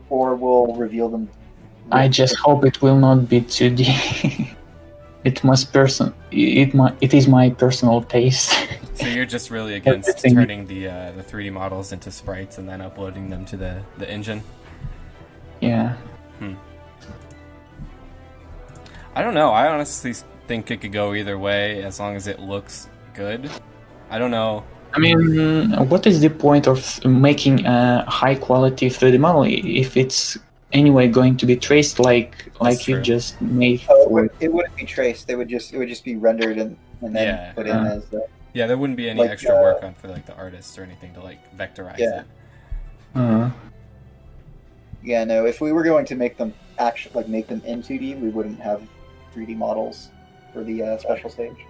or we'll reveal them. I just hope it will not be 2D. It is my personal taste. So you're just really against turning the 3D models into sprites and then uploading them to the engine? Yeah. I don't know. I honestly think it could go either way as long as it looks good. I don't know. I mean, what is the point of making a high quality 3D model if it's anyway going to be traced like you just made? It wouldn't be traced. It would just be rendered and then put in as. Yeah, there wouldn't be any like, extra work on for like the artists or anything to like vectorize it. Yeah, no. If we were going to make them make them in 2D, we wouldn't have 3D models for the special stage.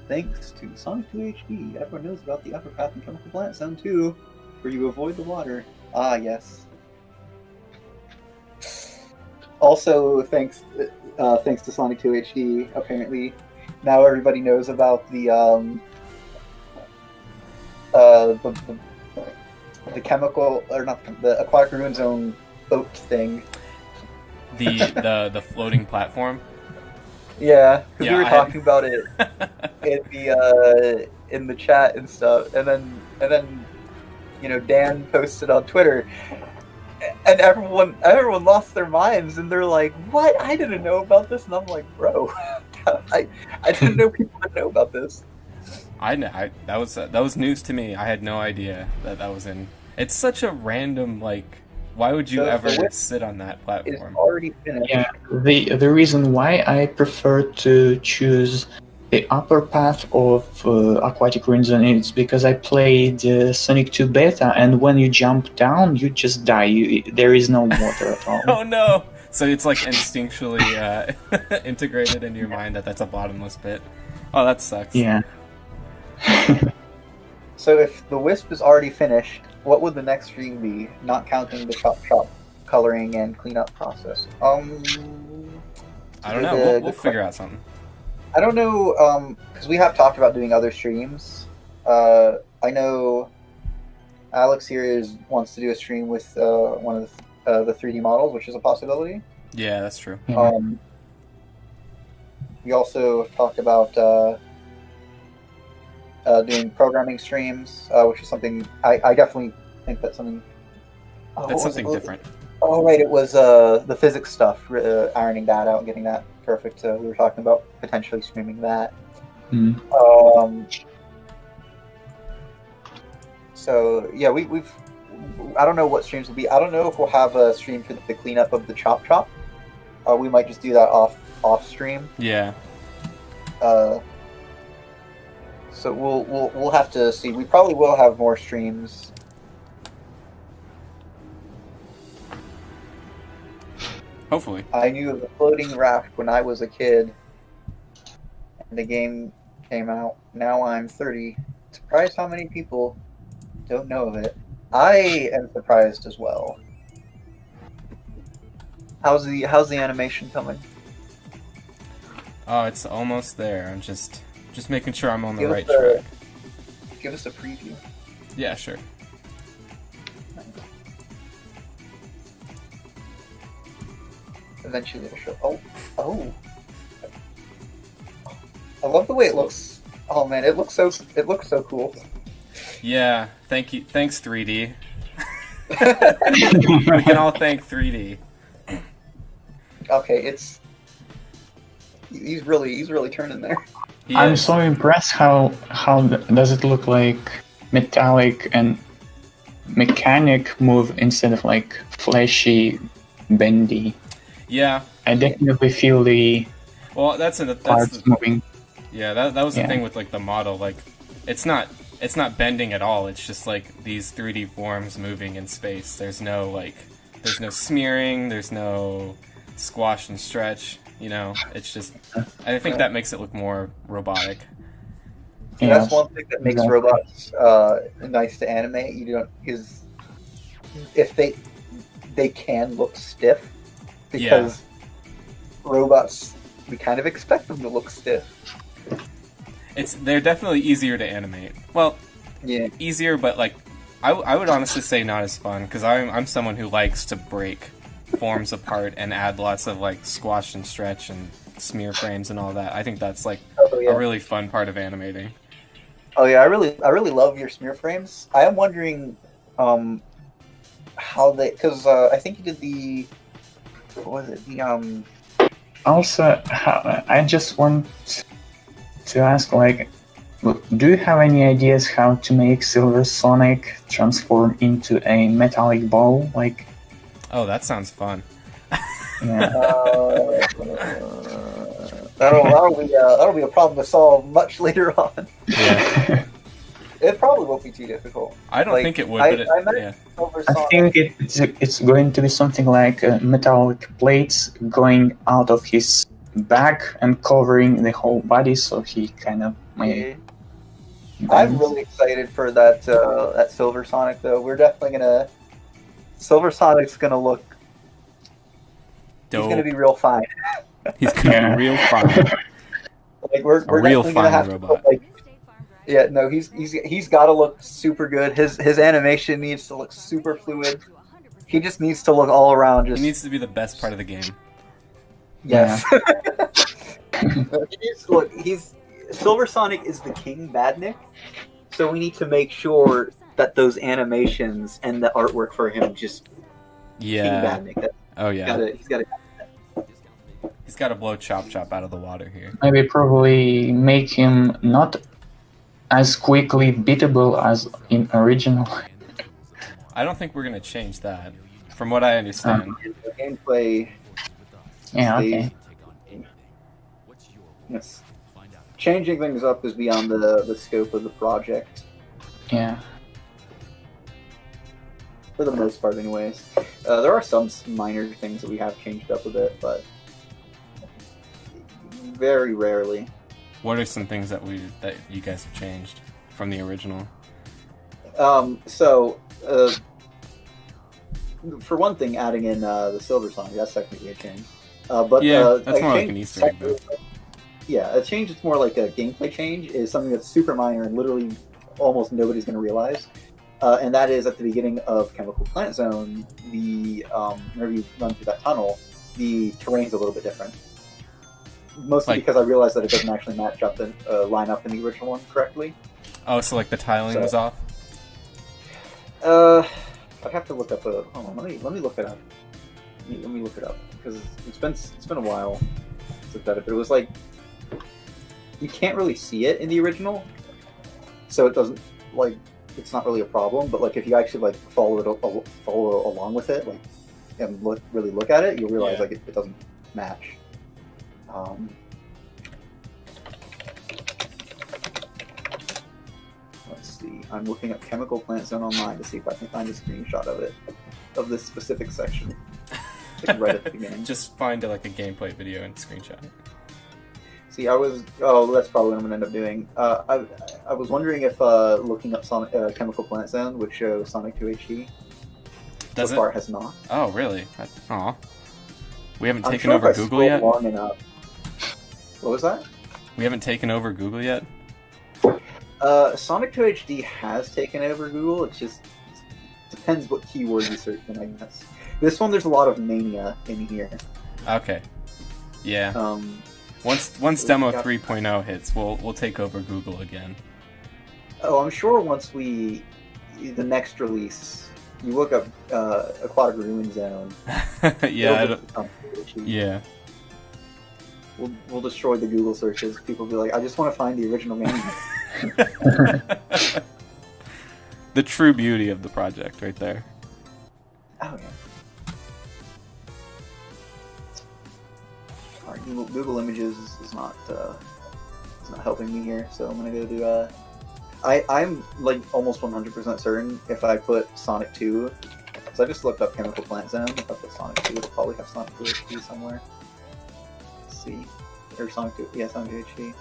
Thanks to Sonic 2 HD, everyone knows about the upper path in Chemical Plant Zone 2, where you avoid the water. Ah, yes. Also, thanks to Sonic 2 HD, apparently, now everybody knows about the chemical, or not, the Aquatic Ruin Zone boat thing. The floating platform. Yeah, because we were talking about it in the chat and stuff, and then Dan posted on Twitter, and everyone lost their minds, and they're like, "What? I didn't know about this," and I'm like, "Bro, I didn't know people didn't know about this." That was news to me. I had no idea that was in. It's such a random like. Why would you ever sit on that platform? It's already finished. Yeah, the reason why I prefer to choose the upper path of Aquatic Ruin Zone is because I played Sonic 2 Beta, and when you jump down, you just die. There is no water at all. Oh no! So it's like instinctually integrated into your mind that that's a bottomless pit. Oh, that sucks. Yeah. So if the Wisp is already finished, what would the next stream be, not counting the chop coloring and cleanup process? I don't know. We'll figure out something. I don't know, because we have talked about doing other streams. I know Alex here wants to do a stream with one of the 3D models, which is a possibility. Yeah, that's true. We also have talked about doing programming streams, which is something I definitely think that's something. That's something different. Oh right, it was the physics stuff, ironing that out and getting that perfect. We were talking about potentially streaming that. So yeah, we've. I don't know what streams will be. I don't know if we'll have a stream for the cleanup of the chop. We might just do that off stream. Yeah. So we'll have to see. We probably will have more streams. Hopefully. I knew of the floating raft when I was a kid, and the game came out. Now I'm 30. Surprised how many people don't know of it. I am surprised as well. How's the animation coming? Oh, it's almost there. I'm just making sure I'm on the right track. give us a preview? Yeah, sure. Eventually it'll show. Oh. I love the way it looks. Oh man, it looks so cool. Yeah, thank you. Thanks, 3D. We can all thank 3D. Okay, he's really turning there. I'm so impressed how does it look like metallic and mechanic move instead of like fleshy, bendy. Yeah. I definitely feel the parts moving. Yeah, that was the thing with like the model. Like, it's not bending at all. It's just like these 3D forms moving in space. There's no smearing. There's no squash and stretch. You know, it's just. I think that makes it look more robotic. Yeah, that's one thing that makes robots nice to animate. Is if they can look stiff because robots, we kind of expect them to look stiff. They're definitely easier to animate. Well, easier, but like I would honestly say not as fun because I'm someone who likes to break forms apart and add lots of like squash and stretch and smear frames and all that. I think that's like a really fun part of animating. Oh yeah, I really love your smear frames. I am wondering how they, because I think you did the, what was it, Also, I just want to ask, like, do you have any ideas how to make Silver Sonic transform into a metallic ball? Like, oh, that sounds fun. Yeah. That'll be a problem to solve much later on. Yeah. It probably won't be too difficult. I don't think it would, but I think it's going to be something like metallic plates going out of his back and covering the whole body, so he kind of may. I'm really excited for that Silver Sonic, though. We're definitely gonna. Silver Sonic's gonna look. Dope. He's gonna be real fine. He's gonna be real fine. Like we're real definitely fine gonna have robot. To put, like, yeah, no, he's got to look super good. His animation needs to look super fluid. He just needs to look all around. He needs to be the best part of the game. Yes. He needs to look. Silver Sonic is the King Badnik, so we need to make sure that those animations and the artwork for him just King Badnik. He's got to blow Chop Chop out of the water here. Maybe probably make him not as quickly beatable as in original. I don't think we're gonna change that, from what I understand. The gameplay. Yeah. Okay. Yes. Changing things up is beyond the scope of the project. Yeah. For the most part, anyways. There are some minor things that we have changed up a bit, but very rarely. What are some things that you guys have changed from the original? For one thing, adding in the Silver Sonic, that's technically a change. But that's more like an Easter egg, though. Yeah, a change that's more like a gameplay change is something that's super minor and literally almost nobody's going to realize. And that is at the beginning of Chemical Plant Zone, whenever you run through that tunnel, the terrain's a little bit different. Mostly because I realized that it doesn't actually match up and line up in the original one correctly. Oh, so like the tiling was off? I'd have to look up hold on, let me look it up. Let me look it up because it's been a while since that. But it was like you can't really see it in the original, so it doesn't like it's not really a problem. But like if you actually like follow along with it, like and really look at it, you'll realize like it doesn't match. Let's see. I'm looking up Chemical Plant Zone online to see if I can find a screenshot of this specific section, like right at the beginning. Just find like a gameplay video and screenshot it. See, that's probably what I'm gonna end up doing. I was wondering if looking up Chemical Plant Zone would show Sonic 2 HD. So far, it has not. Oh, really? Aw. We haven't taken over Google yet? Long enough. What was that? We haven't taken over Google yet? Sonic 2 HD has taken over Google. It just depends what keyword you search in, I guess. This one, there's a lot of mania in here. Okay. Yeah. Once demo 3.0 hits, we'll take over Google again. Oh, I'm sure once the next release, you look up Aquatic Ruin Zone. Yeah. Yeah. We'll destroy the Google searches. People will be like, I just want to find the original game. The true beauty of the project, right there. Oh yeah. Alright, Google Images is not helping me here, so I'm gonna go do I'm like almost 100% certain if I put Sonic 2, so I just looked up Chemical Plant Zone. If I put Sonic 2, it'll probably have Sonic 2 HD somewhere. Let's see, or Sonic 2, yeah, Sonic 2 HD.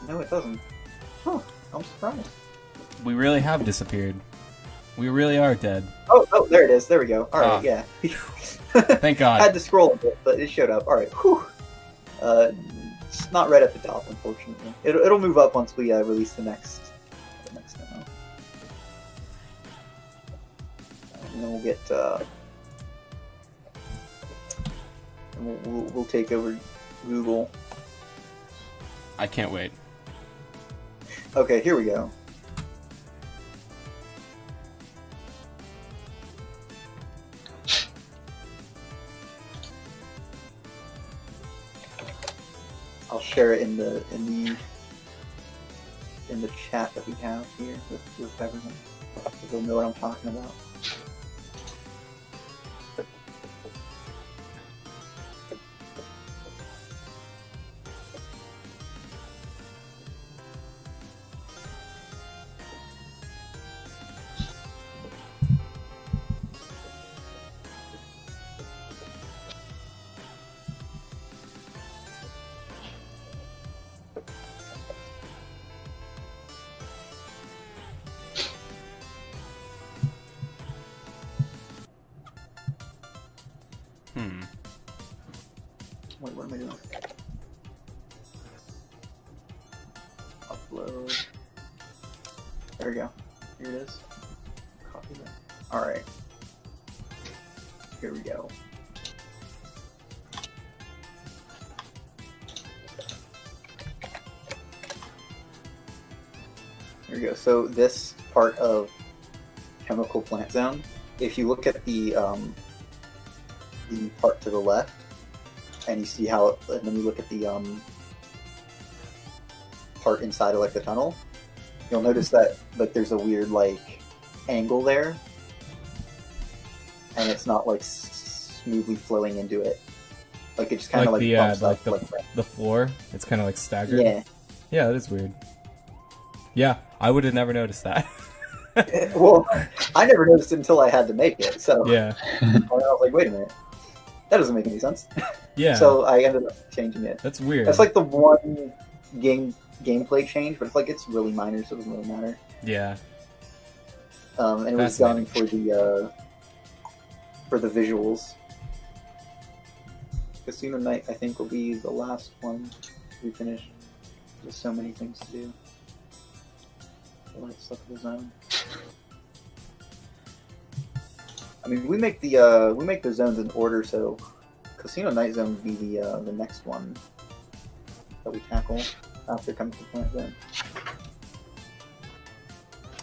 No, it doesn't. Huh? I'm surprised. We really have disappeared. We really are dead. Oh, there it is. There we go. All right, yeah. Thank God. I had to scroll a bit, but it showed up. All right. Whew. It's not right at the top, unfortunately. It'll move up once we release the next demo. And then we'll get and we'll take over Google. I can't wait. Okay, here we go. I'll share it in the chat that we have here with everyone, so they'll know what I'm talking about. Wait, what am I doing? Upload. There we go. Here it is. Copy that. Alright. Here we go. Here we go. So this part of Chemical Plant Zone, if you look at the part to the left, and you see how, and then you look at the part inside of like the tunnel, you'll notice that like there's a weird like angle there, and it's not like smoothly flowing into it. Like it just kind of like bumps up, like the floor. It's kind of like staggered. Yeah. Yeah, that is weird. Yeah, I would have never noticed that. Well, I never noticed it until I had to make it. So yeah, I was like, wait a minute, that doesn't make any sense. Yeah. So I ended up changing it. That's weird. That's like the one gameplay change, but it's really minor, so it doesn't really matter. Yeah. And it was done for the visuals. Casino Night, I think, will be the last one we finish. There's so many things to do. I like stuff in the zone. I mean, we make the zones in order, so Casino Night Zone would be the next one that we tackle after Chemical Plant Zone.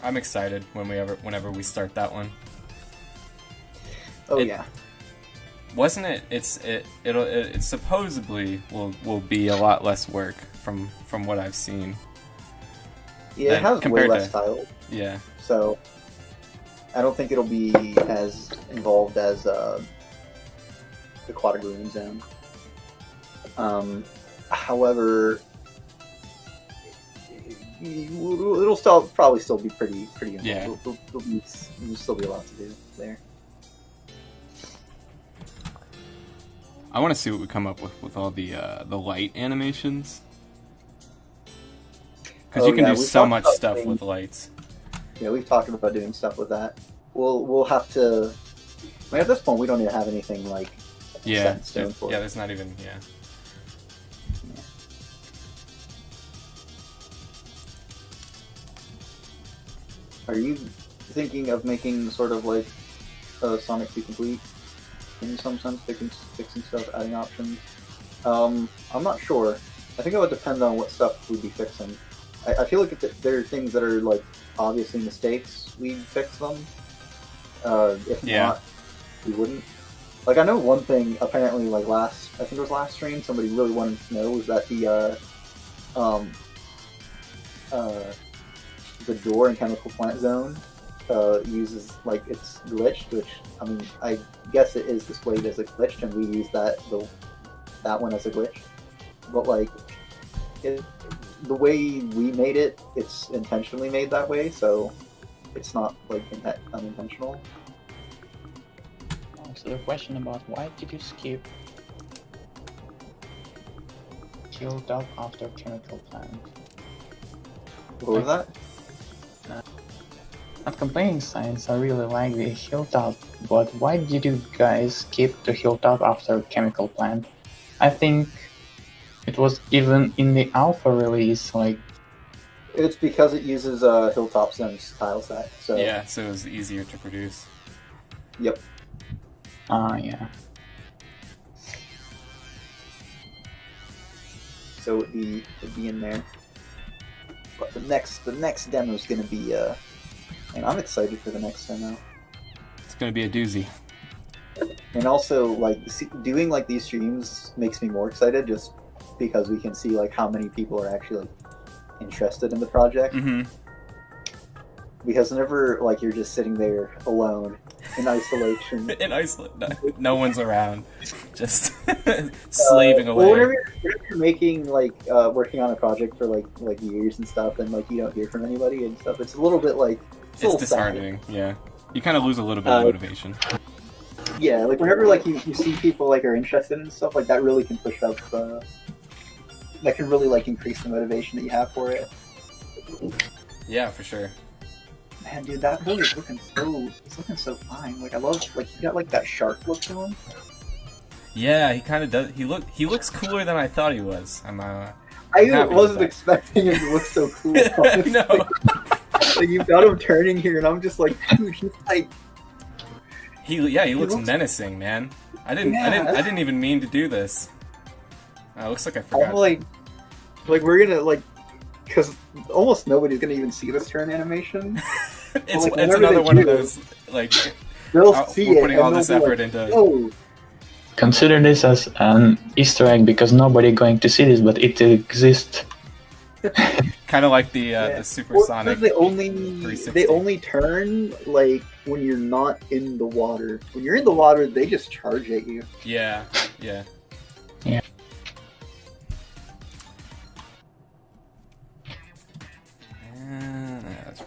I'm excited whenever we start that one. Oh yeah. Wasn't it? It supposedly will be a lot less work from what I've seen. Yeah, it has way less tiles. Yeah. So I don't think it'll be as involved as the Aquatic Ruin Zone. However, it'll probably still be pretty involved. Yeah. There'll still be a lot to do there. I want to see what we come up with all the light animations. Because you can do so much stuff with lights. Yeah, we've talked about doing stuff with that. We'll have to. I mean, at this point, we don't even have anything like set in stone for it. There's not even Are you thinking of making sort of like a Sonic 2 Complete in some sense, fixing stuff, adding options? I'm not sure. I think it would depend on what stuff we'd be fixing. I feel like if there are things that are like obviously mistakes, we'd fix them. If not, we wouldn't. Like, I know one thing, apparently, like I think it was last stream, somebody really wanted to know was that the door in Chemical Plant Zone uses, like, it's glitched, which, I mean, I guess it is displayed as a glitch, and we use that one as a glitch. But, like, the way we made it, it's intentionally made that way, so it's not, like, unintentional. So the question about why did you skip Hilltop after Chemical Plant? What was that? Not complaining, Science, I really like the Hilltop, but why did you guys skip the Hilltop after Chemical Plant? I think it was even in the alpha release, like... It's because it uses Hilltop Sim's tile set, so... Yeah, so it was easier to produce. Yep. Yeah. So it'd be in there. But the next demo is gonna be and I'm excited for the next demo. It's gonna be a doozy. And also, like, doing like these streams makes me more excited just because we can see like how many people are actually like interested in the project. Mm-hmm. Because whenever like you're just sitting there alone in isolation, no one's around, just slaving away. Well, whenever you're making like working on a project for like years and stuff, and like you don't hear from anybody and stuff, it's a little bit like it's disheartening. Sad. Yeah, you kind of lose a little bit of motivation. Yeah, like whenever like you see people like are interested in stuff, like that really can push up. That can really like increase the motivation that you have for it. Yeah, for sure. Man, dude, that boy is looking so fine. Like, I love, like, he got, like, that shark look to him. Yeah, he kind of does. He looks cooler than I thought he was. I wasn't expecting him to look so cool. No. Like, you've got him turning here, and I'm just like, dude, he's like... He looks menacing, man. I didn't even mean to do this. It looks like I forgot. I'm like, we're gonna, like, because almost nobody's gonna even see this turn animation. It's another one of those, like, they'll see we're it, putting all this effort like, into... Oh. Consider this as an Easter egg because nobody going to see this, but it exists. Kind of like the supersonic. They only turn like when you're not in the water. When you're in the water, they just charge at you. Yeah.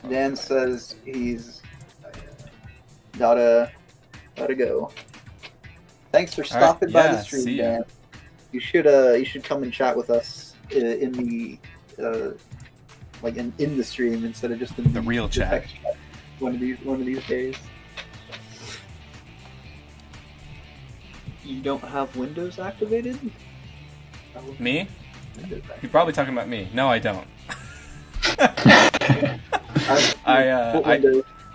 Dan says he's gotta go. Thanks for stopping by the stream, Dan. You should come and chat with us in the in the stream instead of just in the real chat. One of these days. You don't have Windows activated? Me? You're probably talking about me. No, I don't.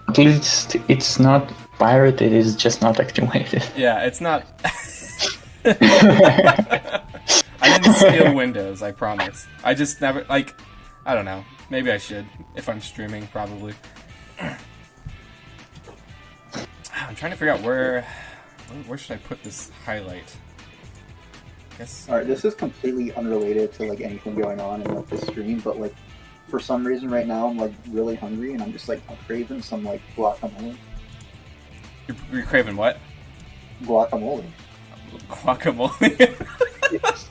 At least it's not pirated, it's just not activated. Yeah, it's not... I didn't steal Windows, I promise. I just never, like, I don't know. Maybe I should, if I'm streaming, probably. I'm trying to figure out where should I put this highlight? I guess... Alright, this is completely unrelated to, like, anything going on in, like, the stream, but, like, for some reason right now I'm, like, really hungry, and I'm just, like, craving some, like, guacamole. You're craving what? Guacamole. Guacamole?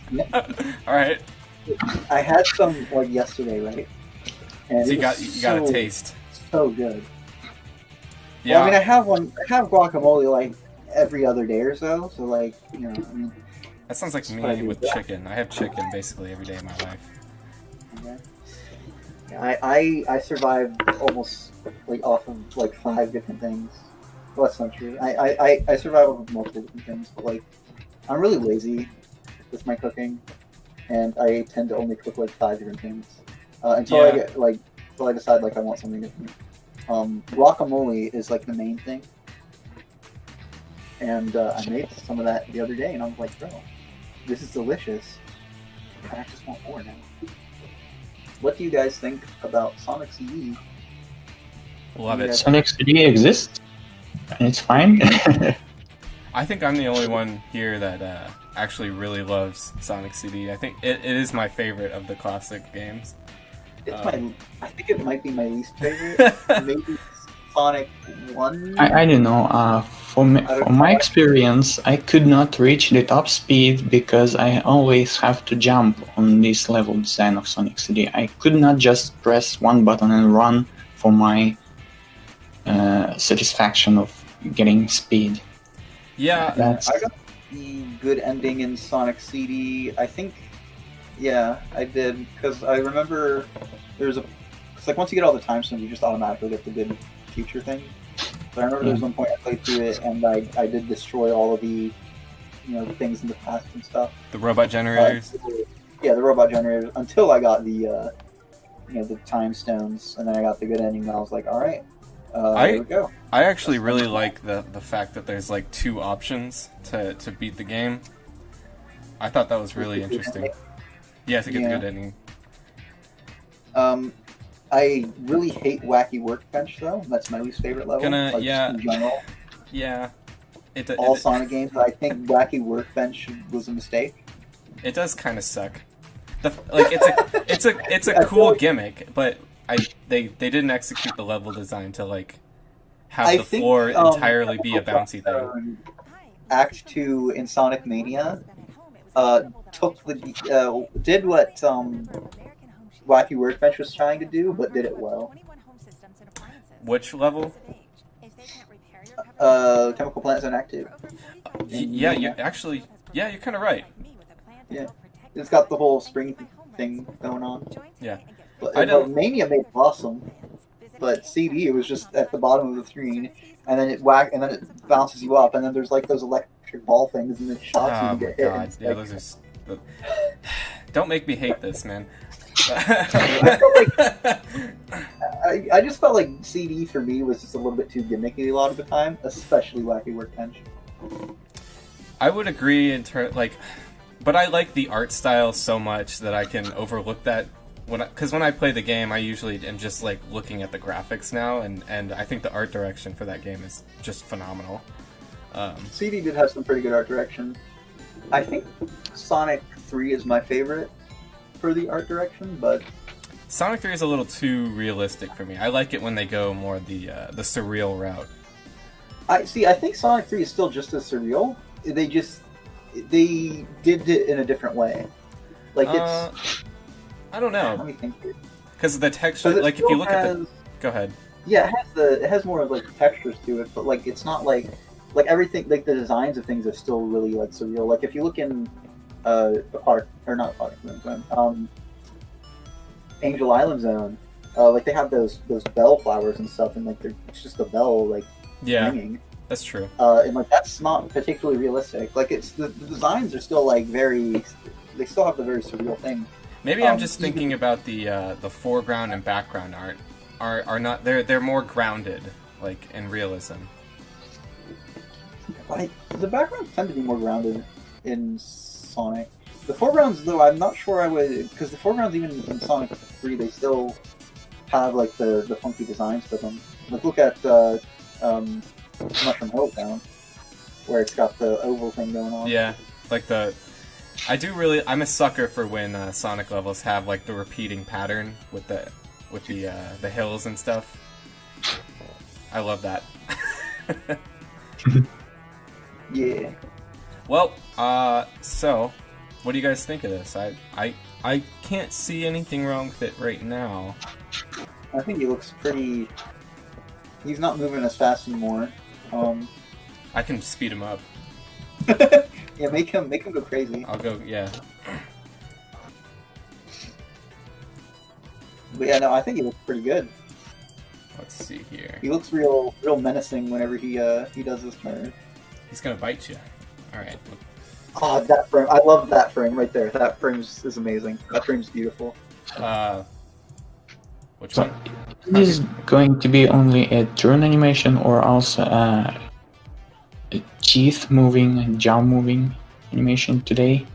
Yeah. Alright. I had some, like, yesterday, right? And so you got a taste. So good. Yeah. Well, I mean, I have guacamole, like, every other day or so, so, like, you know, I mean... That sounds like me with chicken. I have chicken basically every day of my life. Okay. Yeah, I survived almost, like, off of, like, 5 different things. Well, that's not true. I survive off of multiple different things, but, like, I'm really lazy with my cooking, and I tend to only cook, like, 5 different things. Until I get, like, until I decide, like, I want something different. Guacamole is like the main thing, and I made some of that the other day, and I was like, bro, this is delicious. I just want more now. What do you guys think about Sonic CD? Love it. Sonic CD exists, and it's fine. I think I'm the only one here that actually really loves Sonic CD. I think it is my favorite of the classic games. It's I think it might be my least favorite. Maybe Sonic 1? I don't know. From my experience, I could not reach the top speed because I always have to jump on this level design of Sonic CD. I could not just press one button and run for my satisfaction of getting speed. Yeah, I got the good ending in Sonic CD. I think, yeah, I did, because I remember there's it's like once you get all the time stones, you just automatically get the good future thing. But I remember there was one point I played through it, and I did destroy all of the, the things in the past and stuff. The robot generators. Yeah, the robot generators. Until I got the, the time stones, and then I got the good ending. And I was like, all right, there we go. I actually really like the fact that there's like 2 options to beat the game. I thought that was really interesting. Yeah, to get the good ending. I really hate Wacky Workbench though. That's my least favorite level. Yeah. In general. Yeah. All Sonic games, I think Wacky Workbench was a mistake. It does kind of suck. It's a cool gimmick, but they didn't execute the level design to like have the floor entirely be a bouncy thing. Act 2 in Sonic Mania did what Wacky Workbench was trying to do, but did it well. Which level? Chemical Plants in Act 2. Yeah, you're kind of right. Yeah, it's got the whole spring thing going on. Yeah, but Mania made it awesome, but CD it was just at the bottom of the screen, and then it bounces you up, and then there's like those electric ball things, and it shocks you and get hit. God. Yeah, those are. Don't make me hate this, man. I just felt like CD for me was just a little bit too gimmicky a lot of the time, especially Wacky Workbench. I would agree but I like the art style so much that I can overlook that because when I play the game, I usually am just like looking at the graphics now, and I think the art direction for that game is just phenomenal. CD did have some pretty good art direction. I think Sonic 3 is my favorite for the art direction, but Sonic 3 is a little too realistic for me. I like it when they go more the surreal route. I think Sonic 3 is still just as surreal. They did it in a different way. Like it's I don't know. Let me think. Because the texture, like if you look at the, go ahead. Yeah, it has more of like textures to it, but like it's not like everything, like the designs of things are still really like surreal. Like if you look in Angel Island Zone, like they have those bell flowers and stuff, and like it's just a bell like ringing. That's true. And like that's not particularly realistic. Like it's the designs are still like they still have the very surreal thing. Maybe I'm just thinking about the foreground and background art are not they're more grounded, like in realism. The backgrounds tend to be more grounded in Sonic. The foregrounds, though, I'm not sure I would, because the foregrounds even in Sonic 3 they still have like the funky designs to them. Like look at Mushroom Hill Town, where it's got the oval thing going on. Yeah, like I'm a sucker for when Sonic levels have like the repeating pattern with the hills and stuff. I love that. Yeah. Well, so what do you guys think of this? I can't see anything wrong with it right now. I think he looks pretty. He's not moving as fast anymore. I can speed him up. Yeah, make him go crazy. I'll go. Yeah. But yeah, no, I think he looks pretty good. Let's see here. He looks real menacing whenever he does his turn. He's gonna bite you. All right. Oh, that frame! I love that frame right there. That frame is amazing. That frame's beautiful. Which one? This is going to be only a turn animation or also a teeth moving, jaw moving animation today?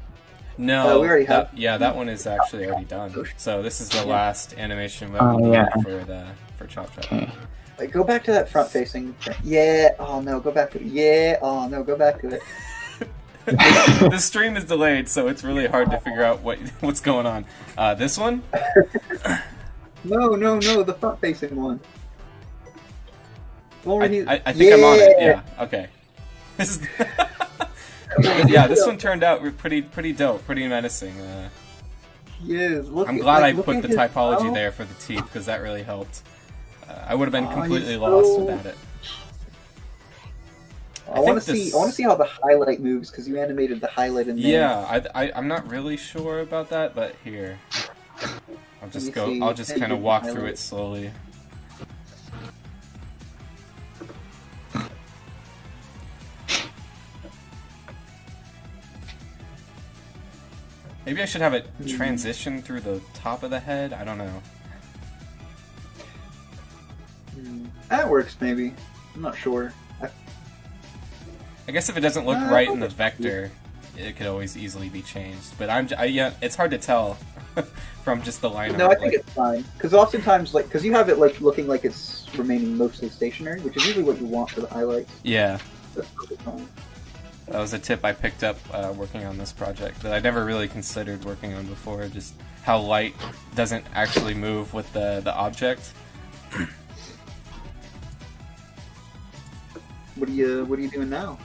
No, we already have. that one is actually already done. So this is the last animation that Oh, we need yeah. for Chop Chop. Okay. Wait, go back to that front facing. Yeah. Oh no, go back to it. Yeah. Oh no, go back to it. The stream is delayed, so it's really hard to figure out what's going on. This one? No, the front facing one. I think I'm on it. Yeah. Okay. This is yeah. This one turned out pretty dope, pretty menacing. Yes. I'm glad I put the typology there for the teeth because that really helped. I would have been completely lost without it. I want to see how the highlight moves because you animated the highlight in there. Yeah, I'm not really sure about that, but here, I'll just kind of walk through it slowly. Maybe I should have it transition through the top of the head. I don't know. That works, maybe. I'm not sure. I guess if it doesn't look right in the vector, it could always easily be changed. But yeah, it's hard to tell from just the line. No, I think it's fine because oftentimes, because you have it looking like it's remaining mostly stationary, which is usually what you want for the highlights. Yeah, that's totally fine. That was a tip I picked up working on this project that I never really considered working on before. Just how light doesn't actually move with the object. What are you doing now?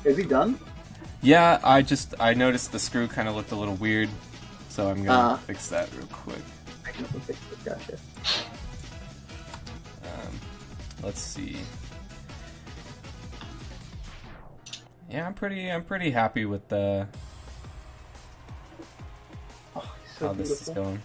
Is he done? Yeah, I noticed the screw kind of looked a little weird, so I'm gonna fix that real quick. I can fix it. Gotcha. Let's see. Yeah, I'm pretty happy with the how this is going.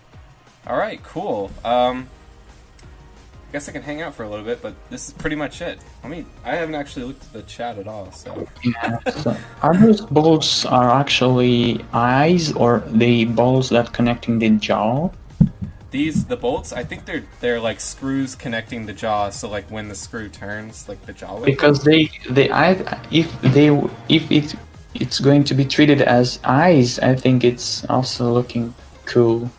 All right, cool. I guess I can hang out for a little bit, but this is pretty much it. I haven't actually looked at the chat at all, so. Yeah, so are those balls actually eyes or the balls that connecting the jaw? The bolts, I think they're like screws connecting the jaw, so like when the screw turns, like the jaw. Because if it's going to be treated as eyes, I think it's also looking cool.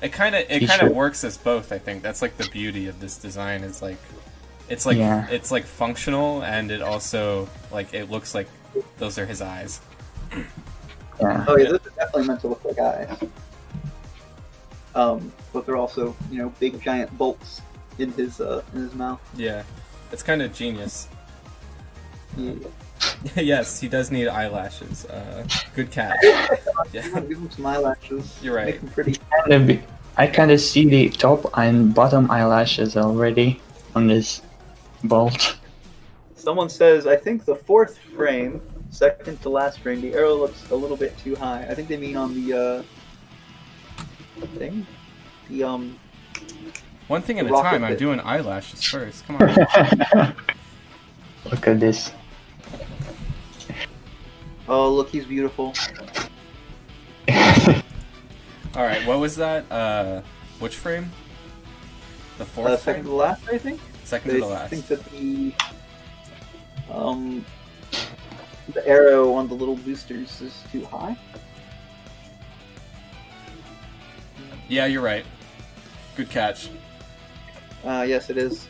It kind of works as both. I think that's like the beauty of this design. It's like functional, and it also it looks like those are his eyes. Yeah. Oh yeah, this is definitely meant to look like eyes. But they're also big giant bolts in his mouth. Yeah, it's kind of genius. Yeah. Yes, he does need eyelashes. Good catch. Yeah. Give him some eyelashes. You're right. Make him pretty. I kind of see the top and bottom eyelashes already on this bolt. Someone says, I think the fourth frame, second to last frame, the arrow looks a little bit too high. I think they mean on the thing. One thing at a time. I'm doing eyelashes first. Come on. Look at this. Oh, look, he's beautiful. All right, what was that? Which frame? The fourth frame? Second to the last, I think. Second to the last. I think that the arrow on the little boosters is too high. Yeah, you're right. Good catch. Yes, it is.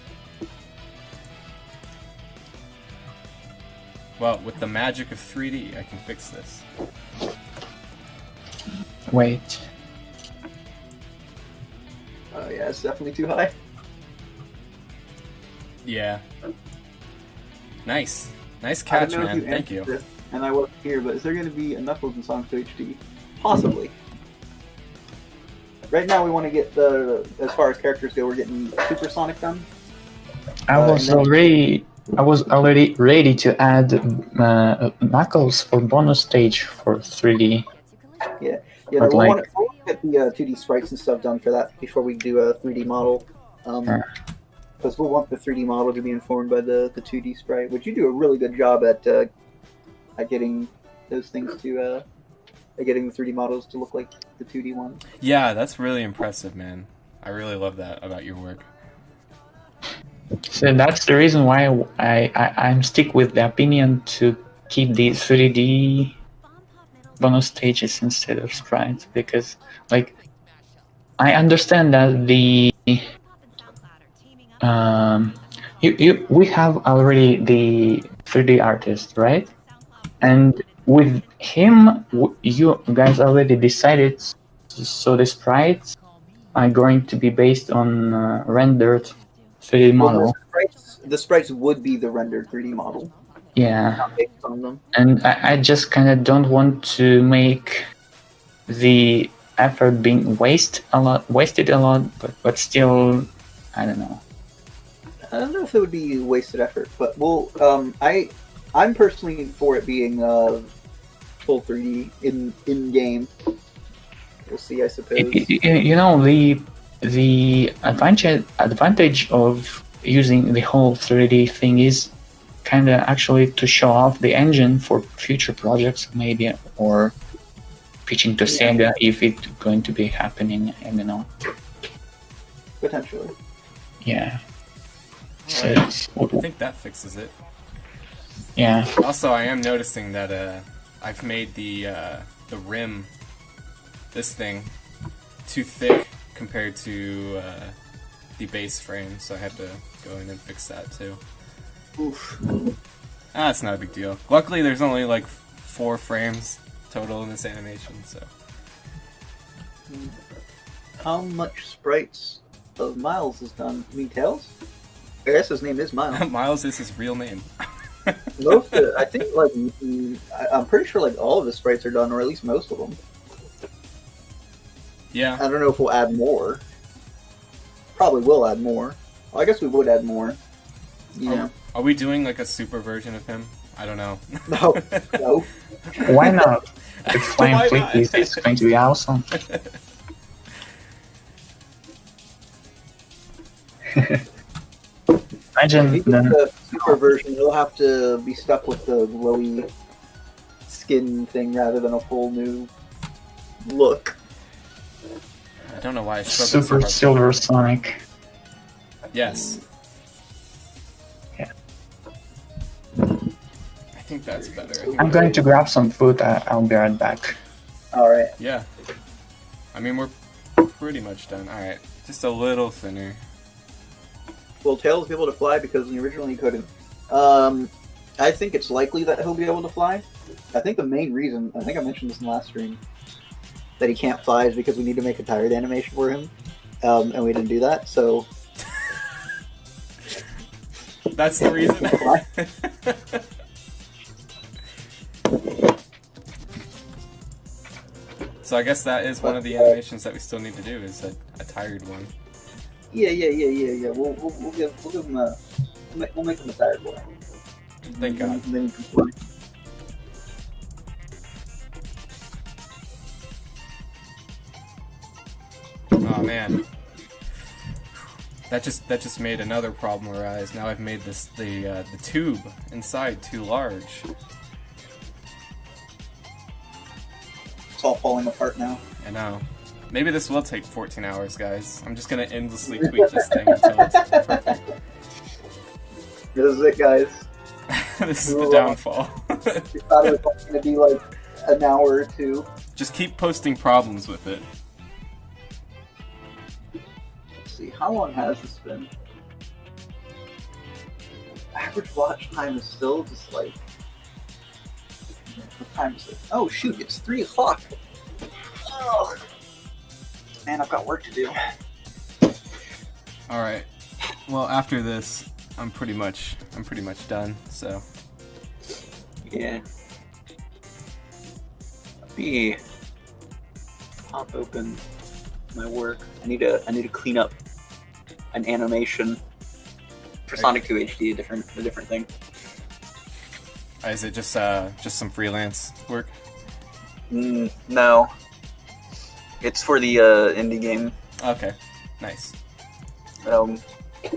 Well, with the magic of 3D, I can fix this. Wait. Yeah, it's definitely too high. Yeah. Nice. Nice catch, man. Thank you. This, and I wasn't here, but is there going to be a Knuckles and Sonic 2 HD? Possibly. Right now, we want to get as far as characters go, we're getting Super Sonic done. I was already ready to add Knuckles for bonus stage for 3D. Yeah, we'll want to get the 2D sprites and stuff done for that before we do a 3D model. Because we'll want the 3D model to be informed by the 2D sprite, which you do a really good job at getting those things to getting the 3D models to look like the 2D ones. Yeah, that's really impressive, man. I really love that about your work. So that's the reason why I'm stick with the opinion to keep the 3D bonus stages instead of sprites, because like I understand that the we have already the 3D artist, right? And with him, you guys already decided, so the sprites are going to be based on rendered 3D model. Well, the sprites would be the rendered 3D model. Yeah. Not based on them. And I just kind of don't want to make the effort being wasted a lot, but still, I don't know. I don't know if it would be wasted effort, but well, I'm personally for it being full 3D in game. We'll see, I suppose. You know, the advantage of using the whole 3D thing is kind of actually to show off the engine for future projects, maybe, or pitching to Sega if it's going to be happening. I don't know. Potentially. Yeah. So, I think that fixes it. Yeah. Also, I am noticing that I've made the rim, this thing, too thick compared to the base frame, so I have to go in and fix that too. Oof. It's not a big deal. Luckily, there's only like 4 frames total in this animation, so. How much sprites of Miles is done? You mean Tails? I guess his name is Miles. Miles is his real name. Most of, I think, like, I'm pretty sure like all of the sprites are done, or at least most of them. Yeah. I don't know if we'll add more. Probably will add more. Well, I guess we would add more. Yeah. Are we doing like a super version of him? I don't know. No. No. Why not? It's Flying Why Fleet. not? It's going to be awesome. Imagine If you then. get the super version, you'll have to be stuck with the glowy skin thing rather than a full new look. I don't know why I struggled Super so Silver Sonic. Yes. Yeah. I think that's better. I'm going to grab some food. I'll be right back. Alright. Yeah. I mean, we're pretty much done. Alright. Just a little thinner. Will Tails be able to fly? Because originally he couldn't. I think it's likely that he'll be able to fly. I think the main reason, I think I mentioned this in the last stream, that he can't fly is because we need to make a tired animation for him. And we didn't do that, so... That's the reason. So I guess that is one of the animations that we still need to do, is a tired one. Yeah. We'll give him a... We'll make him a tired boy. Thank God. And then he can fly. Oh man. That just made another problem arise. Now I've made the tube inside too large. It's all falling apart now. I know. Maybe this will take 14 hours, guys. I'm just gonna endlessly tweak this thing until it's perfect. This is it, guys. This is the downfall. We thought it was going to be like an hour or two. Just keep posting problems with it. Let's see, how long has this been? Average watch time is still just like... What time is it? Oh shoot, it's 3 o'clock. Oh. Man, I've got work to do. Alright. Well, after this, I'm pretty much done, so. Yeah. Let me pop open my work. I need to clean up an animation for Sonic 2 HD, a different thing. Is it just some freelance work? No. It's for the indie game. Okay. Nice.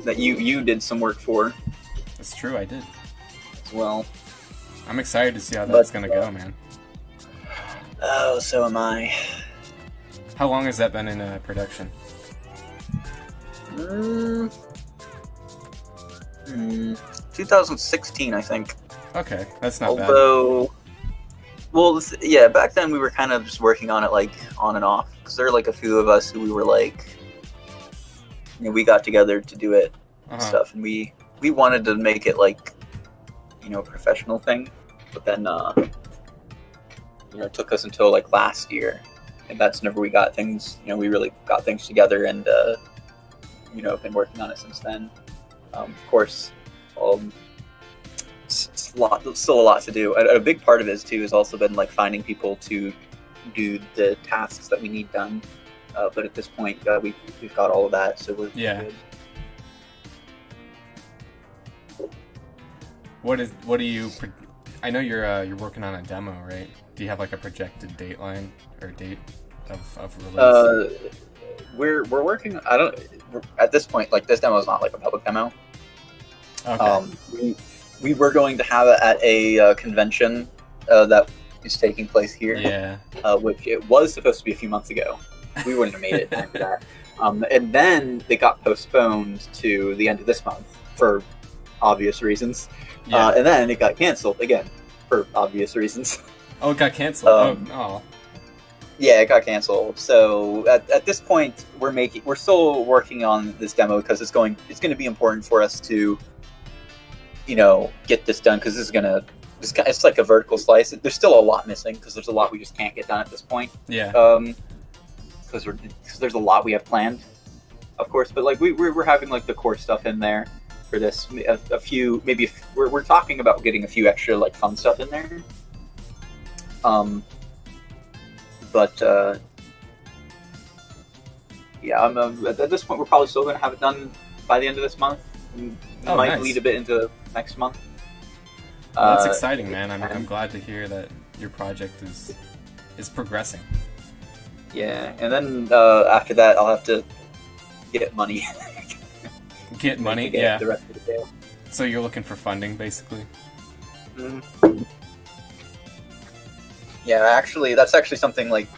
That you did some work for That's true, I did. as well. I'm excited to see how that's gonna go, man. Oh, so am I. How long has that been in production? 2016, I think. Okay, that's not bad. Although, well, yeah, back then we were kind of just working on it like on and off because there were like a few of us who we were like, we got together to do it and stuff, and we wanted to make it like, a professional thing, but then it took us until like last year, and that's whenever we got things. We really got things together, and been working on it since then. Of course, it's still a lot to do. A big part of it has also been like finding people to do the tasks that we need done. But at this point, we've got all of that, so we're good. What do you? I know you're working on a demo, right? Do you have like a projected dateline or date of release? We're working. At this point, like this demo is not like a public demo. Okay. We were going to have it at a convention that is taking place here. Yeah. Which it was supposed to be a few months ago. We wouldn't have made it after that. And then they got postponed to the end of this month for obvious reasons. Yeah. And then it got canceled again for obvious reasons. Oh, it got canceled. Yeah, it got canceled. So at this point, we're still working on this demo because it's going to be important for us to, get this done because it's like a vertical slice. There's still a lot missing because there's a lot we just can't get done at this point. Yeah. Because there's a lot we have planned, of course. But like we're having like the core stuff in there for this. A few maybe we're talking about getting a few extra like fun stuff in there. But yeah, at this point, we're probably still going to have it done by the end of this month. We might nice. lead a bit into next month. Well, that's exciting, man. I'm glad to hear that your project is progressing. Yeah, and then after that, I'll have to get money. Get money, get yeah. The rest of the day. So you're looking for funding, basically. Mm-hmm. Yeah, actually, that's actually something like.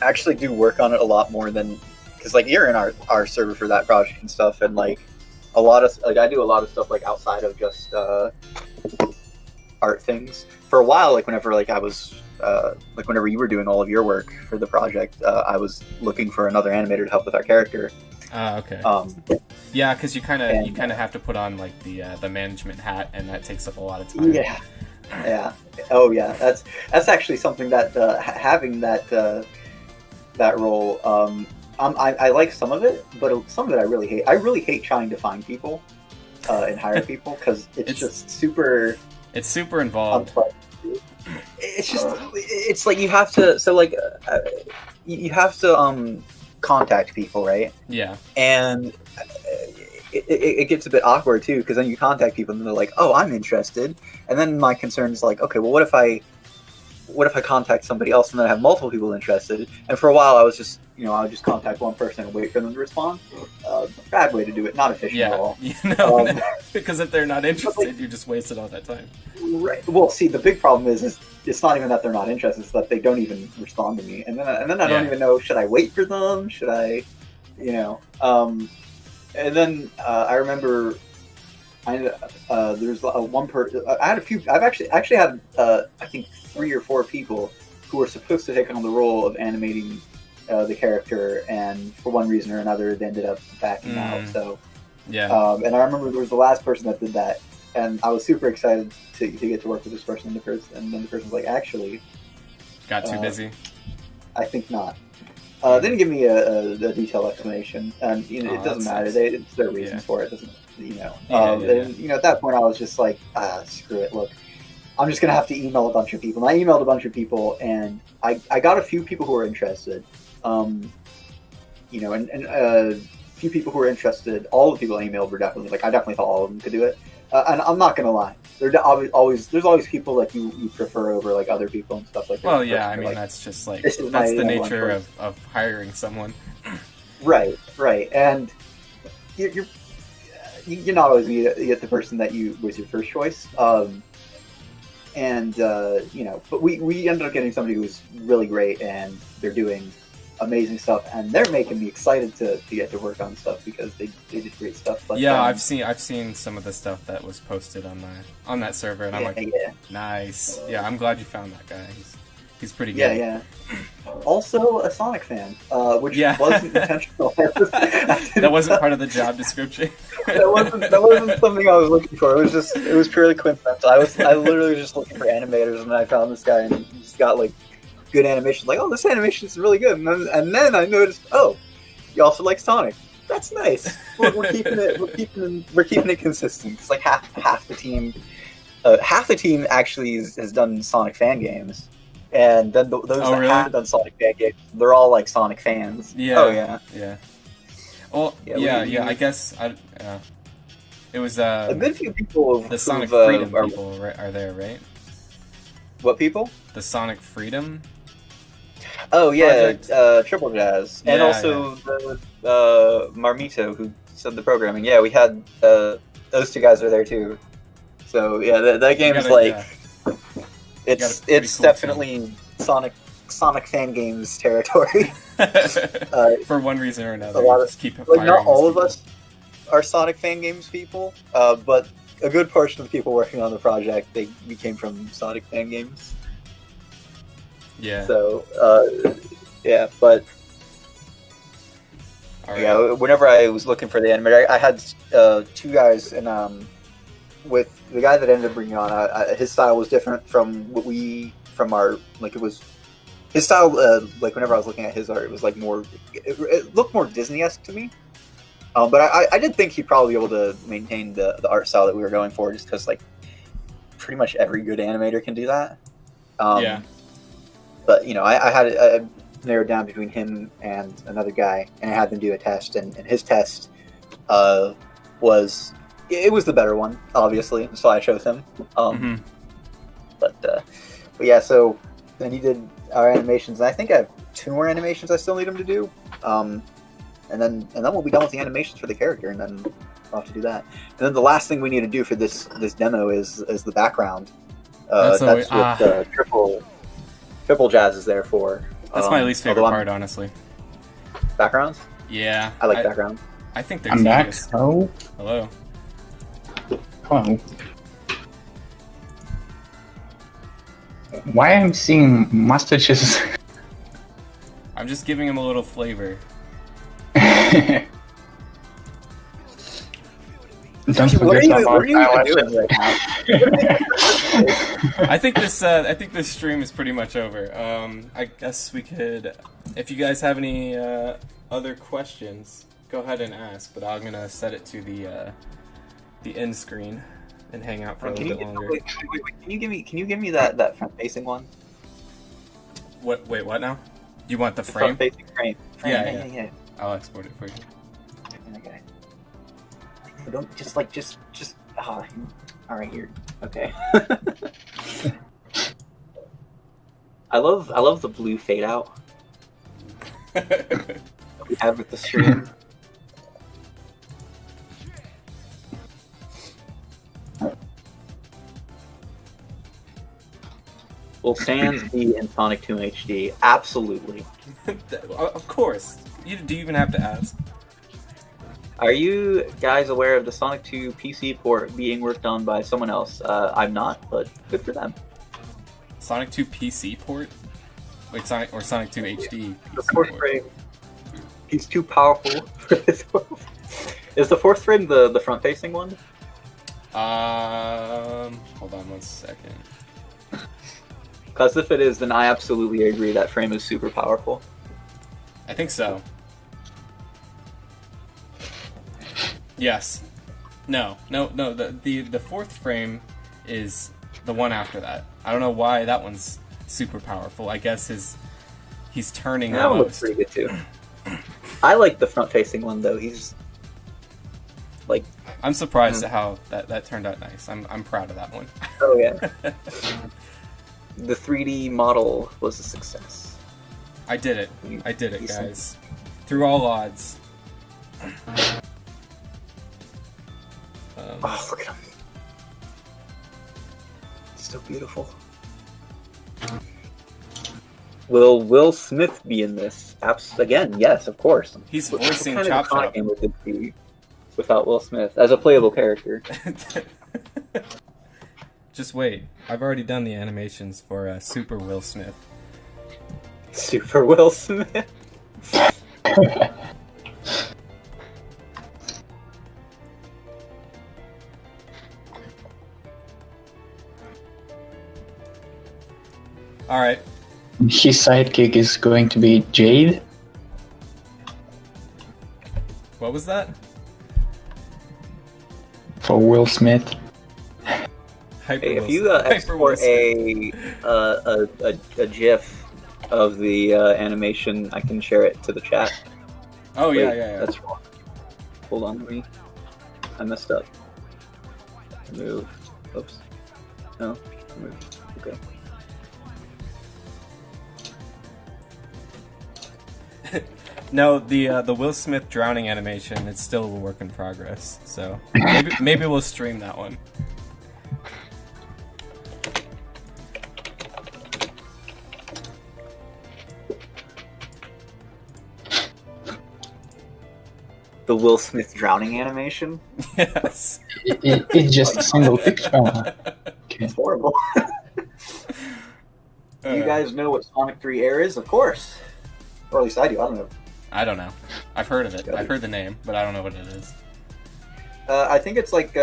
I actually do work on it a lot more than, because like you're in our server for that project and stuff, and like a lot of like I do a lot of stuff like outside of just art things. For a while, like whenever like I was like whenever you were doing all of your work for the project, I was looking for another animator to help with our character. Okay. Yeah, because you kind of have to put on like the management hat, and that takes up a lot of time. Yeah. Yeah. Oh yeah. That's actually something that having that role. I like some of it, but some of it I really hate. I really hate trying to find people and hire people because it's just super. It's super involved. It's like you have to. So like you have to contact people, right? Yeah. And it gets a bit awkward too because then you contact people and they're like, "Oh, I'm interested," and then my concern is like, "Okay, well, what if I contact somebody else and then I have multiple people interested?" And for a while, I was just, I would just contact one person and wait for them to respond. Bad way to do it, not efficient at all. Because if they're not interested, you just wasted all that time. Right. Well, see, the big problem is it's not even that they're not interested; it's that they don't even respond to me, and then I don't even know, should I wait for them? Should I, And then I remember, there's one person. I had a few. I've actually had I think 3 or 4 people who were supposed to take on the role of animating the character, and for one reason or another, they ended up backing out. So yeah. And I remember there was the last person that did that, and I was super excited to get to work with this person. And then the person was like, "Actually, got too busy." I think not. They didn't give me a detailed explanation, and it doesn't matter. It's their reasons for it. Doesn't And at that point, I was just like, screw it. Look, I'm just gonna have to email a bunch of people. And I emailed a bunch of people, and I got a few people who were interested. And a few people who were interested. All the people I emailed were definitely like, I definitely thought all of them could do it. And I'm not gonna lie, there's always people like you prefer over like other people and stuff like that. Well, yeah, I mean, that's just like that's the nature of hiring someone. Right, and you're not always gonna get the person that was your first choice. But we ended up getting somebody who was really great, and they're doing amazing stuff, and they're making me excited to get to work on stuff because they did great stuff. But, yeah, I've seen some of the stuff that was posted on that server, and I'm like, nice. Yeah, I'm glad you found that guy. He's pretty good. Yeah. Also a Sonic fan, which wasn't intentional. That wasn't part of the job description. that wasn't something I was looking for. It was purely coincidental. I literally was just looking for animators, and I found this guy, and he's got like good animation. Like, oh, this animation is really good. And then I noticed, oh, you also like Sonic. That's nice. We're keeping it consistent. It's like half the team actually has done Sonic fan games. And then those that really? haven't done Sonic fan games, they're all like Sonic fans. Yeah. Oh yeah. Yeah. Well, I guess it was a good few people. The Sonic Freedom people are there, right? What people? The Sonic Freedom. Oh yeah, Triple Jazz, and also the Marmito who said the programming. Yeah, we had those two guys are there too. So yeah, that game's it's definitely Sonic fan games territory. For one reason or another. A lot of keep like not all of us are Sonic fan games people, but a good portion of the people working on the project we came from Sonic fan games. Yeah. So but right. Yeah, whenever I was looking for the animator, I had two guys, and with the guy that ended up bringing on, his style was different from our it was his style. Like whenever I was looking at his art, it was like more, it looked more Disney-esque to me. But I did think he'd probably be able to maintain the art style that we were going for, just because like pretty much every good animator can do that. Yeah. But I had it narrowed down between him and another guy, and I had them do a test, and his test was the better one, obviously, so I chose him. But yeah, so then he did our animations, and I think I have 2 more animations I still need him to do. And then we'll be done with the animations for the character, and then I'll have to do that. And then the last thing we need to do for this demo is the background. That's what Triple Jazz is there for. That's my least favorite part, honestly. Backgrounds? Yeah. I like backgrounds. I think they're I'm back. Hello. Hello. Why am I seeing mustaches? I'm just giving him a little flavor. Don't forget about eyelashes. I think this stream is pretty much over. I guess we could, if you guys have any other questions, go ahead and ask. But I'm gonna set it to the end screen and hang out for a little bit longer. Wait, can you give me that front facing one? What? Wait, what now? You want the front frame? facing frame. Yeah. I'll export it for you. Okay. Don't just all right here. Okay. I love the blue fade out that we have with the stream. Will Sans be in Sonic 2 HD? Absolutely. Of course. Do you even have to ask? Are you guys aware of the Sonic 2 PC port being worked on by someone else? I'm not, but good for them. Sonic 2 PC port? Wait, Sonic 2 HD The fourth frame. He's too powerful for this one. Is the fourth frame the front-facing one? Hold on 1 second. Because if it is, then I absolutely agree that frame is super powerful. I think so. Yes. No. The fourth frame is the one after that. I don't know why that one's super powerful. I guess he's turning. That one looks pretty good too. I like the front-facing one though. He's like. I'm surprised at how that turned out nice. I'm proud of that one. Oh yeah. The 3D model was a success. I did it, guys. Through all odds. Oh, look at him. It's so beautiful. Will Will Smith be in this? Again, yes, of course. He's What voicing kind of Chop Sonic Chop. game would this be without Will Smith as a playable character? Just wait. I've already done the animations for Super Will Smith. Super Will Smith. Alright. His sidekick is going to be Jade. What was that? For Will Smith. Hyper Hey, Will if you Smith. Hyper Will export Smith. a GIF of the animation, I can share it to the chat. Oh, Wait, yeah. That's wrong. Hold on, I messed up. Move. Oops. No. Move. Okay. No, the Will Smith drowning animation, it's still a work in progress. So maybe we'll stream that one. The Will Smith drowning animation? Yes. It's just a single picture. Okay. It's horrible. Do you guys know what Sonic 3 Air is? Of course. Or at least I do. I don't know. I don't know. I've heard of it. I've heard the name, but I don't know what it is. I think it's like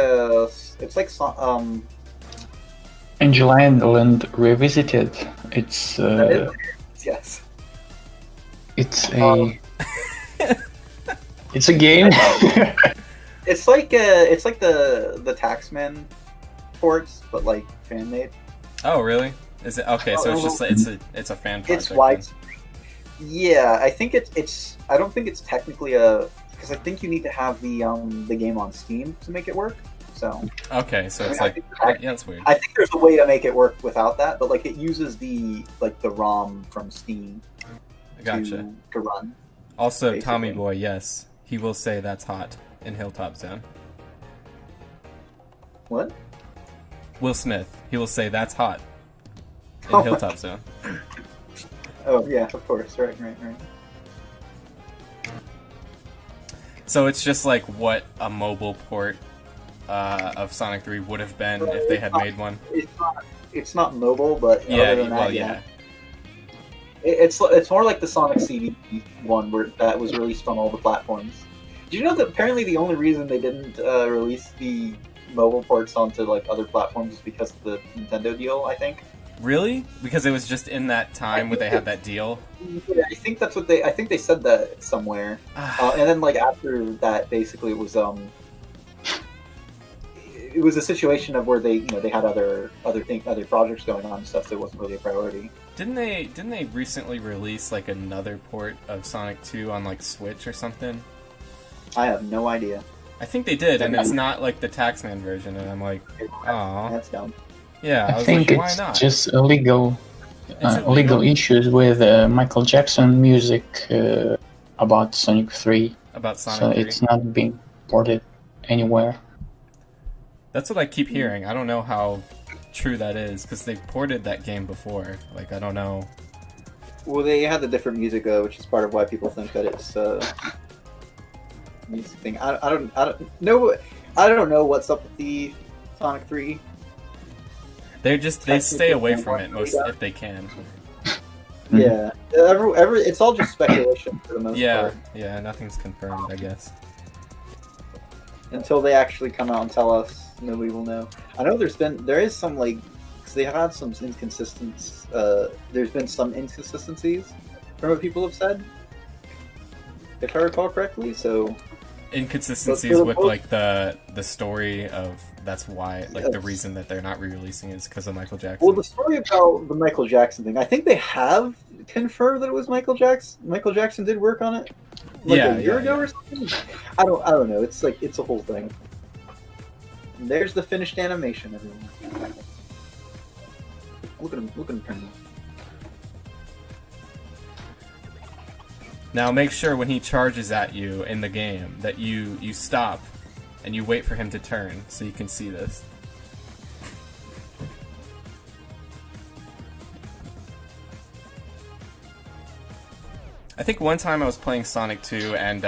Angel Island Revisited. It's yes. it's a it's a game. It's like the Taxman ports, but like fan made. Oh, really? Is it okay? So it's just it's a fan project. It's wide. Yeah, I think it's. I don't think it's technically a, because I think you need to have the game on Steam to make it work. So okay, so it's yeah, that's weird. I think there's a way to make it work without that, but like it uses the ROM from Steam. Gotcha. To run. Also, basically. Tommy Boy, yes, he will say that's hot in Hilltop Zone. What? Will Smith, he will say that's hot in Oh. Hilltop Zone. Oh yeah, of course. Right. So it's just like what a mobile port of Sonic 3 would have been if they had made one. It's not mobile, but Yeah, other than that, well, yeah. yeah. It's more like the Sonic CD one where that was released on all the platforms. Did you know that apparently the only reason they didn't release the mobile ports onto like other platforms is because of the Nintendo deal? I think. Really? Because it was just in that time where they had that deal. Yeah, I think that's what they. I think they said that somewhere, and then like after that, basically it was a situation of where they they had other projects going on and stuff, so it wasn't really a priority. Didn't they recently release like another port of Sonic 2 on like Switch or something? I have no idea. I think they did, and it's not like the Taxman version, and I'm like, oh, That's dumb. yeah. I I was think like, why it's not? just legal issues with Michael Jackson music about Sonic 3. About Sonic So 3. it's not being ported anywhere. That's what I keep hearing. I don't know how true that is because they ported that game before. Like, I don't know. Well, they had the different music, which is part of why people think that it's music thing. I don't know. I don't know what's up with the Sonic 3. They stay away from it most if they can. Yeah, it's all just speculation for the most part. Yeah, nothing's confirmed, I guess. Until they actually come out and tell us, nobody will know. I know there is some like, because they had some inconsistencies. There's been some inconsistencies from what people have said, if I recall correctly. So inconsistencies with like the story of that's why like the reason that they're not re-releasing is because of Michael Jackson. Well, the story about the Michael Jackson thing, I think they have confirmed that it was Michael Jackson. Michael Jackson did work on it like a year ago or something. I don't know. It's like it's a whole thing. And there's the finished animation, everyone. Look at him turn. Now make sure when he charges at you in the game that you stop and you wait for him to turn so you can see this. I think one time I was playing Sonic 2 and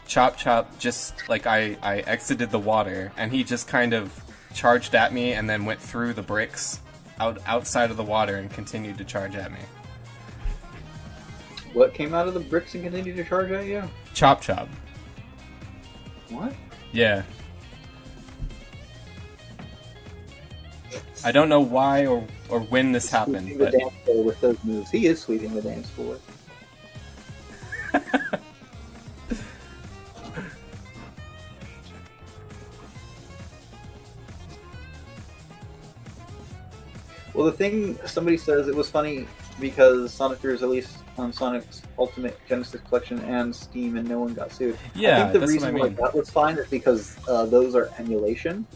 Chop Chop just like I exited the water and he just kind of charged at me and then went through the bricks outside of the water and continued to charge at me. What came out of the bricks and continued to charge at you? Chop Chop. What? Yeah. I don't know why or when this happened, Sweeping but the dance floor with those moves. He is sweeping the dance floor. Well, the thing somebody says, it was funny because Sonic 3 is at least on Sonic's Ultimate Genesis Collection and Steam, and no one got sued. Yeah, I think the that's reason what I mean. why that was fine is because those are emulation,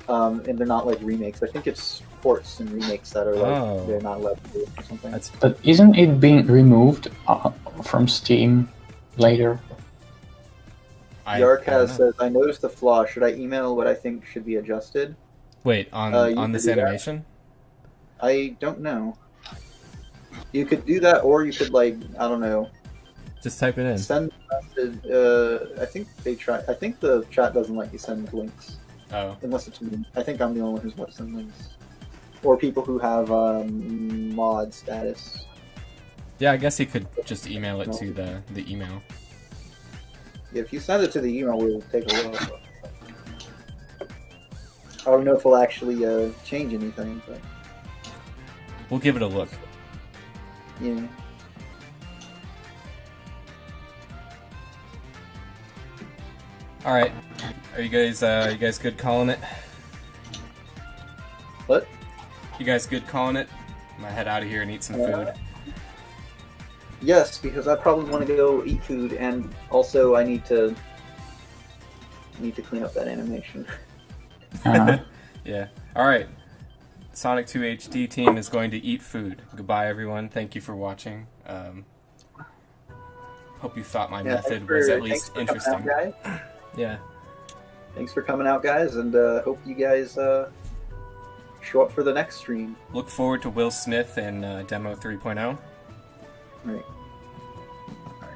and they're not like remakes. I think it's ports and remakes that are like they're not allowed to do or something. But isn't it being removed from Steam later? Yarkaz says, I noticed the flaw. Should I email what I think should be adjusted? Wait, on this animation? I don't know. You could do that, or you could, like, I don't know. Just type it in. Send a message. I think they try. I think the chat doesn't let you send links. Oh. Unless it's me. I think I'm the only one who's let send links. Or people who have mod status. Yeah, I guess he could just email it to the email. Yeah, if you send it to the email, we'll take a look. I don't know if we'll actually change anything, but We'll give it a look. yeah. All right, are you guys good calling it? What? You guys good calling it? I'm gonna head out of here and eat some food. Yes, because I probably want to go eat food, and also I need to clean up that animation. Yeah. All right. Sonic 2 HD team is going to eat food. Goodbye, everyone. Thank you for watching. Hope you thought my method was at least interesting. Out, Yeah. Thanks for coming out, guys, and hope you guys show up for the next stream. Look forward to Will Smith in Demo 3.0. All right.